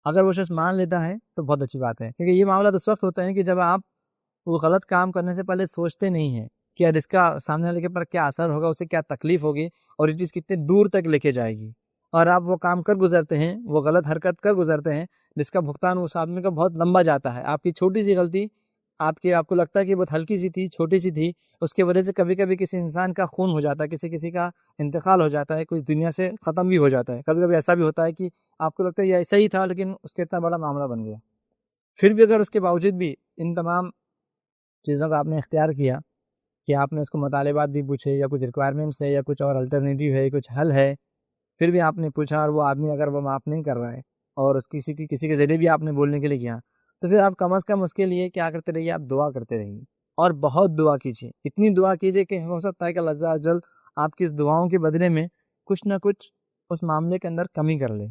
[SPEAKER 1] اگر وہ شخص مان لیتا ہے تو بہت اچھی بات ہے، کیونکہ یہ معاملہ اس وقت ہوتا ہے کہ جب آپ وہ غلط کام کرنے سے پہلے سوچتے نہیں ہیں کہ یار اس کا سامنے والے کے پر کیا اثر ہوگا، اسے کیا تکلیف ہوگی اور یہ چیز کتنے دور تک لے کے جائے گی، اور آپ وہ کام کر گزرتے ہیں، وہ غلط حرکت کر گزرتے ہیں جس کا بھگتان اس آدمی کا بہت لمبا جاتا ہے. آپ کی چھوٹی سی غلطی آپ کو لگتا ہے کہ بہت ہلکی سی تھی، چھوٹی سی تھی، اس کی وجہ سے کبھی کبھی کسی انسان کا خون ہو جاتا ہے، کسی کا انتقال ہو جاتا ہے، کوئی دنیا سے ختم بھی ہو جاتا ہے. کبھی کبھی ایسا بھی ہوتا ہے کہ آپ کو لگتا ہے یہ ایسا ہی تھا لیکن اس کے اتنا بڑا معاملہ بن گیا. پھر بھی اگر اس کے باوجود بھی ان تمام چیزوں کا آپ نے اختیار کیا کہ آپ نے اس کو مطالبات بھی پوچھے یا کچھ ریکوائرمنٹس ہے یا کچھ اور الٹرنیٹیو ہے، کچھ حل ہے، پھر بھی آپ نے پوچھا اور وہ آدمی اگر وہ معاف نہیں کر رہا ہے اور اس کسی کے ذریعے بھی آپ نے بولنے کے لیے کیا، تو پھر آپ کم از کم اس کے لیے کیا کرتے رہیے، آپ دعا کرتے رہیے اور بہت دعا کیجیے. اتنی دعا کیجیے کہ ہو سکتا ہے کہ اللہ عز و جل آپ کی اس دعاؤں کے بدلے میں کچھ نہ کچھ اس معاملے کے اندر کمی کر لے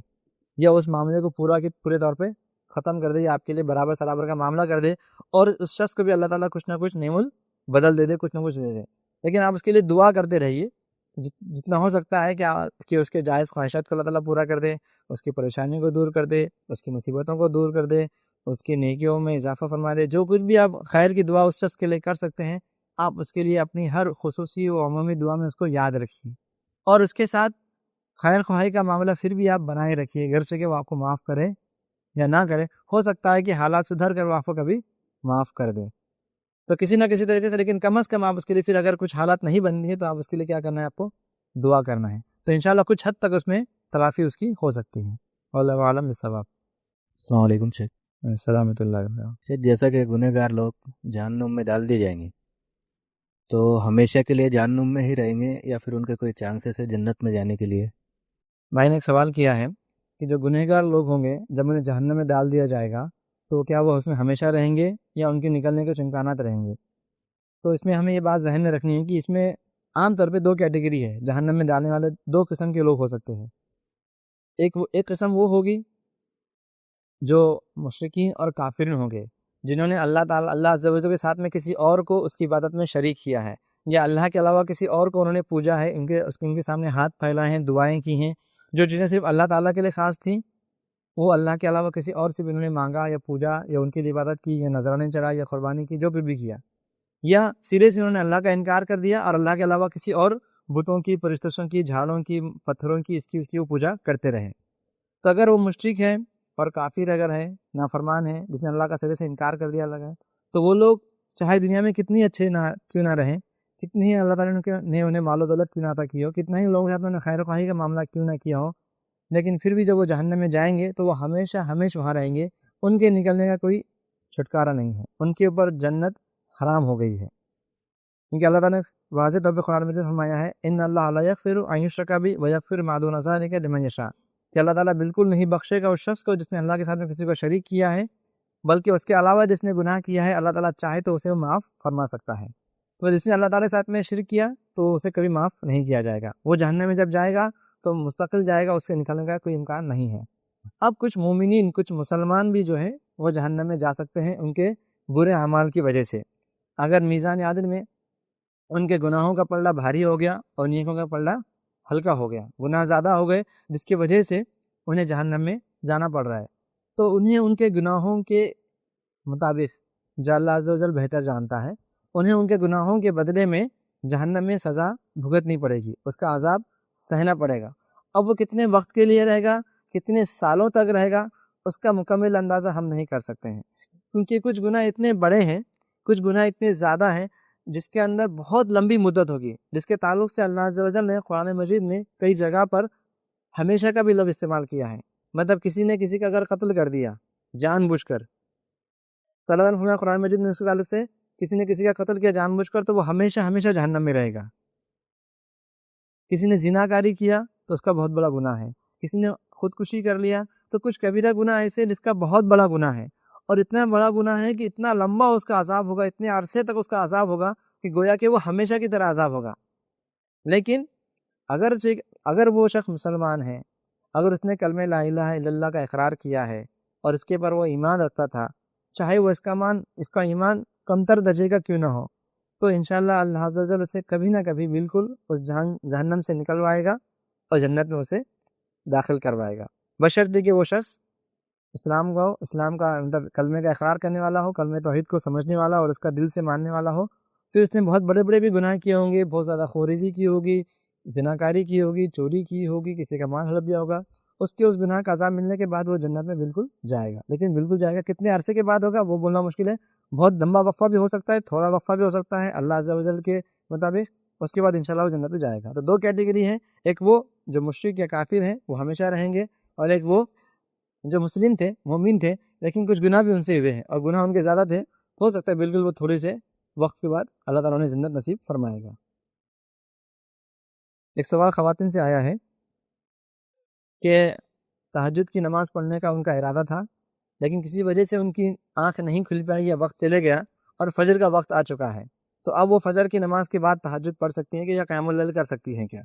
[SPEAKER 1] یا اس معاملے کو پورے طور پہ ختم کر دے یا آپ کے لیے برابر سرابر کا معاملہ کر دے، اور اس شخص کو بھی اللہ تعالیٰ کچھ نہ کچھ نعمت بدل دے، کچھ نہ کچھ دے دے. لیکن آپ اس کے لیے دعا کرتے رہیے جتنا ہو سکتا ہے کہ اس کے جائز خواہشات کو اللہ تعالیٰ پورا کر دے، اس کی پریشانیوں کو دور کر دے، اس کی مصیبتوں کو دور کر دے، اس کی نیکیوں میں اضافہ فرما دے. جو کچھ بھی آپ خیر کی دعا اس شخص کے لیے کر سکتے ہیں آپ اس کے لیے اپنی ہر خصوصی و عمومی دعا میں اس کو یاد رکھیے، اور اس کے ساتھ خیر خواہی کا معاملہ پھر بھی آپ بنائے رکھیے، گرچہ کہ وہ آپ کو معاف کرے یا نہ کرے، ہو سکتا ہے کہ حالات سدھر کر وہ آپ کو کبھی معاف کر دے. تو کسی نہ کسی طریقے سے، لیکن کم از کم آپ اس کے لیے پھر اگر کچھ حالات نہیں بن رہی ہے تو آپ اس کے لیے کیا کرنا ہے، آپ کو دعا کرنا ہے. تو انشاءاللہ کچھ حد تک اس میں تلافی اس کی ہو سکتی ہے. واللہ عالم بالصواب.
[SPEAKER 3] السلام علیکم شیخ.
[SPEAKER 1] السلام علیکم.
[SPEAKER 3] شیخ جیسا کہ گنہگار لوگ جہنم میں ڈال دیے جائیں گے تو ہمیشہ کے لیے جہنم میں ہی رہیں گے یا پھر ان کے کوئی چانسز ہے جنت میں جانے کے لیے؟
[SPEAKER 1] بھائی نے ایک سوال کیا ہے کہ جو گنہگار لوگ ہوں گے جب انہیں جہنم میں ڈال دیا جائے گا تو کیا وہ اس میں ہمیشہ رہیں گے یا ان کے نکلنے کے کچھ امکانات رہیں گے. تو اس میں ہمیں یہ بات ذہن میں رکھنی ہے کہ اس میں عام طور پہ دو کیٹیگری ہے جہنم میں ڈالنے والے، دو قسم کے لوگ ہو سکتے ہیں. ایک قسم وہ ہوگی جو مشرکین اور کافرین ہوں گے جنہوں نے اللہ عز و جل کے ساتھ میں کسی اور کو اس کی عبادت میں شریک کیا ہے، یا اللہ کے علاوہ کسی اور کو انہوں نے پوجا ہے، ان کے سامنے ہاتھ پھیلائے ہیں، دعائیں کی ہیں، جو چیزیں صرف اللہ تعالیٰ کے لیے خاص تھیں وہ اللہ کے علاوہ کسی اور سے بھی انہوں نے مانگا یا پوجا یا ان کی عبادت کی یا نذرانے چڑھائے یا قربانی کی، جو بھی کیا، یا سرے سے انہوں نے اللہ کا انکار کر دیا اور اللہ کے علاوہ کسی اور بتوں کی، پرستشوں کی، جھاڑوں کی، پتھروں کی، اس کی وہ پوجا کرتے رہے۔ تو اگر وہ مشرک ہے اور کافر اگر ہے، نافرمان ہے، جس نے اللہ کا سرے سے انکار کر دیا اللہ کا، تو وہ لوگ چاہے دنیا میں کتنی اچھے کیوں نہ رہیں، کتنی ہی اللہ تعالیٰ نے انہیں مال و دولت کیوں نہ عطا کی ہو، کتنا ہی لوگوں کے ساتھ انہوں نے خیر و خواہی کا معاملہ کیوں نہ کیا ہو، لیکن پھر بھی جب وہ جہنم میں جائیں گے تو وہ ہمیشہ وہاں رہیں گے، ان کے نکلنے کا کوئی چھٹکارا نہیں ہے، ان کے اوپر جنت حرام ہو گئی ہے، کیونکہ اللہ تعالیٰ نے واضح طور پہ قرآن میں فرمایا ہے ان اللہ لا یغفر ان یشرک بہ ویغفر ما دون ذلک لمن یشاء، کہ اللہ تعالیٰ بالکل نہیں بخشے گا اس شخص کو جس نے اللہ کے ساتھ میں کسی کو شریک کیا ہے، بلکہ اس کے علاوہ جس نے گناہ کیا ہے اللہ تعالیٰ چاہے تو اسے معاف فرما سکتا ہے۔ تو جس نے اللہ تعالیٰ کے ساتھ میں شرک کیا تو اسے کبھی معاف نہیں کیا جائے گا، وہ جہنم میں جب جائے گا تو مستقل جائے گا، اس سے نکلنے کا کوئی امکان نہیں ہے۔ اب کچھ مومنین، کچھ مسلمان بھی جو ہے وہ جہنم میں جا سکتے ہیں ان کے برے اعمال کی وجہ سے، اگر میزان عادل میں ان کے گناہوں کا پلڑا بھاری ہو گیا اور نیکوں کا پلڑا ہلکا ہو گیا، گناہ زیادہ ہو گئے جس کی وجہ سے انہیں جہنم میں جانا پڑ رہا ہے، تو انہیں ان کے گناہوں کے مطابق جو اللہ عز و جل بہتر جانتا ہے، انہیں ان کے گناہوں کے بدلے میں جہنم میں سزا بھگتنی پڑے گی، اس کا عذاب سہنا پڑے گا۔ اب وہ کتنے وقت کے لیے رہے گا، کتنے سالوں تک رہے گا، اس کا مکمل اندازہ ہم نہیں کر سکتے ہیں، کیونکہ کچھ گناہ اتنے بڑے ہیں، کچھ گناہ اتنے زیادہ ہیں جس کے اندر بہت لمبی مدت ہوگی، جس کے تعلق سے اللہ عز و جل نے قرآن مجید میں کئی جگہ پر ہمیشہ کا بھی لفظ استعمال کیا ہے، مطلب کسی نے کسی کا اگر قتل کر دیا جان بوجھ کر، تو اللہ تعالیٰ نے قرآن مجید میں اس کے تعلق سے کسی نے کسی کا قتل کیا جان بوجھ کر تو وہ ہمیشہ جہنم میں رہے گا۔ کسی نے زنا کاری کیا تو اس کا بہت بڑا گناہ ہے، کسی نے خودکشی کر لیا تو کچھ کبیرہ گناہ ایسے جس کا بہت بڑا گناہ ہے، اور اتنا بڑا گناہ ہے کہ اتنا لمبا اس کا عذاب ہوگا، اتنے عرصے تک اس کا عذاب ہوگا کہ گویا کہ وہ ہمیشہ کی طرح عذاب ہوگا۔ لیکن اگر وہ شخص مسلمان ہے، اگر اس نے کلمہ لا الہ الا اللہ کا اقرار کیا ہے اور اس کے پر وہ ایمان رکھتا تھا، چاہے وہ اس کا ایمان کمتر درجے کا کیوں نہ ہو، تو انشاءاللہ اللہ عز و جل اسے کبھی نہ کبھی بالکل اس جہنم سے نکلوائے گا اور جنت میں اسے داخل کروائے گا، بشرطے کہ وہ شخص اسلام کا مطلب کلمے کا اقرار کرنے والا ہو، کلمہ توحید کو سمجھنے والا اور اس کا دل سے ماننے والا ہو۔ پھر اس نے بہت بڑے بڑے بھی گناہ کیے ہوں گے، بہت زیادہ خوریزی کی ہوگی، زناکاری کی ہوگی، چوری کی ہوگی، کسی کا مال ہڑپ گیا ہوگا، اس گناہ کا عذاب ملنے کے بعد وہ جنت میں بالکل جائے گا، لیکن بالکل جائے گا کتنے عرصے کے بعد ہوگا وہ بولنا مشکل ہے، بہت لمبا وقفہ بھی ہو سکتا ہے، تھوڑا وقفہ بھی ہو سکتا ہے اللہ عز و جل کے مطابق، اس کے بعد انشاءاللہ وہ جنت میں جائے گا۔ تو دو کیٹیگری ہیں، ایک وہ جو مشرک یا کافر ہیں وہ ہمیشہ رہیں گے، اور ایک وہ جو مسلم تھے، مومن تھے، لیکن کچھ گناہ بھی ان سے ہوئے ہیں اور گناہ ان کے زیادہ تھے، ہو سکتا ہے بالکل وہ تھوڑے سے وقت کے بعد اللہ تعالیٰ نے جنت نصیب فرمائے گا۔ ایک سوال خواتین سے آیا ہے کہ تہجد کی نماز پڑھنے کا ان کا ارادہ تھا، لیکن کسی وجہ سے ان کی آنکھ نہیں کھل پائی یا وقت چلے گیا اور فجر کا وقت آ چکا ہے، تو اب وہ فجر کی نماز کے بعد تہجد پڑھ سکتی ہیں کہ یا قیام اللیل کر سکتی ہیں کیا؟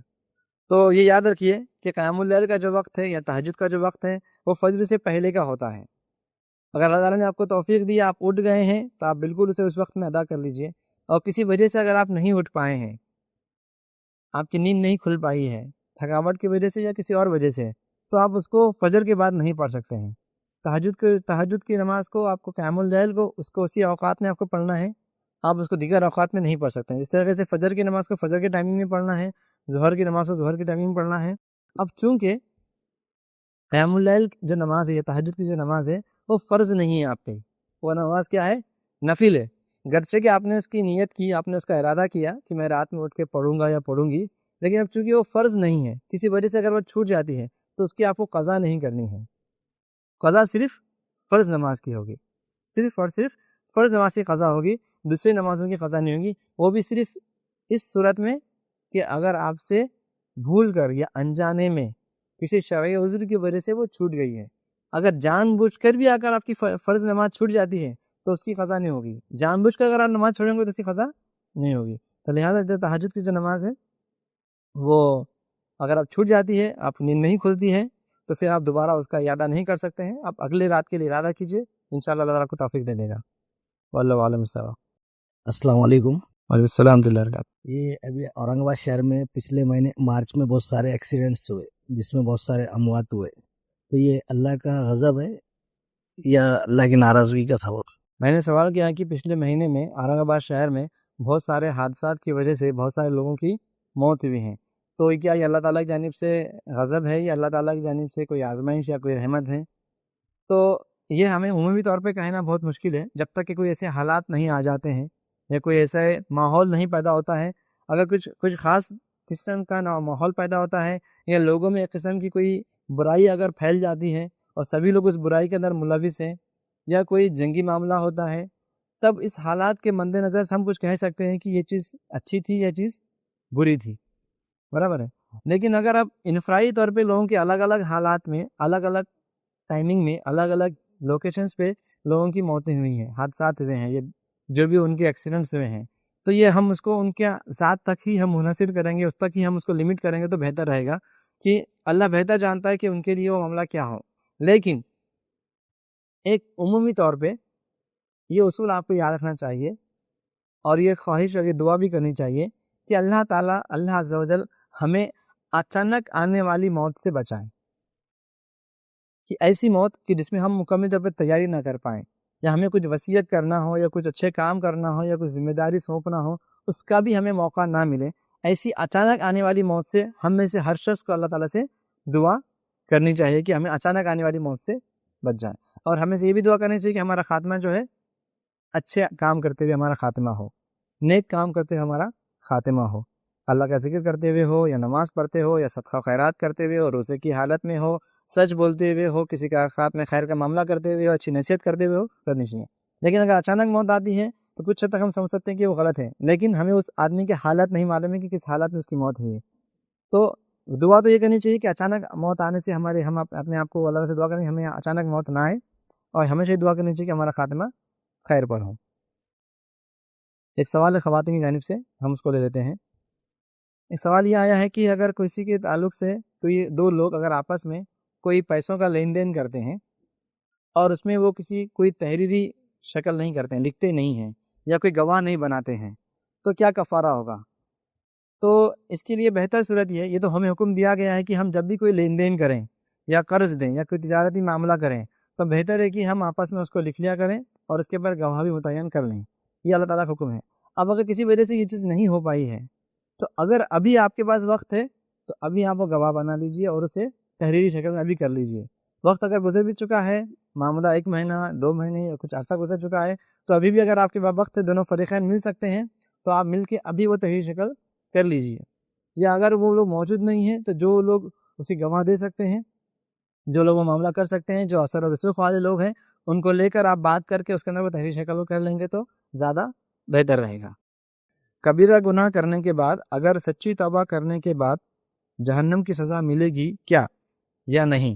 [SPEAKER 1] تو یہ یاد رکھیے کہ قیام اللیل کا جو وقت ہے یا تہجد کا جو وقت ہے وہ فجر سے پہلے کا ہوتا ہے۔ اگر اللہ تعالیٰ نے آپ کو توفیق دی، آپ اٹھ گئے ہیں تو آپ بالکل اسے اس وقت میں ادا کر لیجئے، اور کسی وجہ سے اگر آپ نہیں اٹھ پائے ہیں، آپ کی نیند نہیں کھل پائی ہے تھکاوٹ کی وجہ سے یا کسی اور وجہ سے، تو آپ اس کو فجر کے بعد نہیں پڑھ سکتے ہیں۔ تہجد کی نماز کو، آپ کو قیام اللیل کو، اس کو اسی اوقات میں آپ کو پڑھنا ہے، آپ اس کو دیگر اوقات میں نہیں پڑھ سکتے ہیں۔ اس طریقے سے فجر کی نماز کو فجر کے ٹائمنگ میں پڑھنا ہے، ظہر کی نماز کو ظہر کی ٹائمنگ میں پڑھنا ہے۔ اب چونکہ قیام اللیل جو نماز ہے یا تہجد کی جو نماز ہے وہ فرض نہیں ہے آپ پہ، وہ نماز کیا ہے؟ نفل ہے، گرچہ کہ آپ نے اس کی نیت کی، آپ نے اس کا ارادہ کیا کہ میں رات میں اٹھ کے پڑھوں گا یا پڑھوں گی، لیکن اب چونکہ وہ فرض نہیں ہے، کسی وجہ سے اگر وہ چھوٹ جاتی ہے تو اس کی آپ کو قضا نہیں کرنی ہے، قضا صرف فرض نماز کی ہوگی، صرف اور صرف فرض نماز کی قضا ہوگی، دوسری نمازوں کی قضا نہیں ہوگی، وہ بھی صرف اس صورت میں کہ اگر آپ سے بھول کر یا انجانے میں کسی شرعی عذر کی وجہ سے وہ چھوٹ گئی ہے۔ اگر جان بوجھ کر بھی اگر آپ کی فرض نماز چھوٹ جاتی ہے تو اس کی قضا نہیں ہوگی، جان بوجھ کر اگر آپ نماز چھوڑیں گے تو اس کی قضا نہیں ہوگی۔ تو لہٰذا تہجد کی جو نماز ہے وہ اگر آپ چھوٹ جاتی ہے، آپ نیند نہیں کھلتی ہے، تو پھر آپ دوبارہ اس کا ارادہ نہیں کر سکتے ہیں، آپ اگلے رات کے لیے ارادہ کیجئے، انشاءاللہ اللہ تعالیٰ کو توفیق دے دے گا۔ واللہ عالم الصواب۔
[SPEAKER 4] السلام علیکم۔
[SPEAKER 1] وعلیکم السلام ورحمۃ اللہ وبرکاتہ۔
[SPEAKER 4] یہ ابھی اورنگ آباد شہر میں پچھلے مہینے مارچ میں بہت سارے ایکسیڈنٹس ہوئے جس میں بہت سارے اموات ہوئے، تو یہ اللہ کا غضب ہے یا اللہ کی ناراضگی کا تھا؟
[SPEAKER 1] میں نے سوال کیا کہ پچھلے مہینے میں اورنگ آباد شہر میں بہت سارے حادثات کی وجہ سے بہت سارے لوگوں کی موت ہوئی ہیں، تو کیا یہ اللہ تعالیٰ کی جانب سے غضب ہے یا اللہ تعالیٰ کی جانب سے کوئی آزمائش یا کوئی رحمت ہے؟ تو یہ ہمیں عمومی طور پہ کہنا بہت مشکل ہے جب تک کہ کوئی ایسے حالات نہیں آ جاتے ہیں یا کوئی ایسا ماحول نہیں پیدا ہوتا ہے۔ اگر کچھ خاص قسم کا ماحول پیدا ہوتا ہے یا لوگوں میں ایک قسم کی کوئی برائی اگر پھیل جاتی ہے اور سبھی لوگ اس برائی کے اندر ملوث ہیں یا کوئی جنگی معاملہ ہوتا ہے، تب اس حالات کے مد نظر ہم کچھ کہہ سکتے ہیں کہ یہ چیز اچھی تھی، یہ چیز بری تھی، برابر ہے۔ لیکن اگر اب انفرادی طور پہ لوگوں کے الگ الگ حالات میں، الگ الگ ٹائمنگ میں، الگ الگ لوکیشنز پہ لوگوں کی موتیں ہوئی ہیں، حادثات ہوئے ہیں، یہ جو بھی ان کے ایکسیڈنٹس ہوئے ہیں، تو یہ ہم اس کو ان کے ذات تک ہی ہم منحصر کریں گے، اس تک ہی ہم اس کو لمٹ کریں گے تو بہتر رہے گا، کہ اللہ بہتر جانتا ہے کہ ان کے لیے وہ معاملہ کیا ہو۔ لیکن ایک عمومی طور پہ یہ اصول آپ کو یاد رکھنا چاہیے اور یہ خواہش اور یہ دعا بھی کرنی چاہیے کہ اللہ تعالیٰ، اللہ عز و جل ہمیں اچانک آنے والی موت سے بچائیں، کہ ایسی موت کہ جس میں ہم مکمل طور پہ تیاری نہ کر پائیں، یا ہمیں کچھ وصیت کرنا ہو یا کچھ اچھے کام کرنا ہو یا کچھ ذمہ داری سونپنا ہو، اس کا بھی ہمیں موقع نہ ملے۔ ایسی اچانک آنے والی موت سے ہم میں سے ہر شخص کو اللہ تعالیٰ سے دعا کرنی چاہیے کہ ہمیں اچانک آنے والی موت سے بچ جائیں، اور ہمیں سے یہ بھی دعا کرنی چاہیے کہ ہمارا خاتمہ جو ہے اچھے کام کرتے ہوئے ہمارا خاتمہ ہو، نیک کام کرتے ہوئے ہمارا خاتمہ ہو، اللہ کا ذکر کرتے ہوئے ہو یا نماز پڑھتے ہو یا صدقہ خیرات کرتے ہوئے ہو، روزے کی حالت میں ہو، سچ بولتے ہوئے ہو، کسی کا ساتھ میں خیر کا معاملہ کرتے ہوئے ہو، اچھی نصیحت کرتے ہوئے ہو، کرنی چاہیے۔ لیکن اگر اچانک موت آتی ہے تو کچھ حد تک ہم سمجھ سکتے ہیں کہ وہ غلط ہے، لیکن ہمیں اس آدمی کی حالت نہیں معلوم ہے کہ کس حالت میں اس کی موت ہوئی ہے، تو دعا تو یہ کرنی چاہیے کہ اچانک موت آنے سے ہم اپنے آپ کو اللہ سے دعا کریں کہ ہمیں اچانک موت نہ آئے، اور ہمیشہ یہ دعا کرنی چاہیے کہ ہمارا خاتمہ خیر پر ہو۔ ایک سوال ہے خواتین کی جانب سے، ہم اس کو لے لیتے ہیں۔ ایک سوال یہ آیا ہے کہ اگر کسی کے تعلق سے کوئی دو لوگ اگر آپس میں کوئی پیسوں کا لین دین کرتے ہیں اور اس میں وہ کوئی تحریری شکل نہیں کرتے ہیں، لکھتے نہیں ہیں یا کوئی گواہ نہیں بناتے ہیں، تو کیا کفارہ ہوگا؟ تو اس کے لیے بہتر صورت یہ تو ہمیں حکم دیا گیا ہے کہ ہم جب بھی کوئی لین دین کریں یا قرض دیں یا کوئی تجارتی معاملہ کریں تو بہتر ہے کہ ہم آپس میں اس کو لکھ لیا کریں اور اس کے اوپر گواہ بھی متعین کر لیں، یہ اللہ تعالیٰ کا حکم ہے۔ اب اگر کسی وجہ سے یہ چیز نہیں ہو پائی ہے تو اگر ابھی آپ کے پاس وقت ہے تو ابھی آپ وہ گواہ بنا لیجئے اور اسے تحریری شکل میں ابھی کر لیجئے۔ وقت اگر گزر بھی چکا ہے، معاملہ 1 مہینہ 2 مہینے یا کچھ عرصہ گزر چکا ہے، تو ابھی بھی اگر آپ کے پاس وقت ہے، دونوں فریقین مل سکتے ہیں تو آپ مل کے ابھی وہ تحریری شکل کر لیجئے۔ یا اگر وہ لوگ موجود نہیں ہیں تو جو لوگ اسی گواہ دے سکتے ہیں، جو لوگ وہ معاملہ کر سکتے ہیں، جو اثر و رسوخ والے لوگ ہیں، ان کو لے کر آپ بات کر کے اس کے اندر وہ تحریری شکل کو کر لیں گے تو زیادہ بہتر رہے گا۔ کبیرہ گناہ کرنے کے بعد اگر سچی توبہ کرنے کے بعد جہنم کی سزا ملے گی کیا یا نہیں؟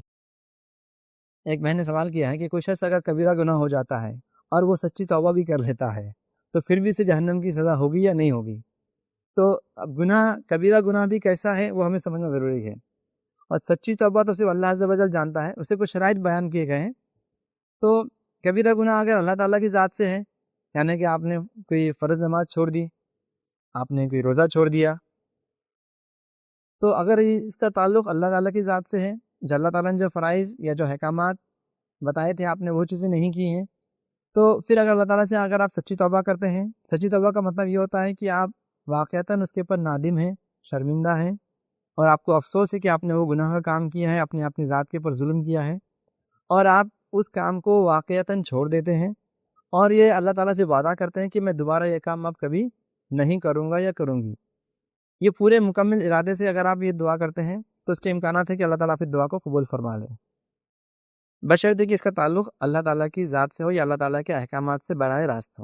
[SPEAKER 1] ایک بہن نے سوال کیا ہے کہ کوئی شخص اگر کبیرہ گناہ ہو جاتا ہے اور وہ سچی توبہ بھی کر لیتا ہے تو پھر بھی اسے جہنم کی سزا ہوگی یا نہیں ہوگی؟ تو اب کبیرہ گناہ بھی کیسا ہے وہ ہمیں سمجھنا ضروری ہے، اور سچی توبہ تو صرف اللہ عز و جل جانتا ہے، اسے کچھ شرائط بیان کیے گئے ہیں۔ تو کبیرہ گناہ اگر اللہ تعالیٰ کی ذات سے ہے، یعنی کہ آپ نے کوئی فرض نماز چھوڑ دی، آپ نے کوئی روزہ چھوڑ دیا، تو اگر اس کا تعلق اللہ تعالیٰ کی ذات سے ہے، جو اللہ تعالیٰ نے جو فرائض یا جو احکامات بتائے تھے آپ نے وہ چیزیں نہیں کی ہیں، تو پھر اگر اللہ تعالیٰ سے اگر آپ سچی توبہ کرتے ہیں، سچی توبہ کا مطلب یہ ہوتا ہے کہ آپ واقعتاً اس کے اوپر نادم ہیں، شرمندہ ہیں، اور آپ کو افسوس ہے کہ آپ نے وہ گناہ کا کام کیا ہے، اپنی ذات کے اوپر ظلم کیا ہے، اور آپ اس کام کو واقعتاً چھوڑ دیتے ہیں، اور یہ اللہ تعالیٰ سے وعدہ کرتے ہیں کہ میں دوبارہ یہ کام اب کبھی نہیں کروں گا یا کروں گی۔ یہ پورے مکمل ارادے سے اگر آپ یہ دعا کرتے ہیں تو اس کے امکانات ہے کہ اللہ تعالیٰ پھر دعا کو قبول فرما لے، بشرطے کہ اس کا تعلق اللہ تعالیٰ کی ذات سے ہو یا اللہ تعالیٰ کے احکامات سے براہ راست ہو۔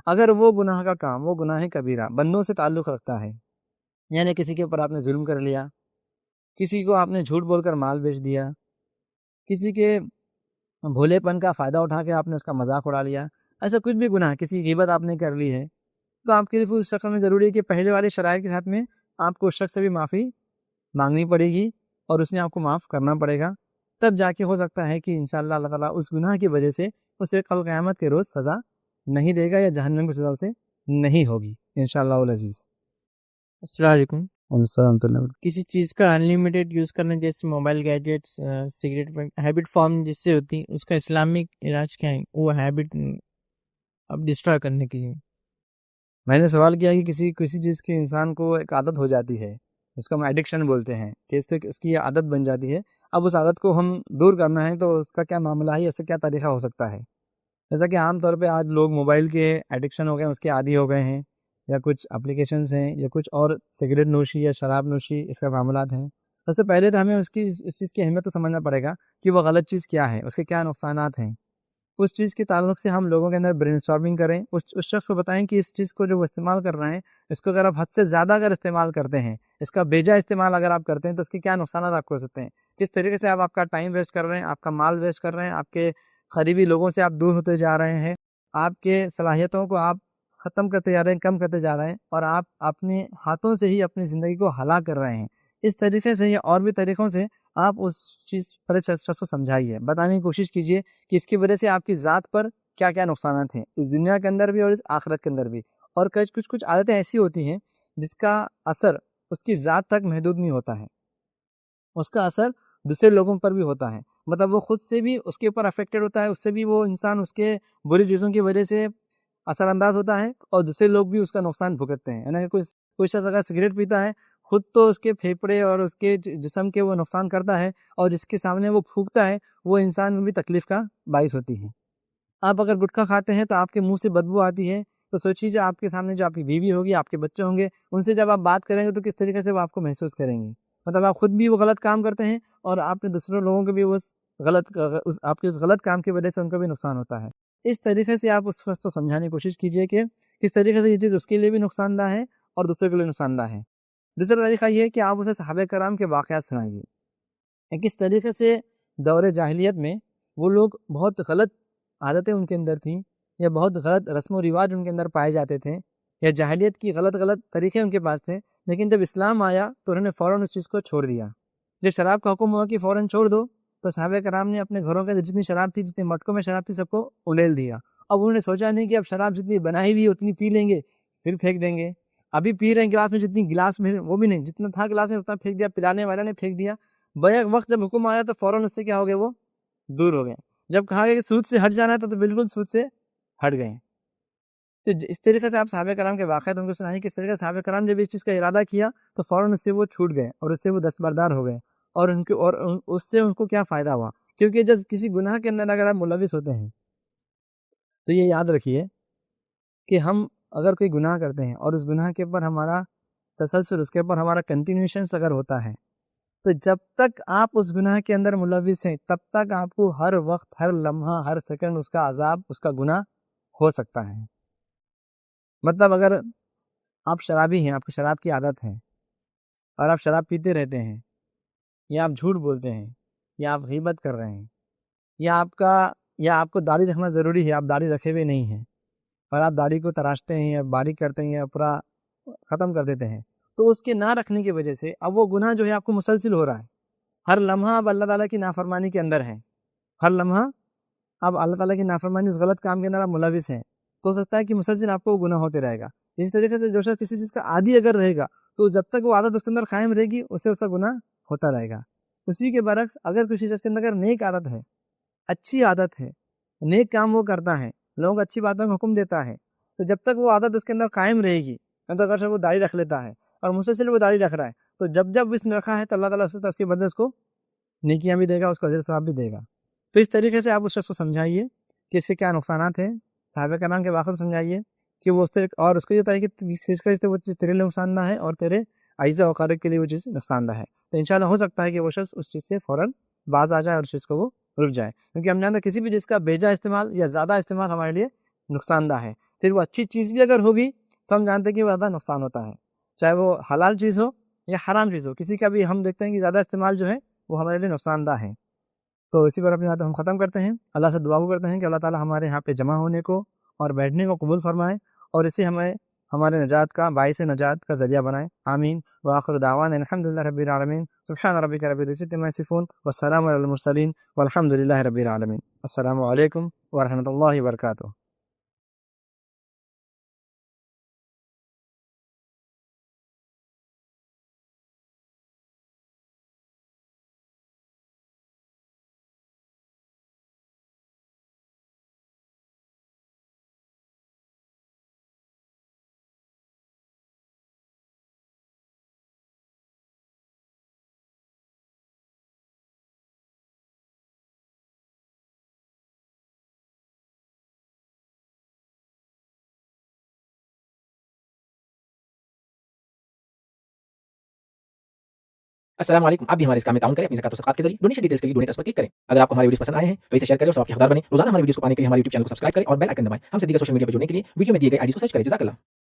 [SPEAKER 1] اگر وہ گناہ کا کام، وہ گناہ کبیرہ بندوں سے تعلق رکھتا ہے، یعنی کسی کے اوپر آپ نے ظلم کر لیا، کسی کو آپ نے جھوٹ بول کر مال بیچ دیا، کسی کے بھولے پن کا فائدہ اٹھا کے آپ نے اس کا مذاق اڑا لیا، ایسا کچھ بھی گناہ، کسی غیبت آپ نے کر لی ہے، تو آپ کے لیے اس شخص میں ضروری ہے کہ پہلے والے شرائط کے ساتھ میں آپ کو اس شخص سے بھی معافی مانگنی پڑے گی اور اس نے آپ کو معاف کرنا پڑے گا، تب جا کے ہو سکتا ہے کہ انشاءاللہ اللہ تعالیٰ اس گناہ کی وجہ سے اسے کل قیامت کے روز سزا نہیں دے گا یا جہنم کی سزا سے نہیں ہوگی، انشاءاللہ العزیز.
[SPEAKER 5] السلام علیکم.
[SPEAKER 1] السلام علیکم.
[SPEAKER 5] کسی چیز کا انلمیٹیڈ یوز کرنا جیسے mobile gadgets cigarette habit form جس سے ہوتی اس کا اسلامک علاج کیا ہے وہ ہیبٹ اب ڈسٹرائے کرنے کی؟
[SPEAKER 1] میں نے سوال کیا کہ کسی چیز کی انسان کو ایک عادت ہو جاتی ہے، اس کو ہم ایڈکشن بولتے ہیں، کہ اس کی یہ عادت بن جاتی ہے. اب اس عادت کو ہم دور کرنا ہے تو اس کا کیا معاملہ ہے، اس سے کیا طریقہ ہو سکتا ہے؟ جیسا کہ عام طور پہ آج لوگ موبائل کے ایڈکشن ہو گئے ہیں، اس کے عادی ہو گئے ہیں، یا کچھ اپلیکیشنز ہیں، یا کچھ اور سگریٹ نوشی یا شراب نوشی اس کا معاملات ہیں. سب سے پہلے تو ہمیں اس چیز کی اہمیت تو سمجھنا پڑے گا کہ وہ غلط چیز کیا ہے، اس کے کیا نقصانات ہیں. اس چیز کے تعلق سے ہم لوگوں کے اندر برین اسٹارمنگ کریں، اس شخص کو بتائیں کہ اس چیز کو جو وہ استعمال کر رہے ہیں اس کو اگر آپ حد سے زیادہ اگر استعمال کرتے ہیں، اس کا بیجا استعمال اگر آپ کرتے ہیں تو اس کے کیا نقصانات آپ کو ہو سکتے ہیں، کس طریقے سے آپ کا ٹائم ویسٹ کر رہے ہیں، آپ کا مال ویسٹ کر رہے ہیں، آپ کے قریبی لوگوں سے آپ دور ہوتے جا رہے ہیں، آپ کے صلاحیتوں کو آپ ختم کرتے جا رہے ہیں، کم کرتے جا رہے ہیں، اور آپ اپنے ہاتھوں سے ہی اپنی زندگی کو ہلاک کر رہے ہیں. اس طریقے سے یا اور بھی طریقوں سے آپ اس چیز پر شخص کو سمجھائیے، بتانے کی کوشش کیجیے کہ اس کی وجہ سے آپ کی ذات پر کیا کیا نقصانات ہیں، اس دنیا کے اندر بھی اور اس آخرت کے اندر بھی. اور کچھ عادتیں ایسی ہوتی ہیں جس کا اثر اس کی ذات تک محدود نہیں ہوتا ہے، اس کا اثر دوسرے لوگوں پر بھی ہوتا ہے. مطلب وہ خود سے بھی اس کے اوپر افیکٹڈ ہوتا ہے، اس سے بھی وہ انسان اس کے بری چیزوں کی وجہ سے اثر انداز ہوتا ہے، اور دوسرے لوگ بھی اس کا نقصان بھگتتے ہیں. یعنی کوئی شخص اگر سگریٹ پیتا ہے، خود تو اس کے پھیپھڑے اور اس کے جسم کے وہ نقصان کرتا ہے، اور جس کے سامنے وہ پھونکتا ہے وہ انسان میں بھی تکلیف کا باعث ہوتی ہے. آپ اگر گٹکھا کھاتے ہیں تو آپ کے منہ سے بدبو آتی ہے، تو سوچیے جو آپ کے سامنے جو آپ کی بیوی ہوگی، آپ کے بچے ہوں گے، ان سے جب آپ بات کریں گے تو کس طریقے سے وہ آپ کو محسوس کریں گے. مطلب آپ خود بھی وہ غلط کام کرتے ہیں، اور آپ نے دوسرے لوگوں کو بھی آپ کے اس غلط کام کی وجہ سے ان کو بھی نقصان ہوتا ہے. اس طریقے سے آپ اس شخص کو سمجھانے کی کوشش کیجیے کہ کس طریقے سے یہ چیز اس کے لیے بھی نقصان دہ ہے اور دوسرے کے لیے نقصان دہ ہے. دوسرا طریقہ یہ ہے کہ آپ اسے صحابہ کرام کے واقعات سنائیے، کس طریقے سے دور جاہلیت میں وہ لوگ بہت غلط عادتیں ان کے اندر تھیں، یا بہت غلط رسم و رواج ان کے اندر پائے جاتے تھے، یا جاہلیت کی غلط طریقے ان کے پاس تھے. لیکن جب اسلام آیا تو انہوں نے فوراً اس چیز کو چھوڑ دیا. جب شراب کا حکم ہوا کہ فوراً چھوڑ دو، تو صحابہ کرام نے اپنے گھروں کے جتنی شراب تھی، جتنے مٹکوں میں شراب تھی، سب کو الیل دیا. اب انہوں نے سوچا نہیں کہ اب شراب جتنی بنائی ہوئی اتنی پی لیں گے پھر پھینک دیں گے. ابھی پی رہے ہیں گلاس میں، جتنی گلاس میں وہ بھی نہیں، جتنا تھا گلاس میں اتنا پھینک دیا، پلانے والے نے پھینک دیا. بیک وقت جب حکم آیا تو فوراً اس سے کیا ہو گئے، وہ دور ہو گئے. جب کہا گیا کہ سود سے ہٹ جانا ہے تو بالکل سود سے ہٹ گئے. تو اس طریقے سے آپ صحابہ کرام کے واقعات ان کو سنائیں کہ اس طریقے سے صحابہ کرام جب اس چیز کا ارادہ کیا تو فوراً اس سے وہ چھوٹ گئے، اور اس سے وہ دستبردار ہو گئے، اور اس سے ان کو کیا فائدہ ہوا. کیونکہ جب کسی گناہ کے اندر اگر آپ ملوث ہوتے ہیں تو یہ یاد رکھیے کہ ہم اگر کوئی گناہ کرتے ہیں اور اس گناہ کے اوپر ہمارا تسلسل، اس کے اوپر ہمارا کنٹینیوشنس اگر ہوتا ہے، تو جب تک آپ اس گناہ کے اندر ملوث ہیں تب تک آپ کو ہر وقت، ہر لمحہ، ہر سیکنڈ اس کا عذاب، اس کا گناہ ہو سکتا ہے. مطلب اگر آپ شرابی ہیں، آپ کی شراب کی عادت ہے، اور آپ شراب پیتے رہتے ہیں، یا آپ جھوٹ بولتے ہیں، یا آپ غیبت کر رہے ہیں، یا آپ کو داڑھی رکھنا ضروری ہے، آپ داڑھی رکھے ہوئے نہیں ہیں، اور آپ داڑھی کو تراشتے ہیں یا باریک کرتے ہیں یا پورا ختم کر دیتے ہیں، تو اس کے نہ رکھنے کی وجہ سے اب وہ گناہ جو ہے آپ کو مسلسل ہو رہا ہے. ہر لمحہ آپ اللہ تعالیٰ کی نافرمانی کے اندر ہیں، ہر لمحہ آپ اللہ تعالیٰ کی نافرمانی، اس غلط کام کے اندر آپ ملوث ہیں. تو ہو سکتا ہے کہ مسلسل آپ کو وہ گناہ ہوتے رہے گا. اسی طریقے سے جو شخص کسی چیز کا عادی اگر رہے گا تو جب تک وہ عادت اس کے اندر قائم رہے گی اسے اس کا گناہ ہوتا رہے گا. اسی کے برعکس اگر کسی شخص کے اندر نیک عادت ہے، اچھی عادت ہے، نیک کام وہ کرتا ہے، لوگوں کو اچھی باتوں کا حکم دیتا ہے، تو جب تک وہ عادت اس کے اندر قائم رہے گی، تو اگر وہ داڑھی رکھ لیتا ہے اور مسلسل وہ داڑھی رکھ رہا ہے، تو جب اس نے رکھا ہے تو اللہ تعالیٰ اس کے بدلے اس کو نیکیاں بھی دے گا، اس کو اجر ثواب بھی دے گا. تو اس طریقے سے آپ اس شخص کو سمجھائیے کہ اس سے کیا نقصانات ہیں، صحابہ کرام کے واقعات سمجھائیے کہ وہ اس طرح، اور اس کو یہ بتائیے کہ اس چیز وہ چیز تیرے لیے نقصان دہ ہے اور تیرے اعزہ و اقارب کے لیے وہ چیز نقصان دہ ہے. تو انشاءاللہ ہو سکتا ہے کہ وہ شخص اس چیز سے فوراً باز آ جائے اور اس چیز کو وہ رک جائے. کیونکہ ہم جانتے ہیں کسی بھی چیز کا بیجا استعمال یا زیادہ استعمال ہمارے لیے نقصان دہ ہے. پھر وہ اچھی چیز بھی اگر ہوگی تو ہم جانتے ہیں کہ وہ زیادہ نقصان ہوتا ہے، چاہے وہ حلال چیز ہو یا حرام چیز ہو. کسی کا بھی ہم دیکھتے ہیں کہ زیادہ استعمال جو ہے وہ ہمارے لیے نقصان دہ ہے. تو اسی پر اپنی بات ہم ختم کرتے ہیں. اللہ سے دعا کرتے ہیں کہ اللہ تعالی ہمارے یہاں پہ جمع ہونے کو اور بیٹھنے کو قبول فرمائے، اور اسے ہمارے نجات کا باعث نجات کا ذریعہ بنائے. آمین. وآخر دعوانا الحمدللہ رب العالمین. سبحان ربک رب العزۃ عما یصفون والسلام علی المرسلین والحمدللہ رب العالمین. السلام علیکم ورحمۃ اللہ وبرکاتہ.
[SPEAKER 6] السلام علیکم. آپ بھی ہمارے اس کام میں تعاون کریں اپنی زکات و صدقات کے ذریعے. ڈونیشن ڈیٹیلز کے لیے ڈونیٹ اس پر کلک کریں. اگر آپ کو ہمارے ویڈیوز پسند آئے ہیں تو اسے شیئر کریں اور ثواب کے حقدار بنیں. روزانہ ہمارے ویڈیوز کو پانے کے لیے ہمارے یوٹیوب چینل کو سبسکرائب کریں اور بیل آئکن دبائیں. ہم سے دیگر سوشل میڈیا پر جڑنے کے لیے ویڈیو میں دیے گئے آئی ڈی کو سرچ کریں. جزاک اللہ.